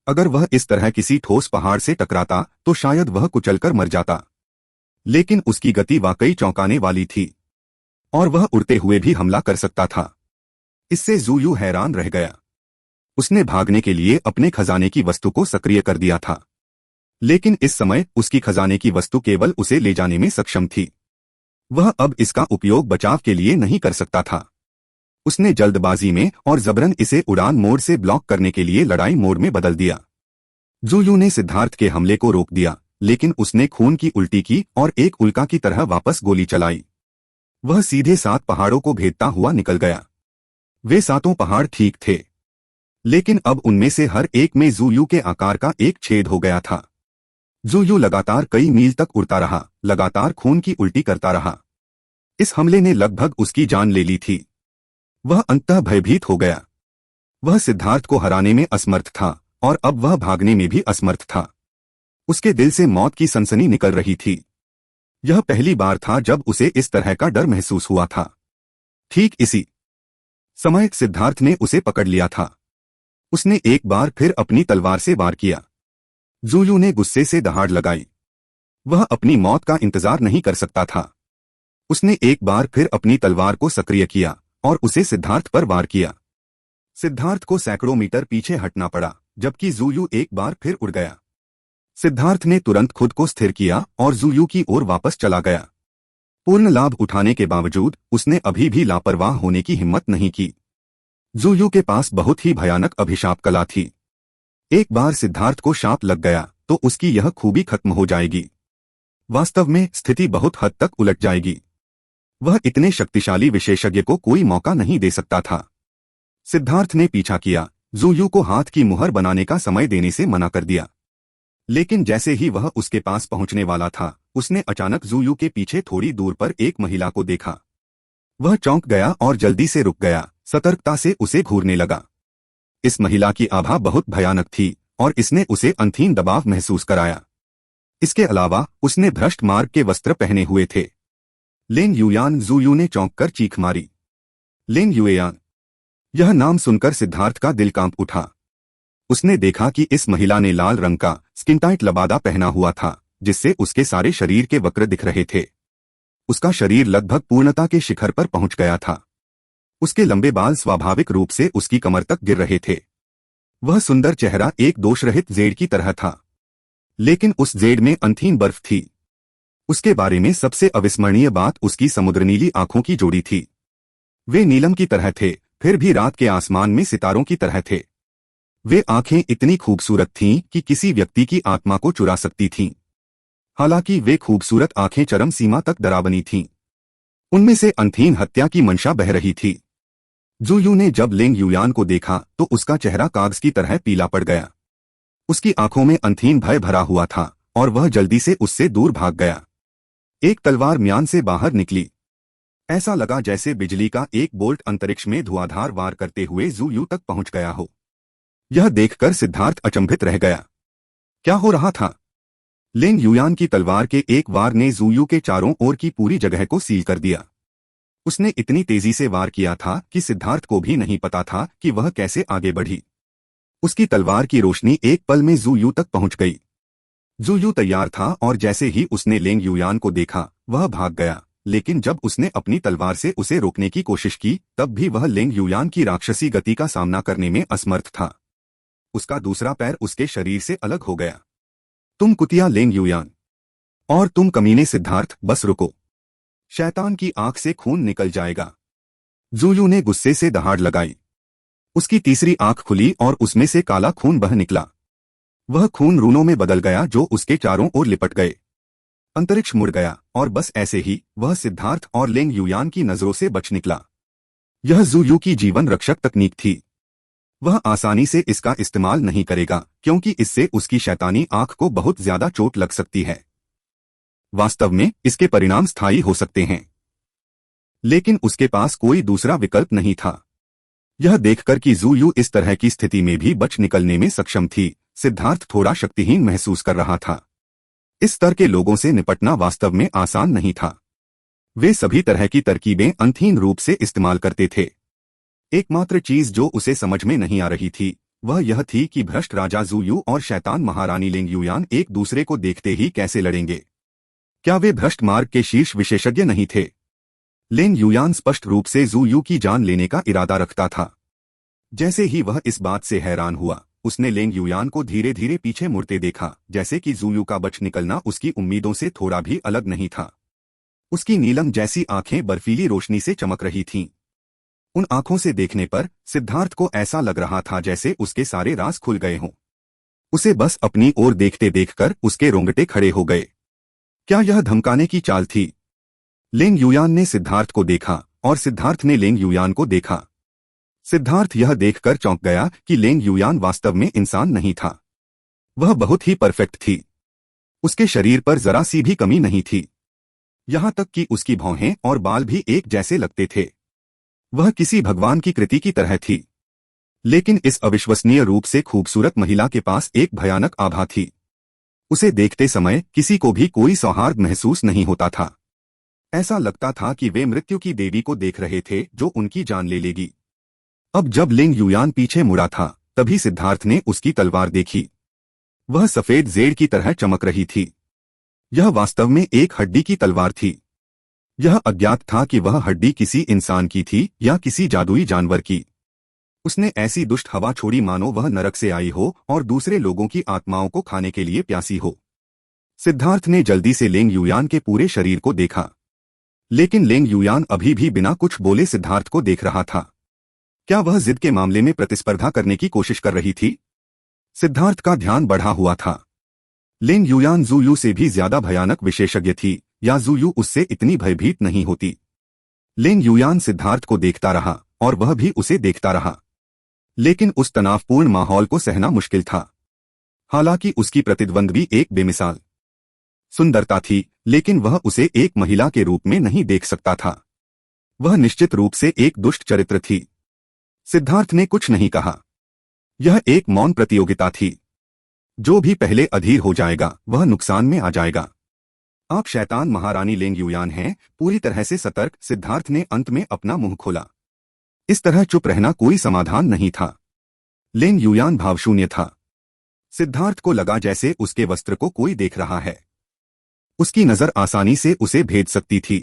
अगर वह इस तरह किसी ठोस पहाड़ से टकराता तो शायद वह कुचलकर मर जाता। लेकिन उसकी गति वाकई चौंकाने वाली थी और वह उड़ते हुए भी हमला कर सकता था। इससे जूयू हैरान रह गया। उसने भागने के लिए अपने खजाने की वस्तु को सक्रिय कर दिया था, लेकिन इस समय उसकी खजाने की वस्तु केवल उसे ले जाने में सक्षम थी। वह अब इसका उपयोग बचाव के लिए नहीं कर सकता था। उसने जल्दबाजी में और जबरन इसे उड़ान मोड से ब्लॉक करने के लिए लड़ाई मोड में बदल दिया। जूयू ने सिद्धार्थ के हमले को रोक दिया, लेकिन उसने खून की उल्टी की और एक उल्का की तरह वापस गोली चलाई। वह सीधे 7 पहाड़ों को भेदता हुआ निकल गया। वे 7 पहाड़ ठीक थे, लेकिन अब उनमें से हर एक में जूयू के आकार का एक छेद हो गया था। जूयू लगातार कई मील तक उड़ता रहा, लगातार खून की उल्टी करता रहा। इस हमले ने लगभग उसकी जान ले ली थी। वह अंततः भयभीत हो गया। वह सिद्धार्थ को हराने में असमर्थ था और अब वह भागने में भी असमर्थ था। उसके दिल से मौत की सनसनी निकल रही थी। यह पहली बार था जब उसे इस तरह का डर महसूस हुआ था। ठीक इसी समय सिद्धार्थ ने उसे पकड़ लिया था। उसने एक बार फिर अपनी तलवार से वार किया। जूयू ने गुस्से से दहाड़ लगाई। वह अपनी मौत का इंतजार नहीं कर सकता था। उसने एक बार फिर अपनी तलवार को सक्रिय किया और उसे सिद्धार्थ पर वार किया। सिद्धार्थ को सैकड़ों मीटर पीछे हटना पड़ा, जबकि जूयू एक बार फिर उड़ गया। सिद्धार्थ ने तुरंत खुद को स्थिर किया और जूयू की ओर वापस चला गया। पूर्ण लाभ उठाने के बावजूद उसने अभी भी लापरवाह होने की हिम्मत नहीं की। जूयू के पास बहुत ही भयानक अभिशाप कला थी। एक बार सिद्धार्थ को शाप लग गया तो उसकी यह खूबी खत्म हो जाएगी। वास्तव में स्थिति बहुत हद तक उलट जाएगी। वह इतने शक्तिशाली विशेषज्ञ को कोई मौका नहीं दे सकता था। सिद्धार्थ ने पीछा किया, जूयू को हाथ की मुहर बनाने का समय देने से मना कर दिया। लेकिन जैसे ही वह उसके पास पहुंचने वाला था, उसने अचानक जूयू के पीछे थोड़ी दूर पर एक महिला को देखा। वह चौंक गया और जल्दी से रुक गया, सतर्कता से उसे घूरने लगा। इस महिला की आभा बहुत भयानक थी और इसने उसे अंतहीन दबाव महसूस कराया। इसके अलावा उसने भ्रष्ट मार्ग के वस्त्र पहने हुए थे। लेन युयान। जूयू ने चौंक कर चीख मारी। लेन युएयान। यह नाम सुनकर सिद्धार्थ का दिल कांप उठा। उसने देखा कि इस महिला ने लाल रंग का स्किनटाइट लबादा पहना हुआ था, जिससे उसके सारे शरीर के वक्र दिख रहे थे। उसका शरीर लगभग पूर्णता के शिखर पर पहुंच गया था। उसके लंबे बाल स्वाभाविक रूप से उसकी कमर तक गिर रहे थे। वह सुंदर चेहरा एक दोषरहित जेड की तरह था। लेकिन उस जेड में अंधीन बर्फ थी। उसके बारे में सबसे अविस्मरणीय बात उसकी समुद्र नीली आंखों की जोड़ी थी। वे नीलम की तरह थे, फिर भी रात के आसमान में सितारों की तरह थे। वे आंखें इतनी खूबसूरत थीं कि किसी व्यक्ति की आत्मा को चुरा सकती थीं। हालांकि वे खूबसूरत आंखें चरम सीमा तक डरावनी थीं। उनमें से अंधहीन हत्या की मंशा बह रही थी। जूयू ने जब लेंग युयान को देखा तो उसका चेहरा कागज की तरह पीला पड़ गया। उसकी आंखों में अंधहीन भय भरा हुआ था और वह जल्दी से उससे दूर भाग गया। एक तलवार म्यान से बाहर निकली। ऐसा लगा जैसे बिजली का एक बोल्ट अंतरिक्ष में धुआंधार वार करते हुए जूयू तक पहुंच गया हो। यह देखकर सिद्धार्थ अचंभित रह गया। क्या हो रहा था? लेंग युयान की तलवार के एक वार ने जूयू के चारों ओर की पूरी जगह को सील कर दिया। उसने इतनी तेजी से वार किया था कि सिद्धार्थ को भी नहीं पता था कि वह कैसे आगे बढ़ी। उसकी तलवार की रोशनी एक पल में जूयू तक पहुंच गई। जूयू तैयार था और जैसे ही उसने लेंग युयान को देखा वह भाग गया, लेकिन जब उसने अपनी तलवार से उसे रोकने की कोशिश की तब भी वह लेंग युयान की राक्षसी गति का सामना करने में असमर्थ था। उसका दूसरा पैर उसके शरीर से अलग हो गया। तुम कुतिया लेंग युयान, और तुम कमीने सिद्धार्थ, बस रुको। शैतान की आंख से खून निकल जाएगा। जूयू ने गुस्से से दहाड़ लगाई। उसकी तीसरी आंख खुली और उसमें से काला खून बह निकला। वह खून रूनों में बदल गया जो उसके चारों ओर लिपट गए। अंतरिक्ष मुड़ गया और बस ऐसे ही वह सिद्धार्थ और लेंग युयान की नजरों से बच निकला। यह जूयू की जीवन रक्षक तकनीक थी। वह आसानी से इसका इस्तेमाल नहीं करेगा क्योंकि इससे उसकी शैतानी आंख को बहुत ज्यादा चोट लग सकती है। वास्तव में इसके परिणाम स्थायी हो सकते हैं, लेकिन उसके पास कोई दूसरा विकल्प नहीं था। यह देखकर कि जूयू इस तरह की स्थिति में भी बच निकलने में सक्षम थी, सिद्धार्थ थोड़ा शक्तिहीन महसूस कर रहा था। इस स्तर के लोगों से निपटना वास्तव में आसान नहीं था। वे सभी तरह की तरकीबें अंतहीन रूप से इस्तेमाल करते थे। एकमात्र चीज जो उसे समझ में नहीं आ रही थी वह यह थी कि भ्रष्ट राजा जूयू और शैतान महारानी लेंग युयान एक दूसरे को देखते ही कैसे लड़ेंगे। क्या वे भ्रष्ट मार्ग के शीर्ष विशेषज्ञ नहीं थे? लेंग युयान स्पष्ट रूप से जूयू की जान लेने का इरादा रखता था। जैसे ही वह इस बात से हैरान हुआ उसने लेंग युयान को धीरे धीरे पीछे मुड़ते देखा, जैसे कि जूयू का बच निकलना उसकी उम्मीदों से थोड़ा भी अलग नहीं था। उसकी नीलम जैसी आंखें बर्फीली रोशनी से चमक रही थीं। उन आंखों से देखने पर सिद्धार्थ को ऐसा लग रहा था जैसे उसके सारे राज खुल गए हों। उसे बस अपनी ओर देखते देखकर उसके रोंगटे खड़े हो गए। क्या यह धमकाने की चाल थी? लेंग युयान ने सिद्धार्थ को देखा और सिद्धार्थ ने लेंग युयान को देखा। सिद्धार्थ यह देखकर चौंक गया कि लेंग युयान वास्तव में इंसान नहीं था। वह बहुत ही परफेक्ट थी। उसके शरीर पर जरा सी भी कमी नहीं थी। यहां तक कि उसकी भौहें और बाल भी एक जैसे लगते थे। वह किसी भगवान की कृति की तरह थी। लेकिन इस अविश्वसनीय रूप से खूबसूरत महिला के पास एक भयानक आभा थी। उसे देखते समय किसी को भी कोई सौहार्द महसूस नहीं होता था। ऐसा लगता था कि वे मृत्यु की देवी को देख रहे थे जो उनकी जान ले लेगी। अब जब लेंग युयान पीछे मुड़ा था तभी सिद्धार्थ ने उसकी तलवार देखी। वह सफेद जेड की तरह चमक रही थी। यह वास्तव में एक हड्डी की तलवार थी। यह अज्ञात था कि वह हड्डी किसी इंसान की थी या किसी जादुई जानवर की। उसने ऐसी दुष्ट हवा छोड़ी मानो वह नरक से आई हो और दूसरे लोगों की आत्माओं को खाने के लिए प्यासी हो। सिद्धार्थ ने जल्दी से लेंग युयान के पूरे शरीर को देखा, लेकिन लेंग युयान अभी भी बिना कुछ बोले सिद्धार्थ को देख रहा था। क्या वह जिद के मामले में प्रतिस्पर्धा करने की कोशिश कर रही थी? सिद्धार्थ का ध्यान बढ़ा हुआ था। लेंग युयान जूयू से भी ज्यादा भयानक विशेषज्ञ थी, या जूयू उससे इतनी भयभीत नहीं होती। लेंग युयान सिद्धार्थ को देखता रहा और वह भी उसे देखता रहा, लेकिन उस तनावपूर्ण माहौल को सहना मुश्किल था। हालांकि उसकी प्रतिद्वंद्वी एक बेमिसाल सुंदरता थी, लेकिन वह उसे एक महिला के रूप में नहीं देख सकता था। वह निश्चित रूप से एक दुष्ट चरित्र थी। सिद्धार्थ ने कुछ नहीं कहा। यह एक मौन प्रतियोगिता थी। जो भी पहले अधीर हो जाएगा वह नुकसान में आ जाएगा। आप शैतान महारानी लेंग युयान हैं, पूरी तरह से सतर्क। सिद्धार्थ ने अंत में अपना मुंह खोला। इस तरह चुप रहना कोई समाधान नहीं था। लेंग युयान भावशून्य था। सिद्धार्थ को लगा जैसे उसके वस्त्र को कोई देख रहा है। उसकी नजर आसानी से उसे भेद सकती थी।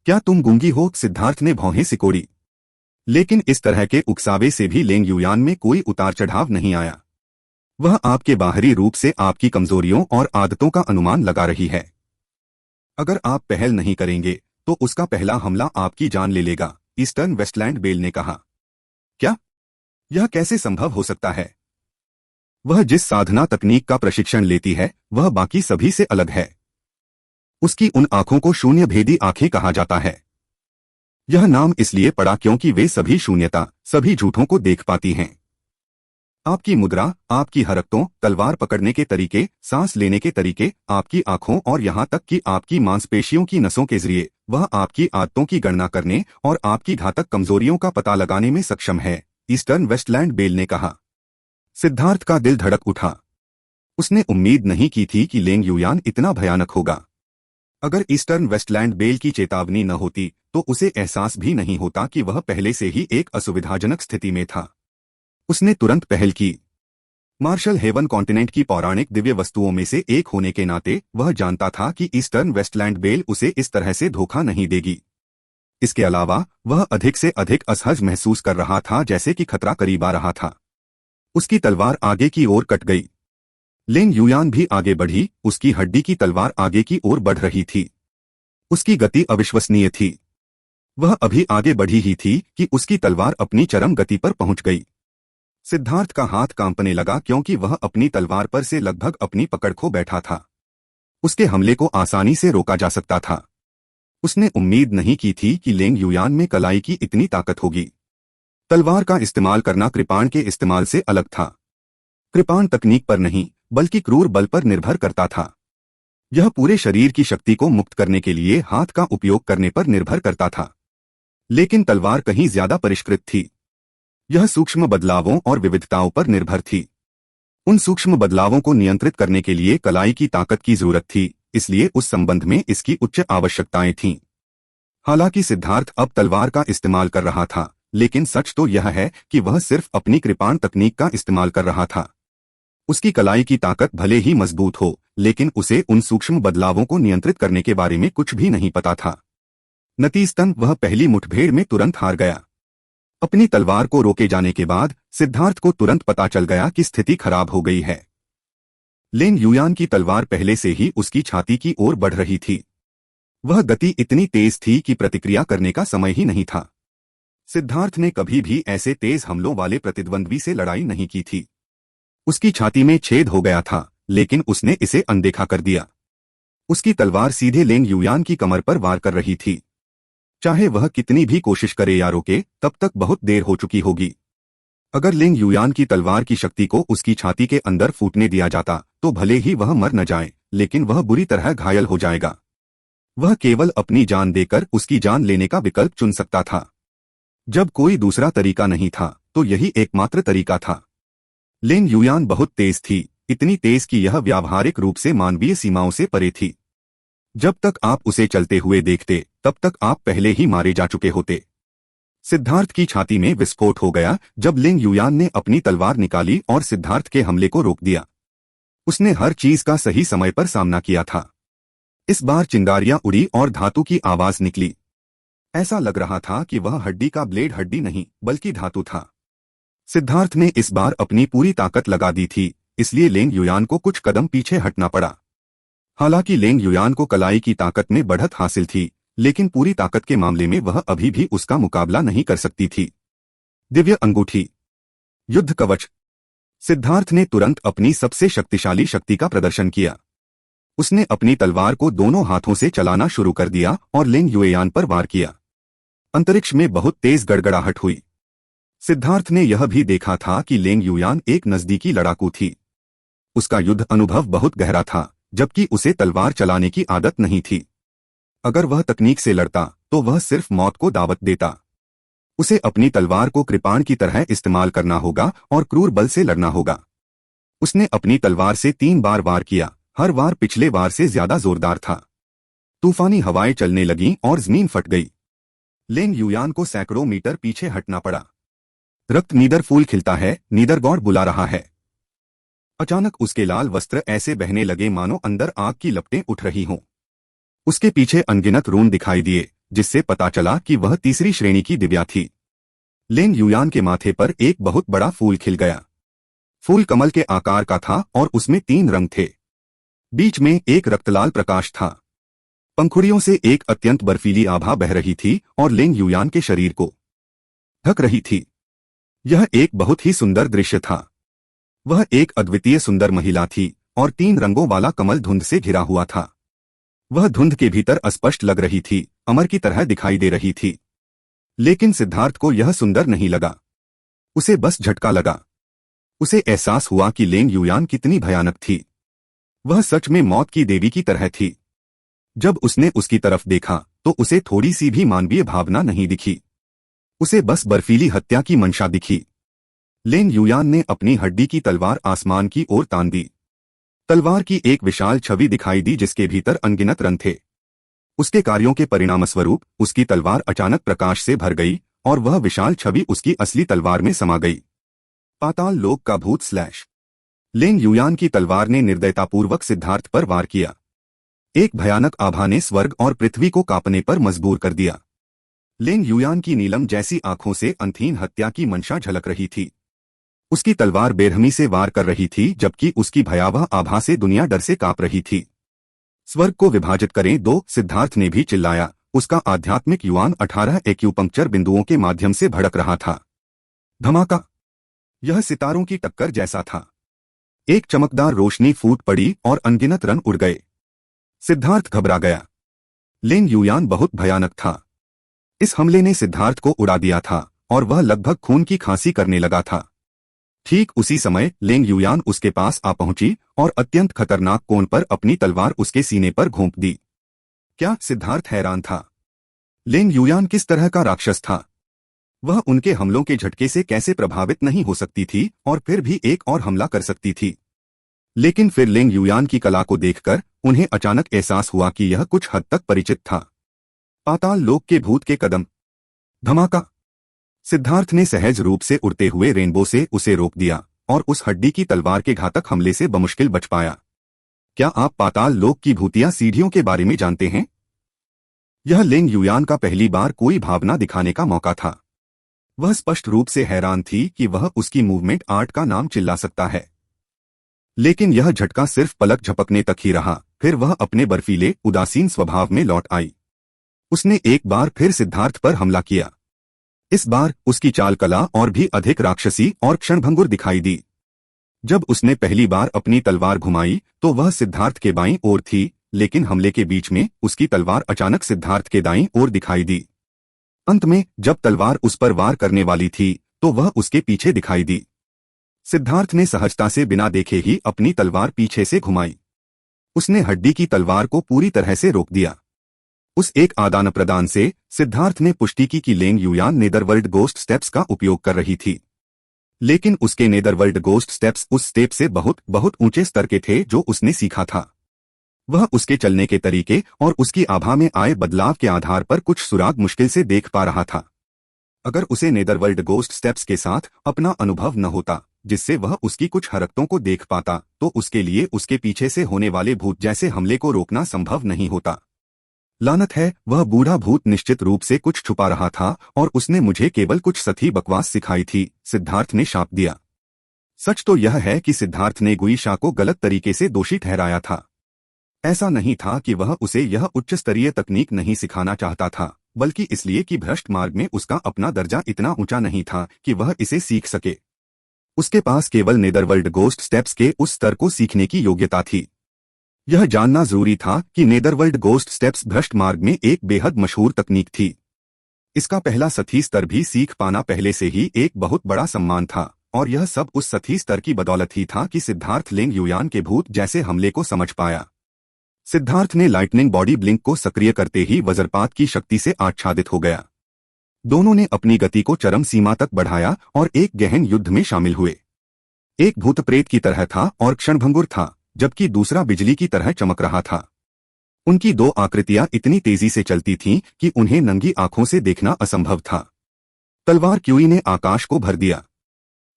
क्या तुम गूंगी हो? सिद्धार्थ ने भौहें सिकोड़ी। लेकिन इस तरह के उकसावे से भी लेंग युयान में कोई उतार चढ़ाव नहीं आया। वह आपके बाहरी रूप से आपकी कमजोरियों और आदतों का अनुमान लगा रही है। अगर आप पहल नहीं करेंगे तो उसका पहला हमला आपकी जान ले लेगा, ईस्टर्न वेस्टलैंड बेल ने कहा। क्या? यह कैसे संभव हो सकता है? वह जिस साधना तकनीक का प्रशिक्षण लेती है वह बाकी सभी से अलग है। उसकी उन आंखों को शून्य भेदी आंखें कहा जाता है। यह नाम इसलिए पड़ा क्योंकि वे सभी शून्यता, सभी झूठों को देख पाती हैं। आपकी मुद्रा, आपकी हरकतों, तलवार पकड़ने के तरीके, सांस लेने के तरीके, आपकी आंखों और यहां तक कि आपकी मांसपेशियों की नसों के जरिए वह आपकी आदतों की गणना करने और आपकी घातक कमजोरियों का पता लगाने में सक्षम है, ईस्टर्न वेस्टलैंड बेल ने कहा। सिद्धार्थ का दिल धड़क उठा। उसने उम्मीद नहीं की थी कि लेंग युयान इतना भयानक होगा। अगर ईस्टर्न वेस्टलैंड बेल की चेतावनी न होती तो उसे एहसास भी नहीं होता कि वह पहले से ही एक असुविधाजनक स्थिति में था। उसने तुरंत पहल की। मार्शल हेवन कॉन्टिनेंट की पौराणिक दिव्य वस्तुओं में से एक होने के नाते वह जानता था कि ईस्टर्न वेस्टलैंड बेल उसे इस तरह से धोखा नहीं देगी। इसके अलावा वह अधिक से अधिक असहज महसूस कर रहा था, जैसे कि खतरा करीब आ रहा था। उसकी तलवार आगे की ओर कट गई। लेंग युयान भी आगे बढ़ी, उसकी हड्डी की तलवार आगे की ओर बढ़ रही थी। उसकी गति अविश्वसनीय थी। वह अभी आगे बढ़ी ही थी कि उसकी तलवार अपनी चरम गति पर पहुंच गई। सिद्धार्थ का हाथ कांपने लगा क्योंकि वह अपनी तलवार पर से लगभग अपनी पकड़ खो बैठा था। उसके हमले को आसानी से रोका जा सकता था। उसने उम्मीद नहीं की थी कि लेंग युयान में कलाई की इतनी ताकत होगी। तलवार का इस्तेमाल करना कृपाण के इस्तेमाल से अलग था। कृपाण तकनीक पर नहीं बल्कि क्रूर बल पर निर्भर करता था। यह पूरे शरीर की शक्ति को मुक्त करने के लिए हाथ का उपयोग करने पर निर्भर करता था। लेकिन तलवार कहीं ज्यादा परिष्कृत थी। यह सूक्ष्म बदलावों और विविधताओं पर निर्भर थी। उन सूक्ष्म बदलावों को नियंत्रित करने के लिए कलाई की ताकत की जरूरत थी, इसलिए उस संबंध में इसकी उच्च आवश्यकताएं थीं। हालांकि सिद्धार्थ अब तलवार का इस्तेमाल कर रहा था, लेकिन सच तो यह है कि वह सिर्फ अपनी कृपाण तकनीक का इस्तेमाल कर रहा था। उसकी कलाई की ताकत भले ही मजबूत हो, लेकिन उसे उन सूक्ष्म बदलावों को नियंत्रित करने के बारे में कुछ भी नहीं पता था। नतीजतन वह पहली मुठभेड़ में तुरंत हार गया। अपनी तलवार को रोके जाने के बाद सिद्धार्थ को तुरंत पता चल गया कि स्थिति खराब हो गई है। लेंग युयान की तलवार पहले से ही उसकी छाती की ओर बढ़ रही थी। वह गति इतनी तेज थी कि प्रतिक्रिया करने का समय ही नहीं था। सिद्धार्थ ने कभी भी ऐसे तेज हमलों वाले प्रतिद्वंद्वी से लड़ाई नहीं की थी। उसकी छाती में छेद हो गया था, लेकिन उसने इसे अनदेखा कर दिया। उसकी तलवार सीधे लेंग युयान की कमर पर वार कर रही थी। चाहे वह कितनी भी कोशिश करे या रोके, तब तक बहुत देर हो चुकी होगी। अगर लेंग युयान की तलवार की शक्ति को उसकी छाती के अंदर फूटने दिया जाता तो भले ही वह मर न जाए, लेकिन वह बुरी तरह घायल हो जाएगा। वह केवल अपनी जान देकर उसकी जान लेने का विकल्प चुन सकता था। जब कोई दूसरा तरीका नहीं था तो यही एकमात्र तरीका था। लेंग युयान बहुत तेज थी, इतनी तेज कि यह व्यावहारिक रूप से मानवीय सीमाओं से परे थी। जब तक आप उसे चलते हुए देखते तब तक आप पहले ही मारे जा चुके होते। सिद्धार्थ की छाती में विस्फोट हो गया जब लेंग युयान ने अपनी तलवार निकाली और सिद्धार्थ के हमले को रोक दिया। उसने हर चीज का सही समय पर सामना किया था। इस बार चिंगारियां उड़ी और धातु की आवाज निकली। ऐसा लग रहा था कि वह हड्डी का ब्लेड हड्डी नहीं बल्कि धातु था। सिद्धार्थ ने इस बार अपनी पूरी ताकत लगा दी थी, इसलिए लेंग युयान को कुछ कदम पीछे हटना पड़ा। हालांकि लेंग युयान को कलाई की ताकत में बढ़त हासिल थी, लेकिन पूरी ताकत के मामले में वह अभी भी उसका मुकाबला नहीं कर सकती थी। दिव्य अंगूठी, युद्ध कवच। सिद्धार्थ ने तुरंत अपनी सबसे शक्तिशाली शक्ति का प्रदर्शन किया। उसने अपनी तलवार को दोनों हाथों से चलाना शुरू कर दिया और लेंग युयान पर वार किया। अंतरिक्ष में बहुत तेज गड़गड़ाहट हुई। सिद्धार्थ ने यह भी देखा था कि लेंग युयान एक नजदीकी लड़ाकू थी। उसका युद्ध अनुभव बहुत गहरा था, जबकि उसे तलवार चलाने की आदत नहीं थी। अगर वह तकनीक से लड़ता तो वह सिर्फ मौत को दावत देता। उसे अपनी तलवार को कृपाण की तरह इस्तेमाल करना होगा और क्रूर बल से लड़ना होगा। उसने अपनी तलवार से 3 बार वार किया, हर वार पिछले वार से ज्यादा जोरदार था। तूफानी हवाएं चलने लगीं और जमीन फट गई। लेंग युयान को सैकड़ों मीटर पीछे हटना पड़ा। रक्त नीदर फूल खिलता है, नीदर गॉड बुला रहा है। अचानक उसके लाल वस्त्र ऐसे बहने लगे मानो अंदर आग की लपटें उठ रही हों। उसके पीछे अनगिनत रून दिखाई दिए, जिससे पता चला कि वह तीसरी श्रेणी की दिव्या थी। लेंग युयान के माथे पर एक बहुत बड़ा फूल खिल गया। फूल कमल के आकार का था और उसमें 3 रंग थे। बीच में एक रक्तलाल प्रकाश था। पंखुड़ियों से एक अत्यंत बर्फीली आभा बह रही थी और लेंग युयान के शरीर को ढक रही थी। यह एक बहुत ही सुंदर दृश्य था। वह एक अद्वितीय सुंदर महिला थी और 3 रंगों वाला कमल धुंध से घिरा हुआ था। वह धुंध के भीतर अस्पष्ट लग रही थी, अमर की तरह दिखाई दे रही थी। लेकिन सिद्धार्थ को यह सुंदर नहीं लगा। उसे बस झटका लगा। उसे एहसास हुआ कि लेंग युयान कितनी भयानक थी। वह सच में मौत की देवी की तरह थी। जब उसने उसकी तरफ देखा तो उसे थोड़ी सी भी मानवीय भावना नहीं दिखी। उसे बस बर्फीली हत्या की मंशा दिखी। लेंग युयान ने अपनी हड्डी की तलवार आसमान की ओर तान दी। तलवार की एक विशाल छवि दिखाई दी जिसके भीतर अनगिनत रंग थे। उसके कार्यों के परिणामस्वरूप उसकी तलवार अचानक प्रकाश से भर गई और वह विशाल छवि उसकी असली तलवार में समा गई। पाताल लोक का भूत / लेंग युयान की तलवार ने निर्दयतापूर्वक सिद्धार्थ पर वार किया। एक भयानक आभा ने स्वर्ग और पृथ्वी को कांपने पर मजबूर कर दिया। लेंग युयान की नीलम जैसी आंखों से अंतहीन हत्या की मंशा झलक रही थी। उसकी तलवार बेरहमी से वार कर रही थी जबकि उसकी भयावह आभा से दुनिया डर से कांप रही थी। स्वर्ग को विभाजित करें 2, सिद्धार्थ ने भी चिल्लाया। उसका आध्यात्मिक युआन 18 एक्यूपंक्चर बिंदुओं के माध्यम से भड़क रहा था। धमाका! यह सितारों की टक्कर जैसा था। एक चमकदार रोशनी फूट पड़ी और अनगिनत रन उड़ गए। सिद्धार्थ घबरा गया। लेंग युयान बहुत भयानक था। इस हमले ने सिद्धार्थ को उड़ा दिया था और वह लगभग खून की खांसी करने लगा था। ठीक उसी समय लेंग युयान उसके पास आ पहुंची और अत्यंत खतरनाक कोण पर अपनी तलवार उसके सीने पर घोंप दी। क्या? सिद्धार्थ हैरान था। लेंग युयान किस तरह का राक्षस था? वह उनके हमलों के झटके से कैसे प्रभावित नहीं हो सकती थी और फिर भी एक और हमला कर सकती थी। लेकिन फिर लेंग युयान की कला को देखकर उन्हें अचानक एहसास हुआ कि यह कुछ हद तक परिचित था। पाताल लोक के भूत के कदम। धमाका! सिद्धार्थ ने सहज रूप से उड़ते हुए रेनबो से उसे रोक दिया और उस हड्डी की तलवार के घातक हमले से बमुश्किल बच पाया। क्या आप पाताल लोक की भूतिया सीढ़ियों के बारे में जानते हैं? यह लेंग युयान का पहली बार कोई भावना दिखाने का मौका था। वह स्पष्ट रूप से हैरान थी कि वह उसकी मूवमेंट आर्ट का नाम चिल्ला सकता है। लेकिन यह झटका सिर्फ पलक झपकने तक ही रहा, फिर वह अपने बर्फीले उदासीन स्वभाव में लौट आई। उसने एक बार फिर सिद्धार्थ पर हमला किया। इस बार उसकी चाल कला और भी अधिक राक्षसी और क्षणभंगुर दिखाई दी। जब उसने पहली बार अपनी तलवार घुमाई तो वह सिद्धार्थ के बाईं ओर थी, लेकिन हमले के बीच में उसकी तलवार अचानक सिद्धार्थ के दाईं ओर दिखाई दी। अंत में जब तलवार उस पर वार करने वाली थी तो वह उसके पीछे दिखाई दी। सिद्धार्थ ने सहजता से बिना देखे ही अपनी तलवार पीछे से घुमाई। उसने हड्डी की तलवार को पूरी तरह से रोक दिया। उस एक आदान प्रदान से सिद्धार्थ ने पुष्टि की कि लेंग युयान नेदरवर्ल्ड गोस्ट स्टेप्स का उपयोग कर रही थी। लेकिन उसके नेदरवर्ल्ड गोस्ट स्टेप्स उस स्टेप से बहुत बहुत ऊंचे स्तर के थे जो उसने सीखा था। वह उसके चलने के तरीके और उसकी आभा में आए बदलाव के आधार पर कुछ सुराग मुश्किल से देख पा रहा था। अगर उसे नेदरवर्ल्ड गोस्ट स्टेप्स के साथ अपना अनुभव न होता जिससे वह उसकी कुछ हरकतों को देख पाता तो उसके लिए उसके पीछे से होने वाले भूत जैसे हमले को रोकना संभव नहीं होता। लानत है, वह बूढ़ा भूत निश्चित रूप से कुछ छुपा रहा था और उसने मुझे केवल कुछ सती बकवास सिखाई थी, सिद्धार्थ ने शाप दिया। सच तो यह है कि सिद्धार्थ ने गुइशा को गलत तरीके से दोषी ठहराया था। ऐसा नहीं था कि वह उसे यह उच्च स्तरीय तकनीक नहीं सिखाना चाहता था, बल्कि इसलिए कि भ्रष्ट मार्ग में उसका अपना दर्जा इतना ऊंचा नहीं था कि वह इसे सीख सके। उसके पास केवल नेदरवर्ल्ड गोस्ट स्टेप्स के उस स्तर को सीखने की योग्यता थी। यह जानना जरूरी था कि नेदरवर्ल्ड गोस्ट स्टेप्स भ्रष्ट मार्ग में एक बेहद मशहूर तकनीक थी। इसका पहला सती स्तर भी सीख पाना पहले से ही एक बहुत बड़ा सम्मान था और यह सब उस सती स्तर की बदौलत ही था कि सिद्धार्थ लेंग युयान के भूत जैसे हमले को समझ पाया। सिद्धार्थ ने लाइटनिंग बॉडी ब्लिंक को सक्रिय करते ही वज्रपात की शक्ति से आच्छादित हो गया। दोनों ने अपनी गति को चरम सीमा तक बढ़ाया और एक गहन युद्ध में शामिल हुए। एक भूत प्रेत की तरह था और क्षणभंगुर था, जबकि दूसरा बिजली की तरह चमक रहा था। उनकी दो आकृतियां इतनी तेजी से चलती थीं कि उन्हें नंगी आंखों से देखना असंभव था। तलवार क्यूई ने आकाश को भर दिया।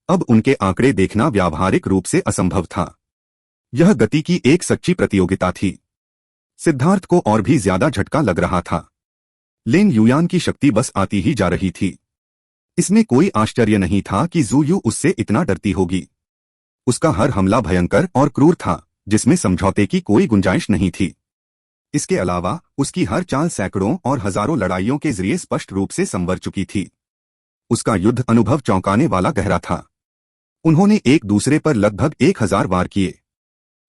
अब उनके आंकड़े देखना व्यावहारिक रूप से असंभव था। यह गति की एक सच्ची प्रतियोगिता थी। सिद्धार्थ को और भी ज्यादा झटका लग रहा था। लेंग युयान की शक्ति बस आती ही जा रही थी। इसमें कोई आश्चर्य नहीं था कि जू यू उससे इतना डरती होगी। उसका हर हमला भयंकर और क्रूर था, जिसमें समझौते की कोई गुंजाइश नहीं थी। इसके अलावा उसकी हर चाल सैकड़ों और हजारों लड़ाइयों के जरिए स्पष्ट रूप से संवर चुकी थी। उसका युद्ध अनुभव चौंकाने वाला गहरा था। उन्होंने एक दूसरे पर लगभग 1000 वार किए।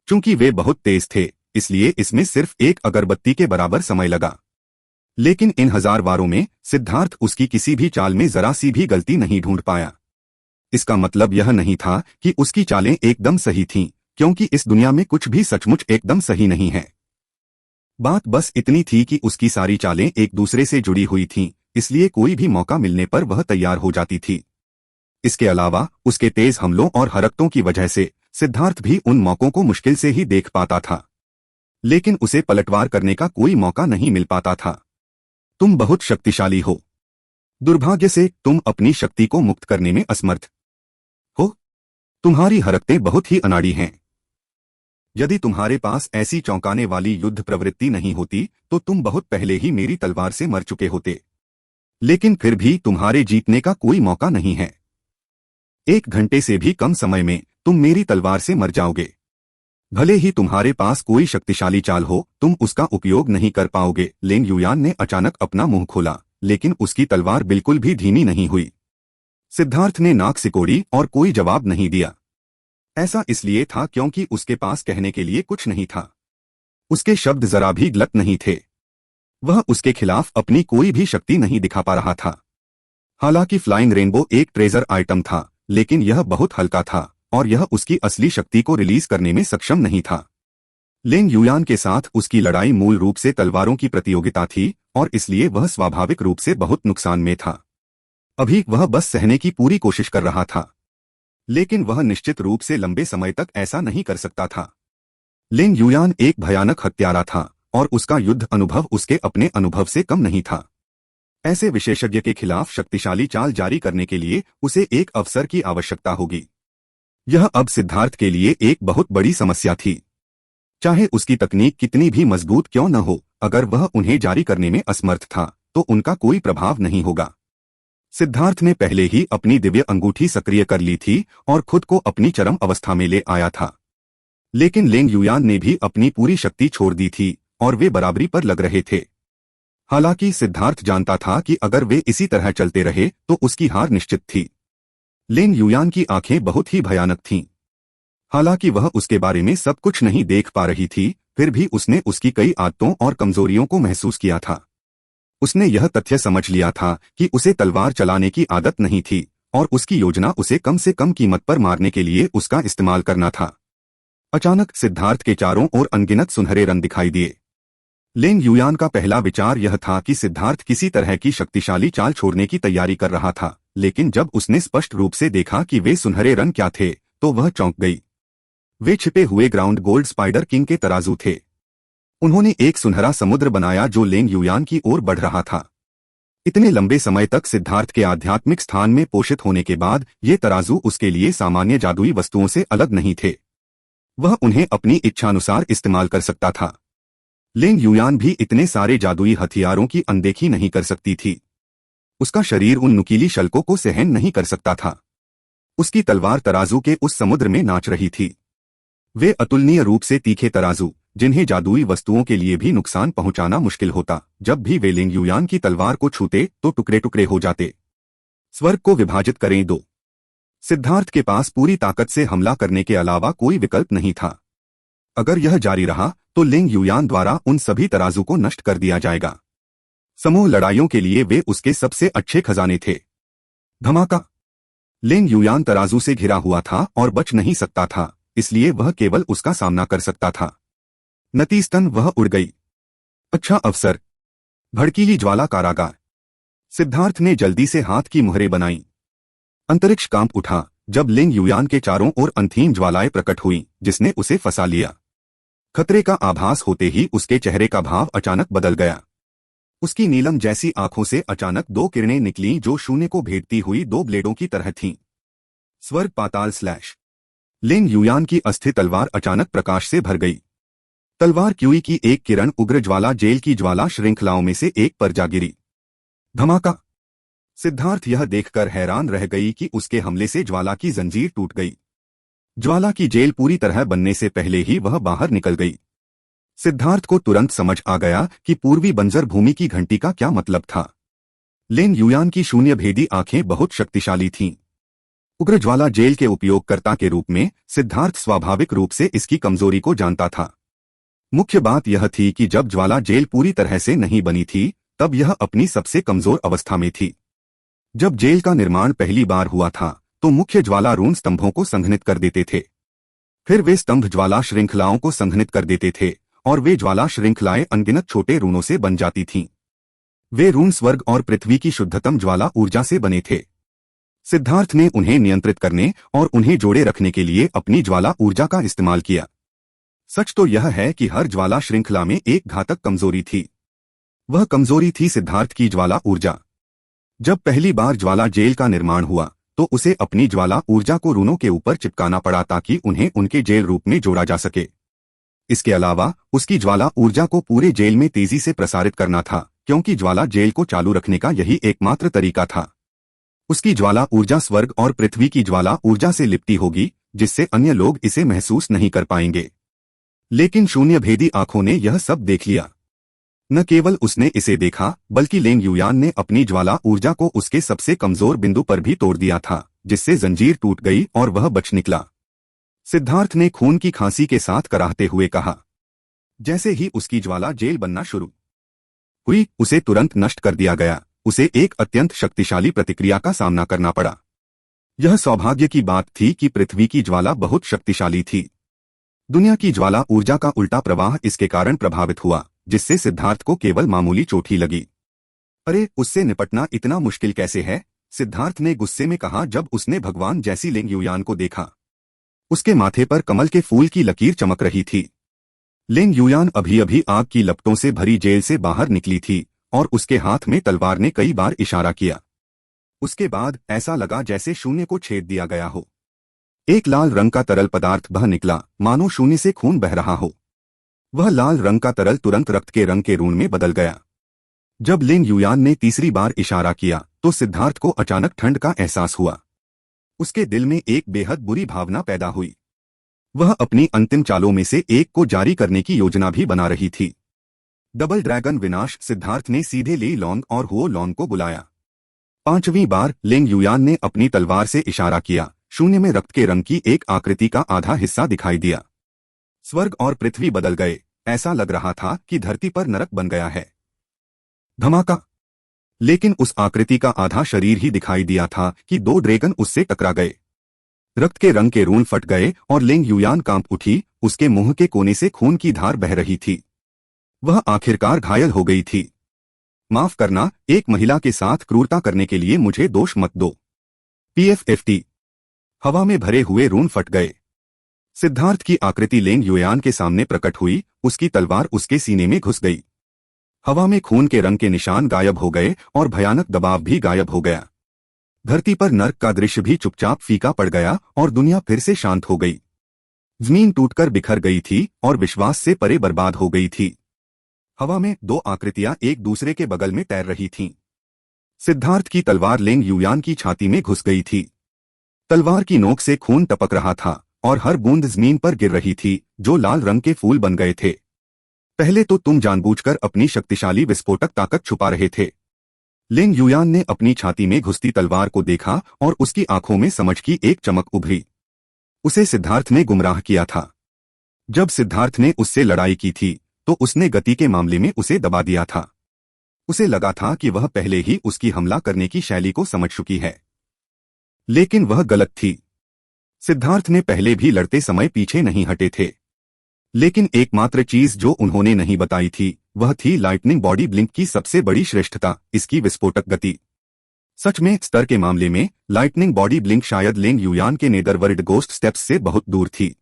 चूंकि वे बहुत तेज थे, इसलिए इसमें सिर्फ एक अगरबत्ती के बराबर समय लगा। लेकिन इन 1000 वारों में सिद्धार्थ उसकी किसी भी चाल में जरा सी भी गलती नहीं ढूंढ पाया। इसका मतलब यह नहीं था कि उसकी चालें एकदम सही थीं, क्योंकि इस दुनिया में कुछ भी सचमुच एकदम सही नहीं है। बात बस इतनी थी कि उसकी सारी चालें एक दूसरे से जुड़ी हुई थीं, इसलिए कोई भी मौका मिलने पर वह तैयार हो जाती थी। इसके अलावा उसके तेज हमलों और हरकतों की वजह से सिद्धार्थ भी उन मौकों को मुश्किल से ही देख पाता था, लेकिन उसे पलटवार करने का कोई मौका नहीं मिल पाता था। तुम बहुत शक्तिशाली हो। दुर्भाग्य से तुम अपनी शक्ति को मुक्त करने में असमर्थ हो। तुम्हारी हरकतें बहुत ही अनाड़ी हैं। यदि तुम्हारे पास ऐसी चौंकाने वाली युद्ध प्रवृत्ति नहीं होती तो तुम बहुत पहले ही मेरी तलवार से मर चुके होते। लेकिन फिर भी तुम्हारे जीतने का कोई मौका नहीं है। 1 घंटे से भी कम समय में तुम मेरी तलवार से मर जाओगे। भले ही तुम्हारे पास कोई शक्तिशाली चाल हो, तुम उसका उपयोग नहीं कर पाओगे। लेंग युयान ने अचानक अपना मुंह खोला, लेकिन उसकी तलवार बिल्कुल भी धीमी नहीं हुई। सिद्धार्थ ने नाक सिकोड़ी और कोई जवाब नहीं दिया। ऐसा इसलिए था क्योंकि उसके पास कहने के लिए कुछ नहीं था। उसके शब्द जरा भी गलत नहीं थे। वह उसके खिलाफ अपनी कोई भी शक्ति नहीं दिखा पा रहा था। हालांकि फ्लाइंग रेनबो एक ट्रेजर आइटम था, लेकिन यह बहुत हल्का था और यह उसकी असली शक्ति को रिलीज करने में सक्षम नहीं था। लेंग युयान के साथ उसकी लड़ाई मूल रूप से तलवारों की प्रतियोगिता थी और इसलिए वह स्वाभाविक रूप से बहुत नुकसान में था। अभी वह बस सहने की पूरी कोशिश कर रहा था, लेकिन वह निश्चित रूप से लंबे समय तक ऐसा नहीं कर सकता था। लेंग युयान एक भयानक हत्यारा था और उसका युद्ध अनुभव उसके अपने अनुभव से कम नहीं था। ऐसे विशेषज्ञ के खिलाफ शक्तिशाली चाल जारी करने के लिए उसे एक अवसर की आवश्यकता होगी। यह अब सिद्धार्थ के लिए एक बहुत बड़ी समस्या थी। चाहे उसकी तकनीक कितनी भी मजबूत क्यों न हो, अगर वह उन्हें जारी करने में असमर्थ था तो उनका कोई प्रभाव नहीं होगा। सिद्धार्थ ने पहले ही अपनी दिव्य अंगूठी सक्रिय कर ली थी और खुद को अपनी चरम अवस्था में ले आया था। लेकिन लेंग युयान ने भी अपनी पूरी शक्ति छोड़ दी थी और वे बराबरी पर लग रहे थे। हालांकि सिद्धार्थ जानता था कि अगर वे इसी तरह चलते रहे तो उसकी हार निश्चित थी। लेंग युयान की आंखें बहुत ही भयानक थीं। हालांकि वह उसके बारे में सब कुछ नहीं देख पा रही थी, फिर भी उसने उसकी कई आदतों और कमजोरियों को महसूस किया था। उसने यह तथ्य समझ लिया था कि उसे तलवार चलाने की आदत नहीं थी और उसकी योजना उसे कम से कम कीमत पर मारने के लिए उसका इस्तेमाल करना था। अचानक सिद्धार्थ के चारों ओर अनगिनत सुनहरे रंग दिखाई दिए। लेंग युयान का पहला विचार यह था कि सिद्धार्थ किसी तरह की शक्तिशाली चाल छोड़ने की तैयारी कर रहा था, लेकिन जब उसने स्पष्ट रूप से देखा कि वे सुनहरे रंग क्या थे तो वह चौंक गई। वे छिपे हुए ग्राउंड गोल्ड स्पाइडर किंग के तराजू थे। उन्होंने एक सुनहरा समुद्र बनाया जो लेंग युयान की ओर बढ़ रहा था। इतने लंबे समय तक सिद्धार्थ के आध्यात्मिक स्थान में पोषित होने के बाद ये तराजू उसके लिए सामान्य जादुई वस्तुओं से अलग नहीं थे। वह उन्हें अपनी इच्छानुसार इस्तेमाल कर सकता था। लेंग युयान भी इतने सारे जादुई हथियारों की अनदेखी नहीं कर सकती थी। उसका शरीर उन नुकीली शल्कों को सहन नहीं कर सकता था। उसकी तलवार तराजू के उस समुद्र में नाच रही थी। वे अतुलनीय रूप से तीखे तराजू, जिन्हें जादुई वस्तुओं के लिए भी नुकसान पहुंचाना मुश्किल होता, जब भी वे लेंग युयान की तलवार को छूते तो टुकड़े टुकड़े हो जाते। स्वर्ग को विभाजित करें दो। सिद्धार्थ के पास पूरी ताकत से हमला करने के अलावा कोई विकल्प नहीं था। अगर यह जारी रहा तो लेंग युयान द्वारा उन सभी तराजू को नष्ट कर दिया जाएगा। समूह लड़ाइयों के लिए वे उसके सबसे अच्छे खजाने थे। धमाका! लेंग युयान तराजू से घिरा हुआ था और बच नहीं सकता था, इसलिए वह केवल उसका सामना कर सकता था। नतीजतन वह उड़ गई। अच्छा अवसर! भड़कीली ज्वाला कारागार। सिद्धार्थ ने जल्दी से हाथ की मुहरें बनाई। अंतरिक्ष कांप उठा जब लेंग युयान के चारों ओर अंधीम ज्वालाएं प्रकट हुईं, जिसने उसे फंसा लिया। खतरे का आभास होते ही उसके चेहरे का भाव अचानक बदल गया। उसकी नीलम जैसी आंखों से अचानक 2 किरणें निकलीं जो शून्य को भेदती हुई 2 ब्लेडों की तरह थीं। स्वर्ग पाताल स्लैश। लेंग युयान की अस्थि तलवार अचानक प्रकाश से भर गई। तलवार क्यूई की एक किरण उग्र ज्वाला जेल की ज्वाला श्रृंखलाओं में से एक पर जा गिरी। धमाका! सिद्धार्थ यह देखकर हैरान रह गई कि उसके हमले से ज्वाला की जंजीर टूट गई। ज्वाला की जेल पूरी तरह बनने से पहले ही वह बाहर निकल गई। सिद्धार्थ को तुरंत समझ आ गया कि पूर्वी बंजर भूमि की घंटी का क्या मतलब था। लेन युयान की शून्य भेदी आंखें बहुत शक्तिशाली थीं। उग्र ज्वाला जेल के उपयोगकर्ता के रूप में सिद्धार्थ स्वाभाविक रूप से इसकी कमजोरी को जानता था। मुख्य बात यह थी कि जब ज्वाला जेल पूरी तरह से नहीं बनी थी, तब यह अपनी सबसे कमजोर अवस्था में थी। जब जेल का निर्माण पहली बार हुआ था, तो मुख्य ज्वाला रून स्तंभों को संघनित कर देते थे। फिर वे स्तंभ ज्वाला श्रृंखलाओं को संघनित कर देते थे, और वे ज्वाला श्रृंखलाएं अनगिनत छोटे रूनों से बन जाती थीं। वे रून स्वर्ग और पृथ्वी की शुद्धतम ज्वाला ऊर्जा से बने थे। सिद्धार्थ ने उन्हें नियंत्रित करने और उन्हें जोड़े रखने के लिए अपनी ज्वाला ऊर्जा का इस्तेमाल किया। सच तो यह है कि हर ज्वाला श्रृंखला में एक घातक कमजोरी थी। वह कमजोरी थी सिद्धार्थ की ज्वाला ऊर्जा। जब पहली बार ज्वाला जेल का निर्माण हुआ, तो उसे अपनी ज्वाला ऊर्जा को रूनों के ऊपर चिपकाना पड़ा ताकि उन्हें उनके जेल रूप में जोड़ा जा सके। इसके अलावा उसकी ज्वाला ऊर्जा को पूरे जेल में तेजी से प्रसारित करना था, क्योंकि ज्वाला जेल को चालू रखने का यही एकमात्र तरीका था। उसकी ज्वाला ऊर्जा स्वर्ग और पृथ्वी की ज्वाला ऊर्जा से लिपटी होगी, जिससे अन्य लोग इसे महसूस नहीं कर पाएंगे। लेकिन शून्य भेदी आंखों ने यह सब देख लिया। न केवल उसने इसे देखा, बल्कि लेंग युयान ने अपनी ज्वाला ऊर्जा को उसके सबसे कमजोर बिंदु पर भी तोड़ दिया था, जिससे जंजीर टूट गई और वह बच निकला। सिद्धार्थ ने खून की खांसी के साथ कराहते हुए कहा। जैसे ही उसकी ज्वाला जेल बनना शुरू हुई, उसे तुरंत नष्ट कर दिया गया। उसे एक अत्यंत शक्तिशाली प्रतिक्रिया का सामना करना पड़ा। यह सौभाग्य की बात थी कि पृथ्वी की ज्वाला बहुत शक्तिशाली थी। दुनिया की ज्वाला ऊर्जा का उल्टा प्रवाह इसके कारण प्रभावित हुआ, जिससे सिद्धार्थ को केवल मामूली चोट ही लगी। अरे, उससे निपटना इतना मुश्किल कैसे है? सिद्धार्थ ने गुस्से में कहा जब उसने भगवान जैसी लेंग युयान को देखा। उसके माथे पर कमल के फूल की लकीर चमक रही थी। लेंग युयान अभी अभी आग की लपटों से भरी जेल से बाहर निकली थी, और उसके हाथ में तलवार ने कई बार इशारा किया। उसके बाद ऐसा लगा जैसे शून्य को छेद दिया गया हो। एक लाल रंग का तरल पदार्थ बह निकला, मानो शून्य से खून बह रहा हो। वह लाल रंग का तरल तुरंत रक्त के रंग के रून में बदल गया। जब लेंग युयान ने तीसरी बार इशारा किया, तो सिद्धार्थ को अचानक ठंड का एहसास हुआ। उसके दिल में एक बेहद बुरी भावना पैदा हुई। वह अपनी अंतिम चालों में से एक को जारी करने की योजना भी बना रही थी। डबल ड्रैगन विनाश। सिद्धार्थ ने सीधे ली लॉन्ग और हुओ लॉन्ग को बुलाया। पांचवीं बार लेंग युयान ने अपनी तलवार से इशारा किया। शून्य में रक्त के रंग की एक आकृति का आधा हिस्सा दिखाई दिया। स्वर्ग और पृथ्वी बदल गए। ऐसा लग रहा था कि धरती पर नरक बन गया है। धमाका। लेकिन उस आकृति का आधा शरीर ही दिखाई दिया था कि दो ड्रैगन उससे टकरा गए। रक्त के रंग के रून फट गए और लेंग युयान कांप उठी। उसके मुंह के कोने से खून की धार बह रही थी। वह आखिरकार घायल हो गई थी। माफ करना, एक महिला के साथ क्रूरता करने के लिए मुझे दोष मत दो। PFFT। हवा में भरे हुए रून फट गए। सिद्धार्थ की आकृति लेंग युयान के सामने प्रकट हुई। उसकी तलवार उसके सीने में घुस गई। हवा में खून के रंग के निशान गायब हो गए और भयानक दबाव भी गायब हो गया। धरती पर नर्क का दृश्य भी चुपचाप फीका पड़ गया और दुनिया फिर से शांत हो गई। जमीन टूटकर बिखर गई थी और विश्वास से परे बर्बाद हो गई थी। हवा में दो आकृतियां एक दूसरे के बगल में तैर रही थीं। सिद्धार्थ की तलवार लेंग युयान की छाती में घुस गई थी। तलवार की नोक से खून टपक रहा था और हर बूंद जमीन पर गिर रही थी, जो लाल रंग के फूल बन गए थे। पहले तो तुम जानबूझकर अपनी शक्तिशाली विस्फोटक ताकत छुपा रहे थे। लेंग युयान ने अपनी छाती में घुसती तलवार को देखा और उसकी आंखों में समझ की एक चमक उभरी। उसे सिद्धार्थ ने गुमराह किया था। जब सिद्धार्थ ने उससे लड़ाई की थी, तो उसने गति के मामले में उसे दबा दिया था। उसे लगा था कि वह पहले ही उसकी हमला करने की शैली को समझ चुकी है। लेकिन वह गलत थी। सिद्धार्थ ने पहले भी लड़ते समय पीछे नहीं हटे थे। लेकिन एकमात्र चीज जो उन्होंने नहीं बताई थी, वह थी लाइटनिंग बॉडी ब्लिंक की सबसे बड़ी श्रेष्ठता, इसकी विस्फोटक गति। सच में स्तर के मामले में लाइटनिंग बॉडी ब्लिंक शायद लेंग युयान के नेदरवर्ल्ड गोस्ट स्टेप्स से बहुत दूर थी।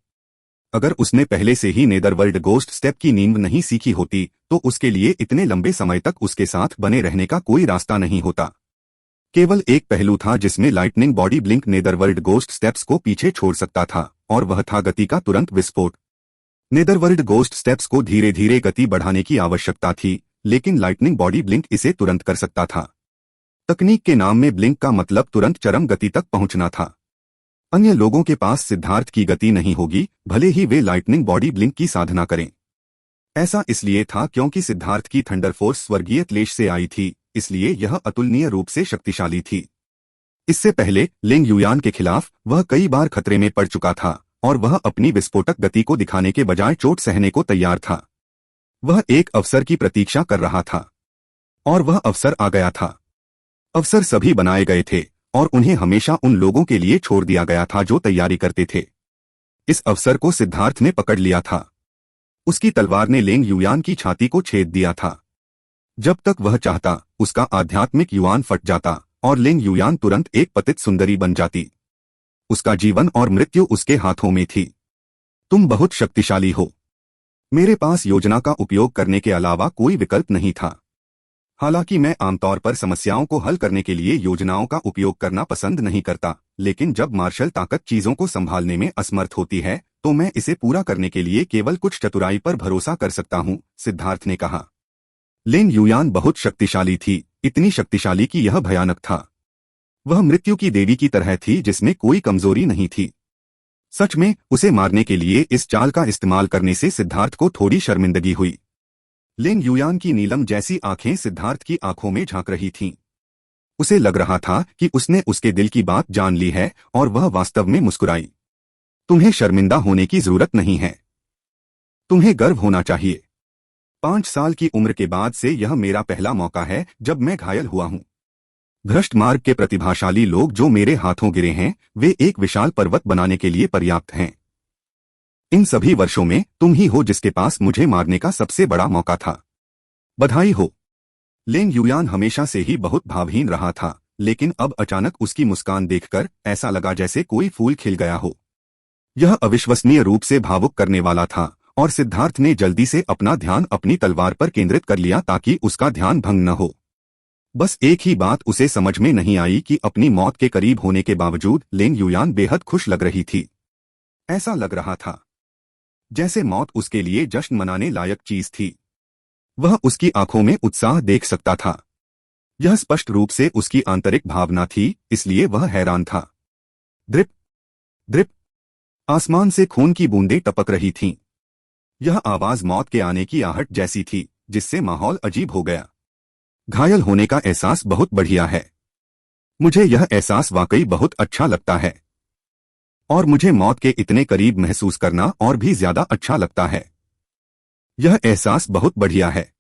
अगर उसने पहले से ही नेदरवर्ल्ड गोस्ट स्टेप की नींव नहीं सीखी होती, तो उसके लिए इतने लंबे समय तक उसके साथ बने रहने का कोई रास्ता नहीं होता। केवल एक पहलू था जिसमें lightning body blink netherworld ghost steps को पीछे छोड़ सकता था, और वह था गति का तुरंत विस्फोट। नेदरवर्ल्ड गोस्ट स्टेप्स को धीरे धीरे गति बढ़ाने की आवश्यकता थी, लेकिन लाइटनिंग बॉडी ब्लिंक इसे तुरंत कर सकता था। तकनीक के नाम में ब्लिंक का मतलब तुरंत चरम गति तक पहुंचना था। अन्य लोगों के पास सिद्धार्थ की गति नहीं होगी, भले ही वे लाइटनिंग बॉडी ब्लिंक की साधना करें। ऐसा इसलिए था क्योंकि सिद्धार्थ की थंडर फोर्स स्वर्गीय क्लेश से आई थी, इसलिए यह अतुलनीय रूप से शक्तिशाली थी। इससे पहले लिंग युयान के खिलाफ वह कई बार खतरे में पड़ चुका था और वह अपनी विस्फोटक गति को दिखाने के बजाय चोट सहने को तैयार था। वह एक अवसर की प्रतीक्षा कर रहा था और वह अवसर आ गया था। अवसर सभी बनाए गए थे और उन्हें हमेशा उन लोगों के लिए छोड़ दिया गया था जो तैयारी करते थे। इस अवसर को सिद्धार्थ ने पकड़ लिया था। उसकी तलवार ने लिंग युयान की छाती को छेद दिया था। जब तक वह चाहता, उसका आध्यात्मिक युआन फट जाता और लिंग युयान तुरंत एक पतित सुंदरी बन जाती। उसका जीवन और मृत्यु उसके हाथों में थी। तुम बहुत शक्तिशाली हो। मेरे पास योजना का उपयोग करने के अलावा कोई विकल्प नहीं था। हालांकि मैं आमतौर पर समस्याओं को हल करने के लिए योजनाओं का उपयोग करना पसंद नहीं करता, लेकिन जब मार्शल ताकत चीजों को संभालने में असमर्थ होती है तो मैं इसे पूरा करने के लिए केवल कुछ चतुराई पर भरोसा कर सकता हूँ, सिद्धार्थ ने कहा। लिंग युयान बहुत शक्तिशाली थी, इतनी शक्तिशाली कि यह भयानक था। वह मृत्यु की देवी की तरह थी जिसमें कोई कमजोरी नहीं थी। सच में उसे मारने के लिए इस चाल का इस्तेमाल करने से सिद्धार्थ को थोड़ी शर्मिंदगी हुई। लिंग युयान की नीलम जैसी आंखें सिद्धार्थ की आंखों में झांक रही थीं। उसे लग रहा था कि उसने उसके दिल की बात जान ली है और वह वास्तव में मुस्कुराई। तुम्हें शर्मिंदा होने की जरूरत नहीं है। तुम्हें गर्व होना चाहिए। 5 साल की उम्र के बाद से यह मेरा पहला मौका है जब मैं घायल हुआ हूं। भ्रष्ट मार्ग के प्रतिभाशाली लोग जो मेरे हाथों गिरे हैं, वे एक विशाल पर्वत बनाने के लिए पर्याप्त हैं। इन सभी वर्षों में तुम ही हो जिसके पास मुझे मारने का सबसे बड़ा मौका था। बधाई हो। लिंग युयान हमेशा से ही बहुत भावहीन रहा था, लेकिन अब अचानक उसकी मुस्कान देखकर ऐसा लगा जैसे कोई फूल खिल गया हो। यह अविश्वसनीय रूप से भावुक करने वाला था और सिद्धार्थ ने जल्दी से अपना ध्यान अपनी तलवार पर केंद्रित कर लिया ताकि उसका ध्यान भंग न हो। बस एक ही बात उसे समझ में नहीं आई कि अपनी मौत के करीब होने के बावजूद लिंग युयान बेहद खुश लग रही थी। ऐसा लग रहा था जैसे मौत उसके लिए जश्न मनाने लायक चीज थी। वह उसकी आंखों में उत्साह देख सकता था। यह स्पष्ट रूप से उसकी आंतरिक भावना थी, इसलिए वह हैरान था। ड्रिप ड्रिप, आसमान से खून की बूंदें टपक रही थीं। यह आवाज मौत के आने की आहट जैसी थी, जिससे माहौल अजीब हो गया। घायल होने का एहसास बहुत बढ़िया है। मुझे यह एहसास वाकई बहुत अच्छा लगता है और मुझे मौत के इतने करीब महसूस करना और भी ज्यादा अच्छा लगता है। यह एहसास बहुत बढ़िया है।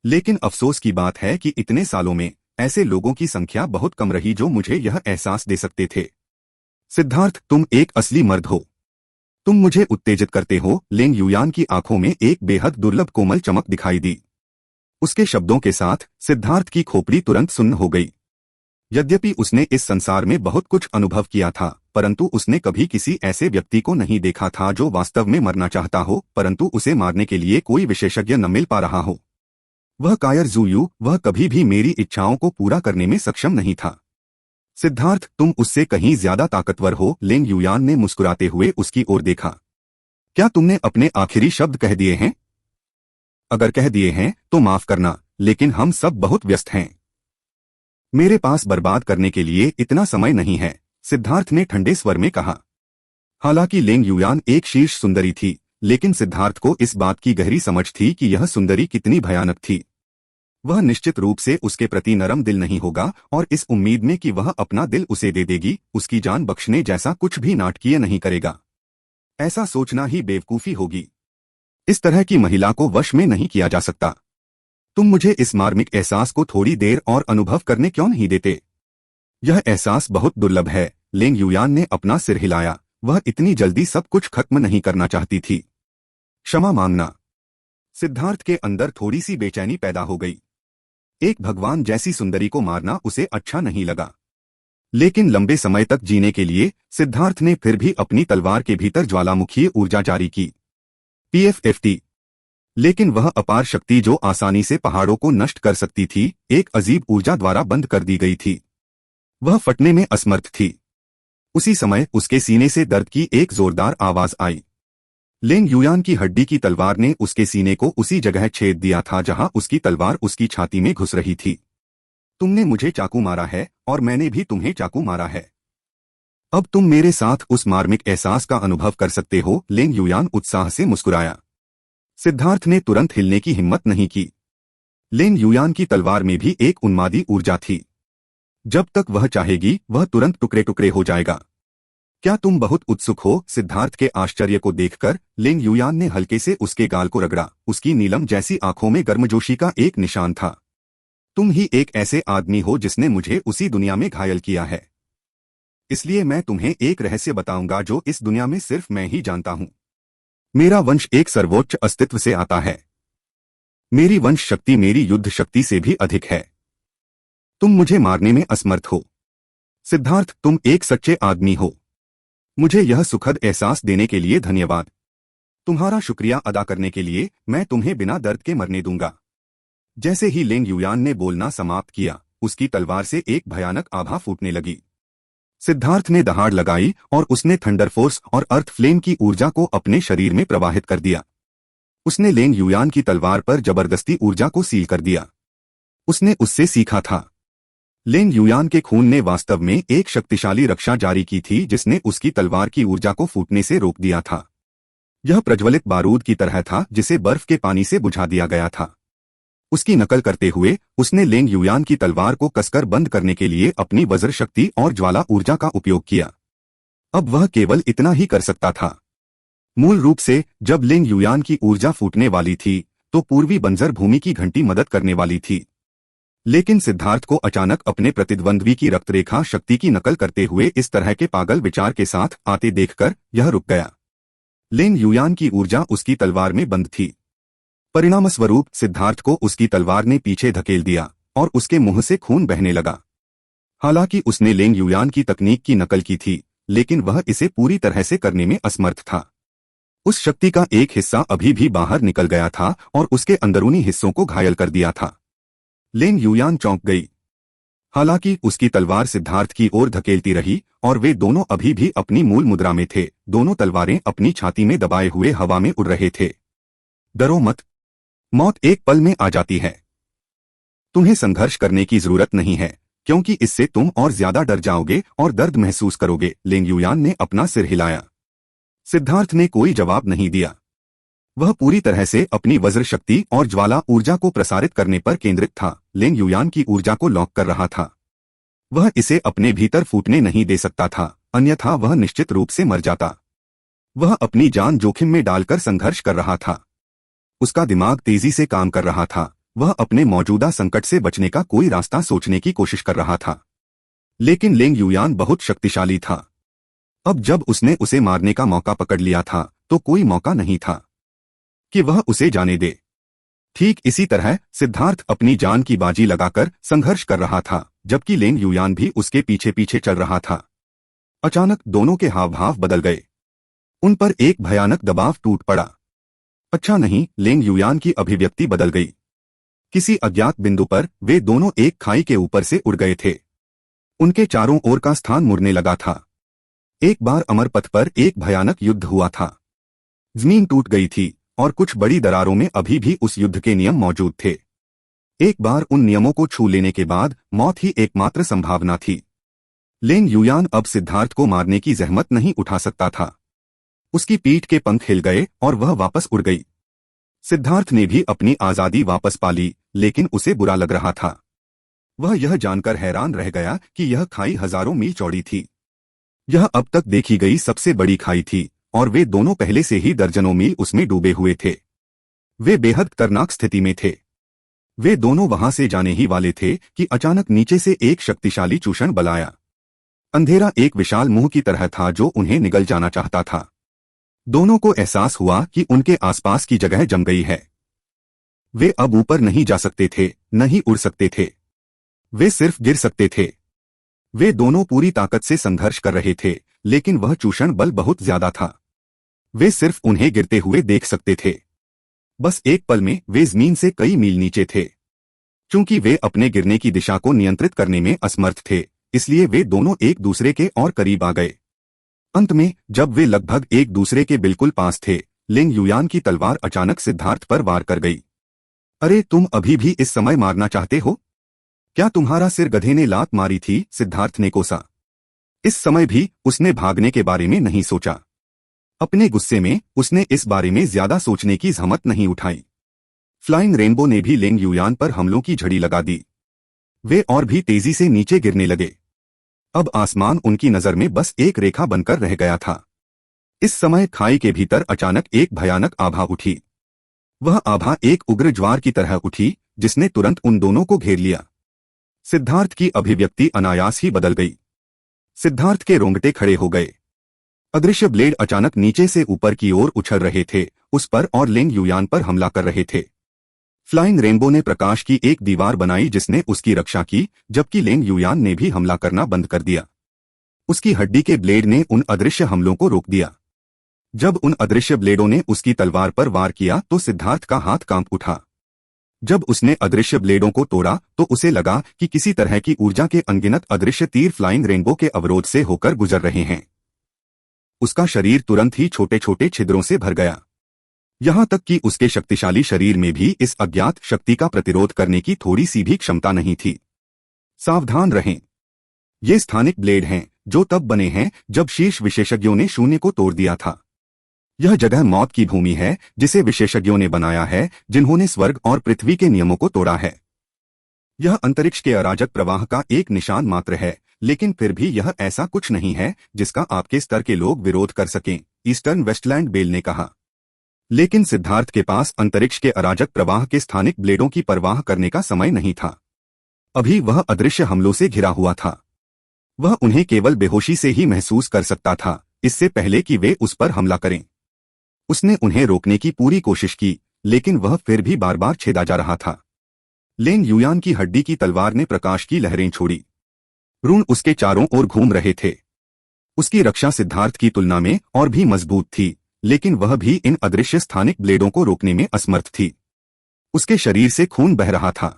लेकिन अफसोस की बात है कि इतने सालों में ऐसे लोगों की संख्या बहुत कम रही जो मुझे यह एहसास दे सकते थे। सिद्धार्थ, तुम एक असली मर्द हो। तुम मुझे उत्तेजित करते हो। लिंग युयान की आंखों में एक बेहद दुर्लभ कोमल चमक दिखाई दी। उसके शब्दों के साथ सिद्धार्थ की खोपड़ी तुरंत सुन्न हो गई। यद्यपि उसने इस संसार में बहुत कुछ अनुभव किया था, परंतु उसने कभी किसी ऐसे व्यक्ति को नहीं देखा था जो वास्तव में मरना चाहता हो, परंतु उसे मारने के लिए कोई विशेषज्ञ न मिल पा रहा हो। वह कायर ज़ुयू, वह कभी भी मेरी इच्छाओं को पूरा करने में सक्षम नहीं था। सिद्धार्थ, तुम उससे कहीं ज्यादा ताकतवर हो। लिंग युयान ने मुस्कुराते हुए उसकी ओर देखा। क्या तुमने अपने आखिरी शब्द कह दिए हैं? अगर कह दिए हैं तो माफ करना, लेकिन हम सब बहुत व्यस्त हैं। मेरे पास बर्बाद करने के लिए इतना समय नहीं है, सिद्धार्थ ने ठंडे स्वर में कहा। हालांकि लिंग युयान एक शीर्ष सुंदरी थी, लेकिन सिद्धार्थ को इस बात की गहरी समझ थी कि यह सुंदरी कितनी भयानक थी। वह निश्चित रूप से उसके प्रति नरम दिल नहीं होगा और इस उम्मीद में कि वह अपना दिल उसे दे देगी, उसकी जान बख्शने जैसा कुछ भी नाटकीय नहीं करेगा। ऐसा सोचना ही बेवकूफी होगी। इस तरह की महिला को वश में नहीं किया जा सकता। तुम मुझे इस मार्मिक एहसास को थोड़ी देर और अनुभव करने क्यों नहीं देते? यह एहसास बहुत दुर्लभ है। लिंग युयान ने अपना सिर हिलाया। वह इतनी जल्दी सब कुछ खत्म नहीं करना चाहती थी। क्षमा मांगना। सिद्धार्थ के अंदर थोड़ी सी बेचैनी पैदा हो गई। एक भगवान जैसी सुंदरी को मारना उसे अच्छा नहीं लगा, लेकिन लंबे समय तक जीने के लिए सिद्धार्थ ने फिर भी अपनी तलवार के भीतर ज्वालामुखीय ऊर्जा जारी की। PFFT। लेकिन वह अपार शक्ति जो आसानी से पहाड़ों को नष्ट कर सकती थी, एक अजीब ऊर्जा द्वारा बंद कर दी गई थी। वह फटने में असमर्थ थी। उसी समय उसके सीने से दर्द की एक जोरदार आवाज आई। लिंग युयान की हड्डी की तलवार ने उसके सीने को उसी जगह छेद दिया था जहां उसकी तलवार उसकी छाती में घुस रही थी। तुमने मुझे चाकू मारा है और मैंने भी तुम्हें चाकू मारा है। अब तुम मेरे साथ उस मार्मिक एहसास का अनुभव कर सकते हो। लेंग युयान उत्साह से मुस्कुराया। सिद्धार्थ ने तुरंत हिलने की हिम्मत नहीं की। लेंग युयान की तलवार में भी एक उन्मादी ऊर्जा थी। जब तक वह चाहेगी वह तुरंत टुकड़े टुकड़े हो जाएगा। क्या तुम बहुत उत्सुक हो? सिद्धार्थ के आश्चर्य को देखकर लेंग युयान ने हल्के से उसके गाल को रगड़ा। उसकी नीलम जैसी आंखों में गर्मजोशी का एक निशान था। तुम ही एक ऐसे आदमी हो जिसने मुझे उसी दुनिया में घायल किया है। इसलिए मैं तुम्हें एक रहस्य बताऊंगा जो इस दुनिया में सिर्फ मैं ही जानता हूं। मेरा वंश एक सर्वोच्च अस्तित्व से आता है। मेरी वंश शक्ति मेरी युद्ध शक्ति से भी अधिक है। तुम मुझे मारने में असमर्थ हो। सिद्धार्थ, तुम एक सच्चे आदमी हो। मुझे यह सुखद एहसास देने के लिए धन्यवाद। तुम्हारा शुक्रिया अदा करने के लिए मैं तुम्हें बिना दर्द के मरने दूंगा। जैसे ही लेंग युयान ने बोलना समाप्त किया, उसकी तलवार से एक भयानक आभा फूटने लगी। सिद्धार्थ ने दहाड़ लगाई और उसने थंडर फोर्स और अर्थ फ्लेम की ऊर्जा को अपने शरीर में प्रवाहित कर दिया। उसने लेंग युयान की तलवार पर जबरदस्ती ऊर्जा को सील कर दिया। उसने उससे सीखा था। लेंग युयान के खून ने वास्तव में एक शक्तिशाली रक्षा जारी की थी जिसने उसकी तलवार की ऊर्जा को फूटने से रोक दिया था। यह प्रज्वलित बारूद की तरह था जिसे बर्फ के पानी से बुझा दिया गया था। उसकी नकल करते हुए उसने लेंग युयान की तलवार को कसकर बंद करने के लिए अपनी वज्र शक्ति और ज्वाला ऊर्जा का उपयोग किया। अब वह केवल इतना ही कर सकता था। मूल रूप से जब लेंग युयान की ऊर्जा फूटने वाली थी तो पूर्वी बंजर भूमि की घंटी मदद करने वाली थी। लेकिन सिद्धार्थ को अचानक अपने प्रतिद्वंद्वी की रक्तरेखा शक्ति की नकल करते हुए इस तरह के पागल विचार के साथ आते देखकर यह रुक गया। लेंग युयान की ऊर्जा उसकी तलवार में बंद थी। परिणामस्वरूप सिद्धार्थ को उसकी तलवार ने पीछे धकेल दिया और उसके मुंह से खून बहने लगा। हालांकि उसने लेंग युयान की तकनीक की नकल की थी, लेकिन वह इसे पूरी तरह से करने में असमर्थ था। उस शक्ति का एक हिस्सा अभी भी बाहर निकल गया था और उसके अंदरूनी हिस्सों को घायल कर दिया था। लेंग युयान चौंक गई। हालांकि उसकी तलवार सिद्धार्थ की ओर धकेलती रही और वे दोनों अभी भी अपनी मूल मुद्रा में थे। दोनों तलवारें अपनी छाती में दबाए हुए हवा में उड़ रहे थे। डरो मत, मौत एक पल में आ जाती है। तुम्हें संघर्ष करने की जरूरत नहीं है, क्योंकि इससे तुम और ज्यादा डर जाओगे और दर्द महसूस करोगे। लेंग युयान ने अपना सिर हिलाया। सिद्धार्थ ने कोई जवाब नहीं दिया। वह पूरी तरह से अपनी वज्र शक्ति और ज्वाला ऊर्जा को प्रसारित करने पर केंद्रित था। लेंग युयान की ऊर्जा को लॉक कर रहा था। वह इसे अपने भीतर फूटने नहीं दे सकता था, अन्यथा वह निश्चित रूप से मर जाता। वह अपनी जान जोखिम में डालकर संघर्ष कर रहा था। उसका दिमाग तेजी से काम कर रहा था। वह अपने मौजूदा संकट से बचने का कोई रास्ता सोचने की कोशिश कर रहा था। लेकिन लेंग युयान बहुत शक्तिशाली था। अब जब उसने उसे मारने का मौका पकड़ लिया था तो कोई मौका नहीं था कि वह उसे जाने दे। ठीक इसी तरह सिद्धार्थ अपनी जान की बाजी लगाकर संघर्ष कर रहा था, जबकि लेंग युयान भी उसके पीछे पीछे चल रहा था। अचानक दोनों के हाव भाव बदल गए। उन पर एक भयानक दबाव टूट पड़ा। अच्छा नहीं, लेंग युयान की अभिव्यक्ति बदल गई। किसी अज्ञात बिंदु पर वे दोनों एक खाई के ऊपर से उड़ गए थे। उनके चारों ओर का स्थान मुड़ने लगा था। एक बार अमर पथ पर एक भयानक युद्ध हुआ था। जमीन टूट गई थी और कुछ बड़ी दरारों में अभी भी उस युद्ध के नियम मौजूद थे। एक बार उन नियमों को छू लेने के बाद मौत ही एकमात्र संभावना थी। लेंग युयान अब सिद्धार्थ को मारने की जहमत नहीं उठा सकता था। उसकी पीठ के पंख हिल गए और वह वापस उड़ गई। सिद्धार्थ ने भी अपनी आजादी वापस पा ली, लेकिन उसे बुरा लग रहा था। वह यह जानकर हैरान रह गया कि यह खाई हजारों मील चौड़ी थी। यह अब तक देखी गई सबसे बड़ी खाई थी और वे दोनों पहले से ही दर्जनों मील उसमें डूबे हुए थे। वे बेहद खतरनाक स्थिति में थे। वे दोनों वहां से जाने ही वाले थे कि अचानक नीचे से एक शक्तिशाली चूषण बल आया। अंधेरा एक विशाल मुंह की तरह था जो उन्हें निगल जाना चाहता था। दोनों को एहसास हुआ कि उनके आसपास की जगह जम गई है। वे अब ऊपर नहीं जा सकते थे, नहीं उड़ सकते थे। वे सिर्फ गिर सकते थे। वे दोनों पूरी ताकत से संघर्ष कर रहे थे, लेकिन वह चूषण बल बहुत ज्यादा था। वे सिर्फ उन्हें गिरते हुए देख सकते थे। बस एक पल में वे जमीन से कई मील नीचे थे। चूंकि वे अपने गिरने की दिशा को नियंत्रित करने में असमर्थ थे, इसलिए वे दोनों एक दूसरे के और करीब आ गए। अंत में जब वे लगभग एक दूसरे के बिल्कुल पास थे, लेंग युयान की तलवार अचानक सिद्धार्थ पर वार कर गई। अरे, तुम अभी भी इस समय मारना चाहते हो? क्या तुम्हारा सिर गधे ने लात मारी थी? सिद्धार्थ ने कोसा। इस समय भी उसने भागने के बारे में नहीं सोचा। अपने गुस्से में उसने इस बारे में ज्यादा सोचने की जहमत नहीं उठाई। फ्लाइंग रेनबो ने भी लेंग युयान पर हमलों की झड़ी लगा दी। वे और भी तेजी से नीचे गिरने लगे। अब आसमान उनकी नजर में बस एक रेखा बनकर रह गया था। इस समय खाई के भीतर अचानक एक भयानक आभा उठी। वह आभा एक उग्र ज्वार की तरह उठी, जिसने तुरंत उन दोनों को घेर लिया। सिद्धार्थ की अभिव्यक्ति अनायास ही बदल गई। सिद्धार्थ के रोंगटे खड़े हो गए। अदृश्य ब्लेड अचानक नीचे से ऊपर की ओर उछल रहे थे, उस पर और लेंग युयान पर हमला कर रहे थे। फ्लाइंग रेनबो ने प्रकाश की एक दीवार बनाई जिसने उसकी रक्षा की, जबकि लेंग युयान ने भी हमला करना बंद कर दिया। उसकी हड्डी के ब्लेड ने उन अदृश्य हमलों को रोक दिया। जब उन अदृश्य ब्लेडों ने उसकी तलवार पर वार किया तो सिद्धार्थ का हाथ कांप उठा। जब उसने अदृश्य ब्लेडों को तोड़ा तो उसे लगा कि किसी तरह की ऊर्जा के अनगिनत अदृश्य तीर फ्लाइंग रेनबो के अवरोध से होकर गुजर रहे हैं। उसका शरीर तुरंत ही छोटे छोटे छिद्रों से भर गया। यहां तक कि उसके शक्तिशाली शरीर में भी इस अज्ञात शक्ति का प्रतिरोध करने की थोड़ी सी भी क्षमता नहीं थी। सावधान रहें। ये स्थानिक ब्लेड हैं जो तब बने हैं जब शीर्ष विशेषज्ञों ने शून्य को तोड़ दिया था। यह जगह मौत की भूमि है जिसे विशेषज्ञों ने बनाया है, जिन्होंने स्वर्ग और पृथ्वी के नियमों को तोड़ा है। यह अंतरिक्ष के अराजक प्रवाह का एक निशान मात्र है, लेकिन फिर भी यह ऐसा कुछ नहीं है जिसका आपके स्तर के लोग विरोध कर सकें, ईस्टर्न वेस्टलैंड बेल ने कहा। लेकिन सिद्धार्थ के पास अंतरिक्ष के अराजक प्रवाह के स्थानिक ब्लेडों की परवाह करने का समय नहीं था। अभी वह अदृश्य हमलों से घिरा हुआ था। वह उन्हें केवल बेहोशी से ही महसूस कर सकता था, इससे पहले कि वे उस पर हमला करें। उसने उन्हें रोकने की पूरी कोशिश की, लेकिन वह फिर भी बार बार छेदा जा रहा था। लेंग युयान की हड्डी की तलवार ने प्रकाश की लहरें छोड़ी। रून उसके चारों ओर घूम रहे थे। उसकी रक्षा सिद्धार्थ की तुलना में और भी मजबूत थी, लेकिन वह भी इन अदृश्य स्थानिक ब्लेडों को रोकने में असमर्थ थी। उसके शरीर से खून बह रहा था।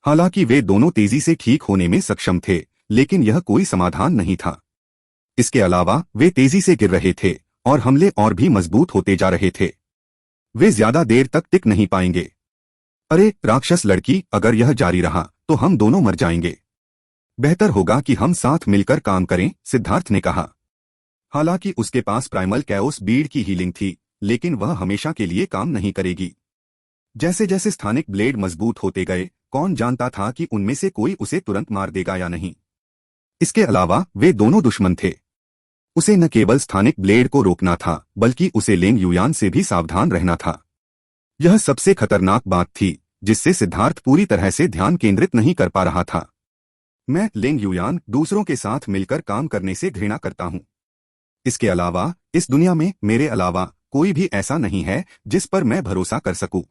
हालांकि वे दोनों तेजी से ठीक होने में सक्षम थे, लेकिन यह कोई समाधान नहीं था। इसके अलावा वे तेजी से गिर रहे थे और हमले और भी मजबूत होते जा रहे थे। वे ज्यादा देर तक टिक नहीं पाएंगे। अरे राक्षस लड़की, अगर यह जारी रहा तो हम दोनों मर जाएंगे। बेहतर होगा कि हम साथ मिलकर काम करें, सिद्धार्थ ने कहा। हालांकि उसके पास प्राइमल कैओस बीड की हीलिंग थी, लेकिन वह हमेशा के लिए काम नहीं करेगी। जैसे जैसे स्थानिक ब्लेड मजबूत होते गए, कौन जानता था कि उनमें से कोई उसे तुरंत मार देगा या नहीं। इसके अलावा वे दोनों दुश्मन थे। उसे न केवल स्थानिक ब्लेड को रोकना था, बल्कि उसे लेंग युयान से भी सावधान रहना था। यह सबसे खतरनाक बात थी जिससे सिद्धार्थ पूरी तरह से ध्यान केंद्रित नहीं कर पा रहा था। मैं लेंग युयान दूसरों के साथ मिलकर काम करने से घृणा करता हूं। इसके अलावा इस दुनिया में मेरे अलावा कोई भी ऐसा नहीं है जिस पर मैं भरोसा कर सकूं।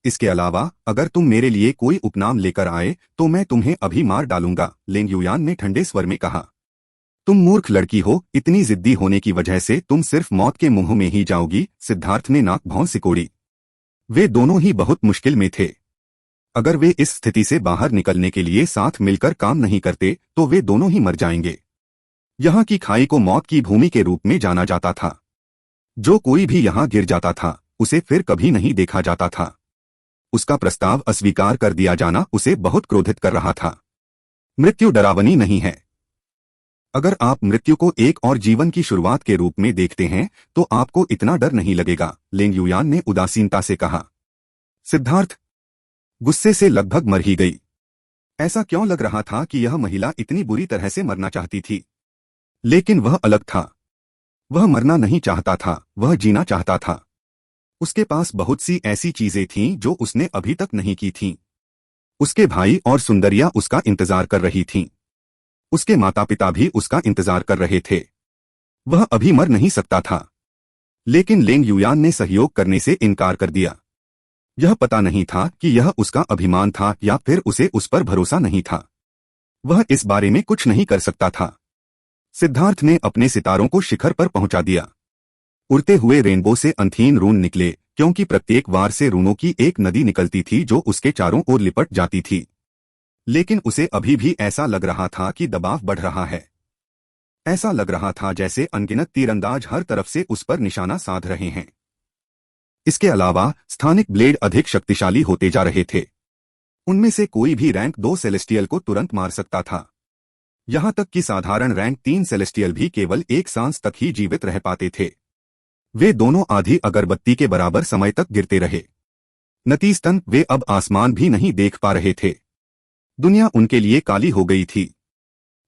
इसके अलावा अगर तुम मेरे लिए कोई उपनाम लेकर आए तो मैं तुम्हें अभी मार डालूंगा, लेंग युयान ने ठंडे स्वर में कहा। तुम मूर्ख लड़की हो, इतनी जिद्दी होने की वजह से तुम सिर्फ मौत के मुंह में ही जाओगी, सिद्धार्थ ने नाक भौं सिकोड़ी। वे दोनों ही बहुत मुश्किल में थे। अगर वे इस स्थिति से बाहर निकलने के लिए साथ मिलकर काम नहीं करते तो वे दोनों ही मर जाएंगे। यहाँ की खाई को मौत की भूमि के रूप में जाना जाता था। जो कोई भी यहाँ गिर जाता था उसे फिर कभी नहीं देखा जाता था। उसका प्रस्ताव अस्वीकार कर दिया जाना उसे बहुत क्रोधित कर रहा था। मृत्यु डरावनी नहीं है। अगर आप मृत्यु को एक और जीवन की शुरुआत के रूप में देखते हैं तो आपको इतना डर नहीं लगेगा, लेंग युयान ने उदासीनता से कहा। सिद्धार्थ गुस्से से लगभग मर ही गई। ऐसा क्यों लग रहा था कि यह महिला इतनी बुरी तरह से मरना चाहती थी, लेकिन वह अलग था। वह मरना नहीं चाहता था, वह जीना चाहता था। उसके पास बहुत सी ऐसी चीजें थीं जो उसने अभी तक नहीं की थीं। उसके भाई और सुंदरिया उसका इंतजार कर रही थीं। उसके माता पिता भी उसका इंतजार कर रहे थे। वह अभी मर नहीं सकता था, लेकिन लेंग युयान ने सहयोग करने से इनकार कर दिया। यह पता नहीं था कि यह उसका अभिमान था या फिर उसे उस पर भरोसा नहीं था। वह इस बारे में कुछ नहीं कर सकता था। सिद्धार्थ ने अपने सितारों को शिखर पर पहुंचा दिया। उड़ते हुए रेनबो से अंधीन रून निकले, क्योंकि प्रत्येक वार से रूनों की एक नदी निकलती थी जो उसके चारों ओर लिपट जाती थी। लेकिन उसे अभी भी ऐसा लग रहा था कि दबाव बढ़ रहा है। ऐसा लग रहा था जैसे अनगिनत तीरंदाज हर तरफ से उस पर निशाना साध रहे हैं। इसके अलावा स्थानिक ब्लेड अधिक शक्तिशाली होते जा रहे थे। उनमें से कोई भी रैंक 2 सेलेस्टियल को तुरंत मार सकता था। यहाँ तक कि साधारण रैंक 3 सेलेस्टियल भी केवल एक सांस तक ही जीवित रह पाते थे। वे दोनों आधी अगरबत्ती के बराबर समय तक गिरते रहे। नतीजतन वे अब आसमान भी नहीं देख पा रहे थे। दुनिया उनके लिए काली हो गई थी।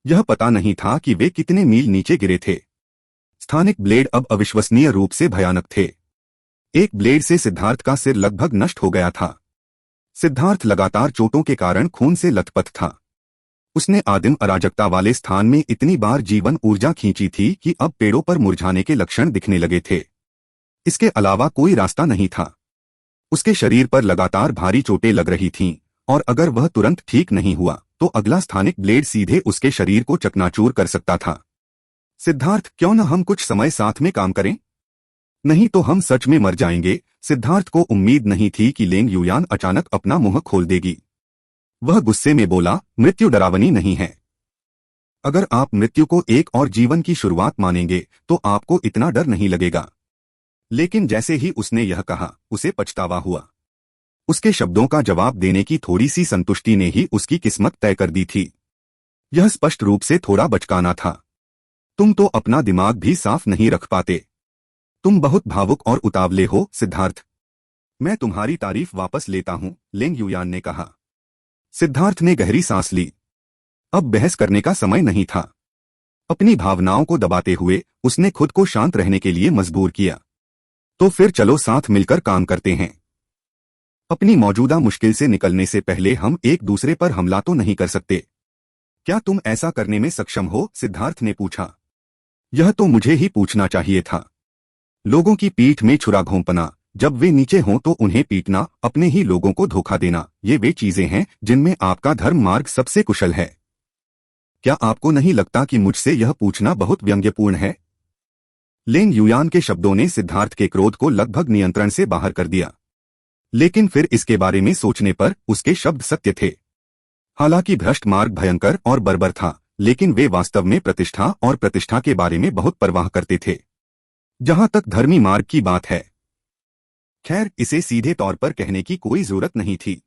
यह पता नहीं था कि वे कितने मील नीचे गिरे थे। स्थानिक ब्लेड अब अविश्वसनीय रूप से भयानक थे। एक ब्लेड से सिद्धार्थ का सिर लगभग नष्ट हो गया था। सिद्धार्थ लगातार चोटों के कारण खून से लथपथ था। उसने आदिम अराजकता वाले स्थान में इतनी बार जीवन ऊर्जा खींची थी कि अब पेड़ों पर मुरझाने के लक्षण दिखने लगे थे। इसके अलावा कोई रास्ता नहीं था। उसके शरीर पर लगातार भारी चोटें लग रही थीं, और अगर वह तुरंत ठीक नहीं हुआ तो अगला स्थानिक ब्लेड सीधे उसके शरीर को चकनाचूर कर सकता था। सिद्धार्थ, क्यों न हम कुछ समय साथ में काम करें? नहीं तो हम सच में मर जाएंगे। सिद्धार्थ को उम्मीद नहीं थी कि लेंग युयान अचानक अपना मुंह खोल देगी। वह गुस्से में बोला, मृत्यु डरावनी नहीं है। अगर आप मृत्यु को एक और जीवन की शुरुआत मानेंगे तो आपको इतना डर नहीं लगेगा। लेकिन जैसे ही उसने यह कहा, उसे पछतावा हुआ। उसके शब्दों का जवाब देने की थोड़ी सी संतुष्टि ने ही उसकी किस्मत तय कर दी थी। यह स्पष्ट रूप से थोड़ा बचकाना था। तुम तो अपना दिमाग भी साफ नहीं रख पाते। तुम बहुत भावुक और उतावले हो, सिद्धार्थ। मैं तुम्हारी तारीफ वापस लेता हूं, लेंग युयान ने कहा। सिद्धार्थ ने गहरी सांस ली। अब बहस करने का समय नहीं था। अपनी भावनाओं को दबाते हुए उसने खुद को शांत रहने के लिए मजबूर किया। तो फिर चलो साथ मिलकर काम करते हैं। अपनी मौजूदा मुश्किल से निकलने से पहले हम एक दूसरे पर हमला तो नहीं कर सकते। क्या तुम ऐसा करने में सक्षम हो? सिद्धार्थ ने पूछा। यह तो मुझे ही पूछना चाहिए था। लोगों की पीठ में छुरा घोंपना, जब वे नीचे हों तो उन्हें पीटना, अपने ही लोगों को धोखा देना, ये वे चीजें हैं जिनमें आपका धर्म मार्ग सबसे कुशल है। क्या आपको नहीं लगता कि मुझसे यह पूछना बहुत व्यंग्यपूर्ण है? लेंग युयान के शब्दों ने सिद्धार्थ के क्रोध को लगभग नियंत्रण से बाहर कर दिया। लेकिन फिर इसके बारे में सोचने पर उसके शब्द सत्य थे। हालांकि भ्रष्ट मार्ग भयंकर और बर्बर था, लेकिन वे वास्तव में प्रतिष्ठा और प्रतिष्ठा के बारे में बहुत परवाह करते थे। जहां तक धर्मी मार्ग की बात है, खैर, इसे सीधे तौर पर कहने की कोई जरूरत नहीं थी।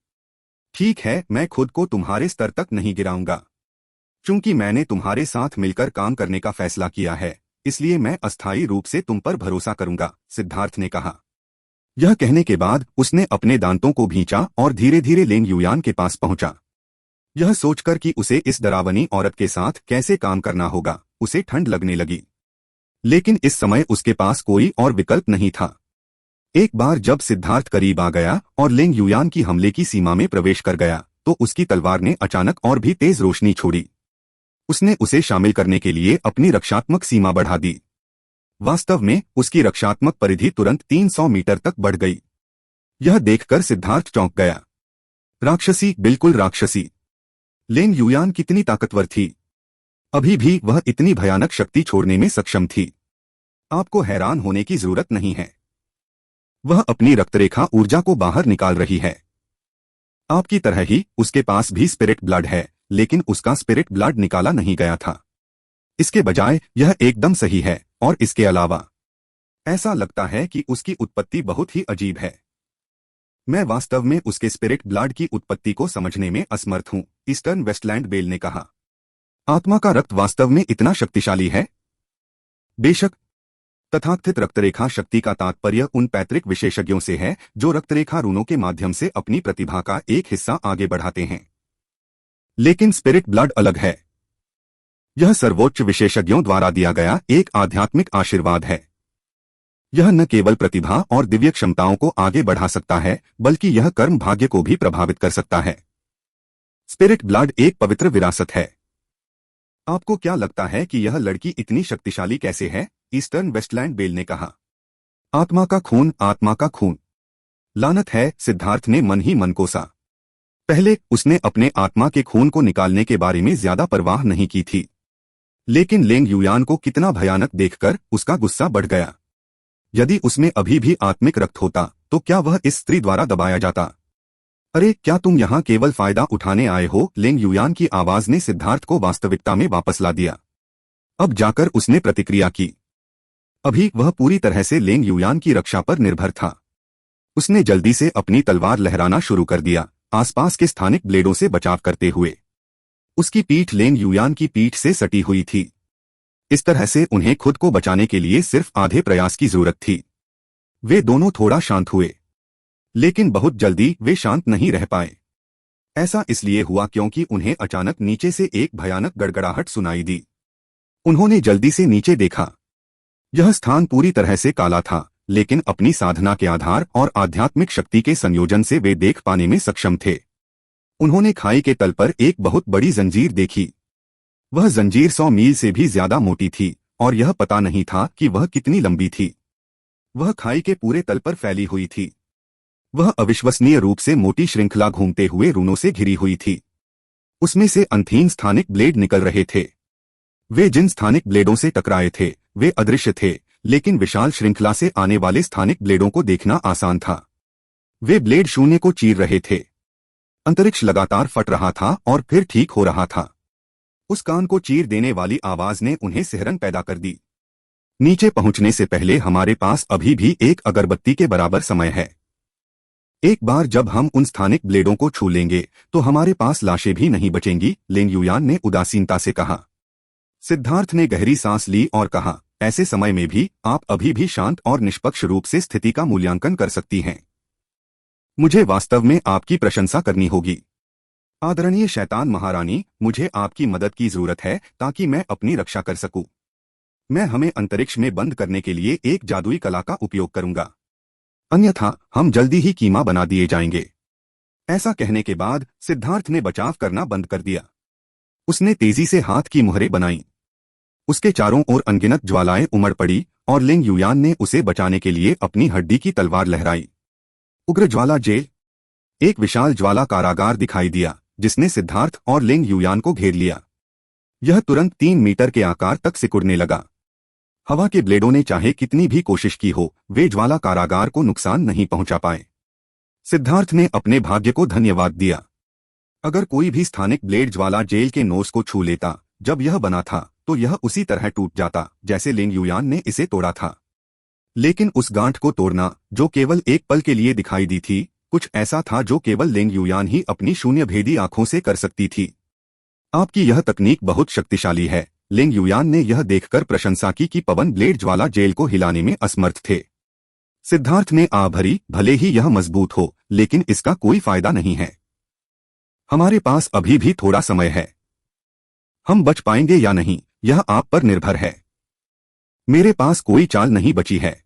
ठीक है, मैं खुद को तुम्हारे स्तर तक नहीं गिराऊंगा। चूंकि मैंने तुम्हारे साथ मिलकर काम करने का फैसला किया है, इसलिए मैं अस्थायी रूप से तुम पर भरोसा करूंगा, सिद्धार्थ ने कहा। यह कहने के बाद उसने अपने दांतों को भींचा और धीरे धीरे लेंग युयान के पास पहुंचा। यह सोचकर कि उसे इस डरावनी औरत के साथ कैसे काम करना होगा, उसे ठंड लगने लगी। लेकिन इस समय उसके पास कोई और विकल्प नहीं था। एक बार जब सिद्धार्थ करीब आ गया और लेंग युयान की हमले की सीमा में प्रवेश कर गया, तो उसकी तलवार ने अचानक और भी तेज रोशनी छोड़ी। उसने उसे शामिल करने के लिए अपनी रक्षात्मक सीमा बढ़ा दी। वास्तव में उसकी रक्षात्मक परिधि तुरंत 300 मीटर तक बढ़ गई। यह देखकर सिद्धार्थ चौंक गया। राक्षसी, बिल्कुल राक्षसी। लेंग युयान कितनी ताकतवर थी। अभी भी वह इतनी भयानक शक्ति छोड़ने में सक्षम थी। आपको हैरान होने की जरूरत नहीं है। वह अपनी रक्तरेखा ऊर्जा को बाहर निकाल रही है। आपकी तरह ही उसके पास भी स्पिरिट ब्लड है, लेकिन उसका स्पिरिट ब्लड निकाला नहीं गया था। इसके बजाय यह एकदम सही है, और इसके अलावा ऐसा लगता है कि उसकी उत्पत्ति बहुत ही अजीब है। मैं वास्तव में उसके स्पिरिट ब्लड की उत्पत्ति को समझने में असमर्थ हूं, ईस्टर्न वेस्टलैंड बेल ने कहा। आत्मा का रक्त वास्तव में इतना शक्तिशाली है? बेशक। तथाकथित रक्तरेखा शक्ति का तात्पर्य उन पैतृक विशेषज्ञों से है जो रक्तरेखा रूनों के माध्यम से अपनी प्रतिभा का एक हिस्सा आगे बढ़ाते हैं। लेकिन स्पिरिट ब्लड अलग है। यह सर्वोच्च विशेषज्ञों द्वारा दिया गया एक आध्यात्मिक आशीर्वाद है। यह न केवल प्रतिभा और दिव्य क्षमताओं को आगे बढ़ा सकता है, बल्कि यह कर्म भाग्य को भी प्रभावित कर सकता है। स्पिरिट ब्लड एक पवित्र विरासत है। आपको क्या लगता है कि यह लड़की इतनी शक्तिशाली कैसे है? ईस्टर्न वेस्टलैंड बेल ने कहा। आत्मा का खून, आत्मा का खून। लानत है, सिद्धार्थ ने मन ही मन कोसा। पहले उसने अपने आत्मा के खून को निकालने के बारे में ज्यादा परवाह नहीं की थी, लेकिन लेंग युयान को कितना भयानक देखकर उसका गुस्सा बढ़ गया। यदि उसमें अभी भी आत्मिक रक्त होता तो क्या वह इस स्त्री द्वारा दबाया जाता? अरे, क्या तुम यहाँ केवल फायदा उठाने आए हो? लेंग युयान की आवाज ने सिद्धार्थ को वास्तविकता में वापस ला दिया। अब जाकर उसने प्रतिक्रिया की। अभी वह पूरी तरह से लेंग युयान की रक्षा पर निर्भर था। उसने जल्दी से अपनी तलवार लहराना शुरू कर दिया, आसपास के स्थानिक ब्लेडों से बचाव करते हुए। उसकी पीठ लेंग युयान की पीठ से सटी हुई थी। इस तरह से उन्हें खुद को बचाने के लिए सिर्फ आधे प्रयास की जरूरत थी। वे दोनों थोड़ा शांत हुए, लेकिन बहुत जल्दी वे शांत नहीं रह पाए। ऐसा इसलिए हुआ क्योंकि उन्हें अचानक नीचे से एक भयानक गड़गड़ाहट सुनाई दी। उन्होंने जल्दी से नीचे देखा। यह स्थान पूरी तरह से काला था, लेकिन अपनी साधना के आधार और आध्यात्मिक शक्ति के संयोजन से वे देख पाने में सक्षम थे। उन्होंने खाई के तल पर एक बहुत बड़ी जंजीर देखी। वह जंजीर 100 मील से भी ज्यादा मोटी थी और यह पता नहीं था कि वह कितनी लंबी थी। वह खाई के पूरे तल पर फैली हुई थी। वह अविश्वसनीय रूप से मोटी श्रृंखला घूमते हुए रूनों से घिरी हुई थी। उसमें से अनथीन स्थानिक ब्लेड निकल रहे थे। वे जिन स्थानिक ब्लेडों से टकराए थे वे अदृश्य थे, लेकिन विशाल श्रृंखला से आने वाले स्थानिक ब्लेडों को देखना आसान था। वे ब्लेड शून्य को चीर रहे थे। अंतरिक्ष लगातार फट रहा था और फिर ठीक हो रहा था। उस कान को चीर देने वाली आवाज ने उन्हें सिहरन पैदा कर दी। नीचे पहुंचने से पहले हमारे पास अभी भी एक अगरबत्ती के बराबर समय है। एक बार जब हम उन स्थानिक ब्लेडों को छू लेंगे तो हमारे पास लाशें भी नहीं बचेंगी, लेंग युयान ने उदासीनता से कहा। सिद्धार्थ ने गहरी सांस ली और कहा, ऐसे समय में भी आप अभी भी शांत और निष्पक्ष रूप से स्थिति का मूल्यांकन कर सकती हैं। मुझे वास्तव में आपकी प्रशंसा करनी होगी। आदरणीय शैतान महारानी, मुझे आपकी मदद की जरूरत है ताकि मैं अपनी रक्षा कर सकूं। मैं हमें अंतरिक्ष में बंद करने के लिए एक जादुई कला का उपयोग करूंगा, अन्यथा हम जल्दी ही कीमा बना दिए जाएंगे। ऐसा कहने के बाद सिद्धार्थ ने बचाव करना बंद कर दिया। उसने तेजी से हाथ की मुहरें बनाई। उसके चारों ओर अनगिनत ज्वालाएं उमड़ पड़ी और लेंग युयान ने उसे बचाने के लिए अपनी हड्डी की तलवार लहराई। उग्र ज्वाला जेल। एक विशाल ज्वाला कारागार दिखाई दिया जिसने सिद्धार्थ और लेंग युयान को घेर लिया। यह तुरंत 3 मीटर के आकार तक सिकुड़ने लगा। हवा के ब्लेडों ने चाहे कितनी भी कोशिश की हो, वे ज्वाला कारागार को नुकसान नहीं पहुंचा पाए। सिद्धार्थ ने अपने भाग्य को धन्यवाद दिया। अगर कोई भी स्थानिक ब्लेड ज्वाला जेल के नोस को छू लेता जब यह बना था तो यह उसी तरह टूट जाता जैसे लेंग युयान ने इसे तोड़ा था। लेकिन उस गांठ को तोड़ना जो केवल एक पल के लिए दिखाई दी थी, कुछ ऐसा था जो केवल लेंग युयान ही अपनी शून्यभेदी आंखों से कर सकती थी। आपकी यह तकनीक बहुत शक्तिशाली है। लेंग युयान ने यह देखकर प्रशंसा की कि पवन ब्लेड ज्वाला जेल को हिलाने में असमर्थ थे। सिद्धार्थ ने आ भरी, भले ही यह मजबूत हो, लेकिन इसका कोई फायदा नहीं है। हमारे पास अभी भी थोड़ा समय है। हम बच पाएंगे या नहीं, यह आप पर निर्भर है। मेरे पास कोई चाल नहीं बची है।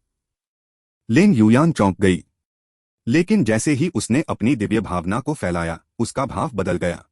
लेंग युयान चौंक गई, लेकिन जैसे ही उसने अपनी दिव्य भावना को फैलाया, उसका भाव बदल गया।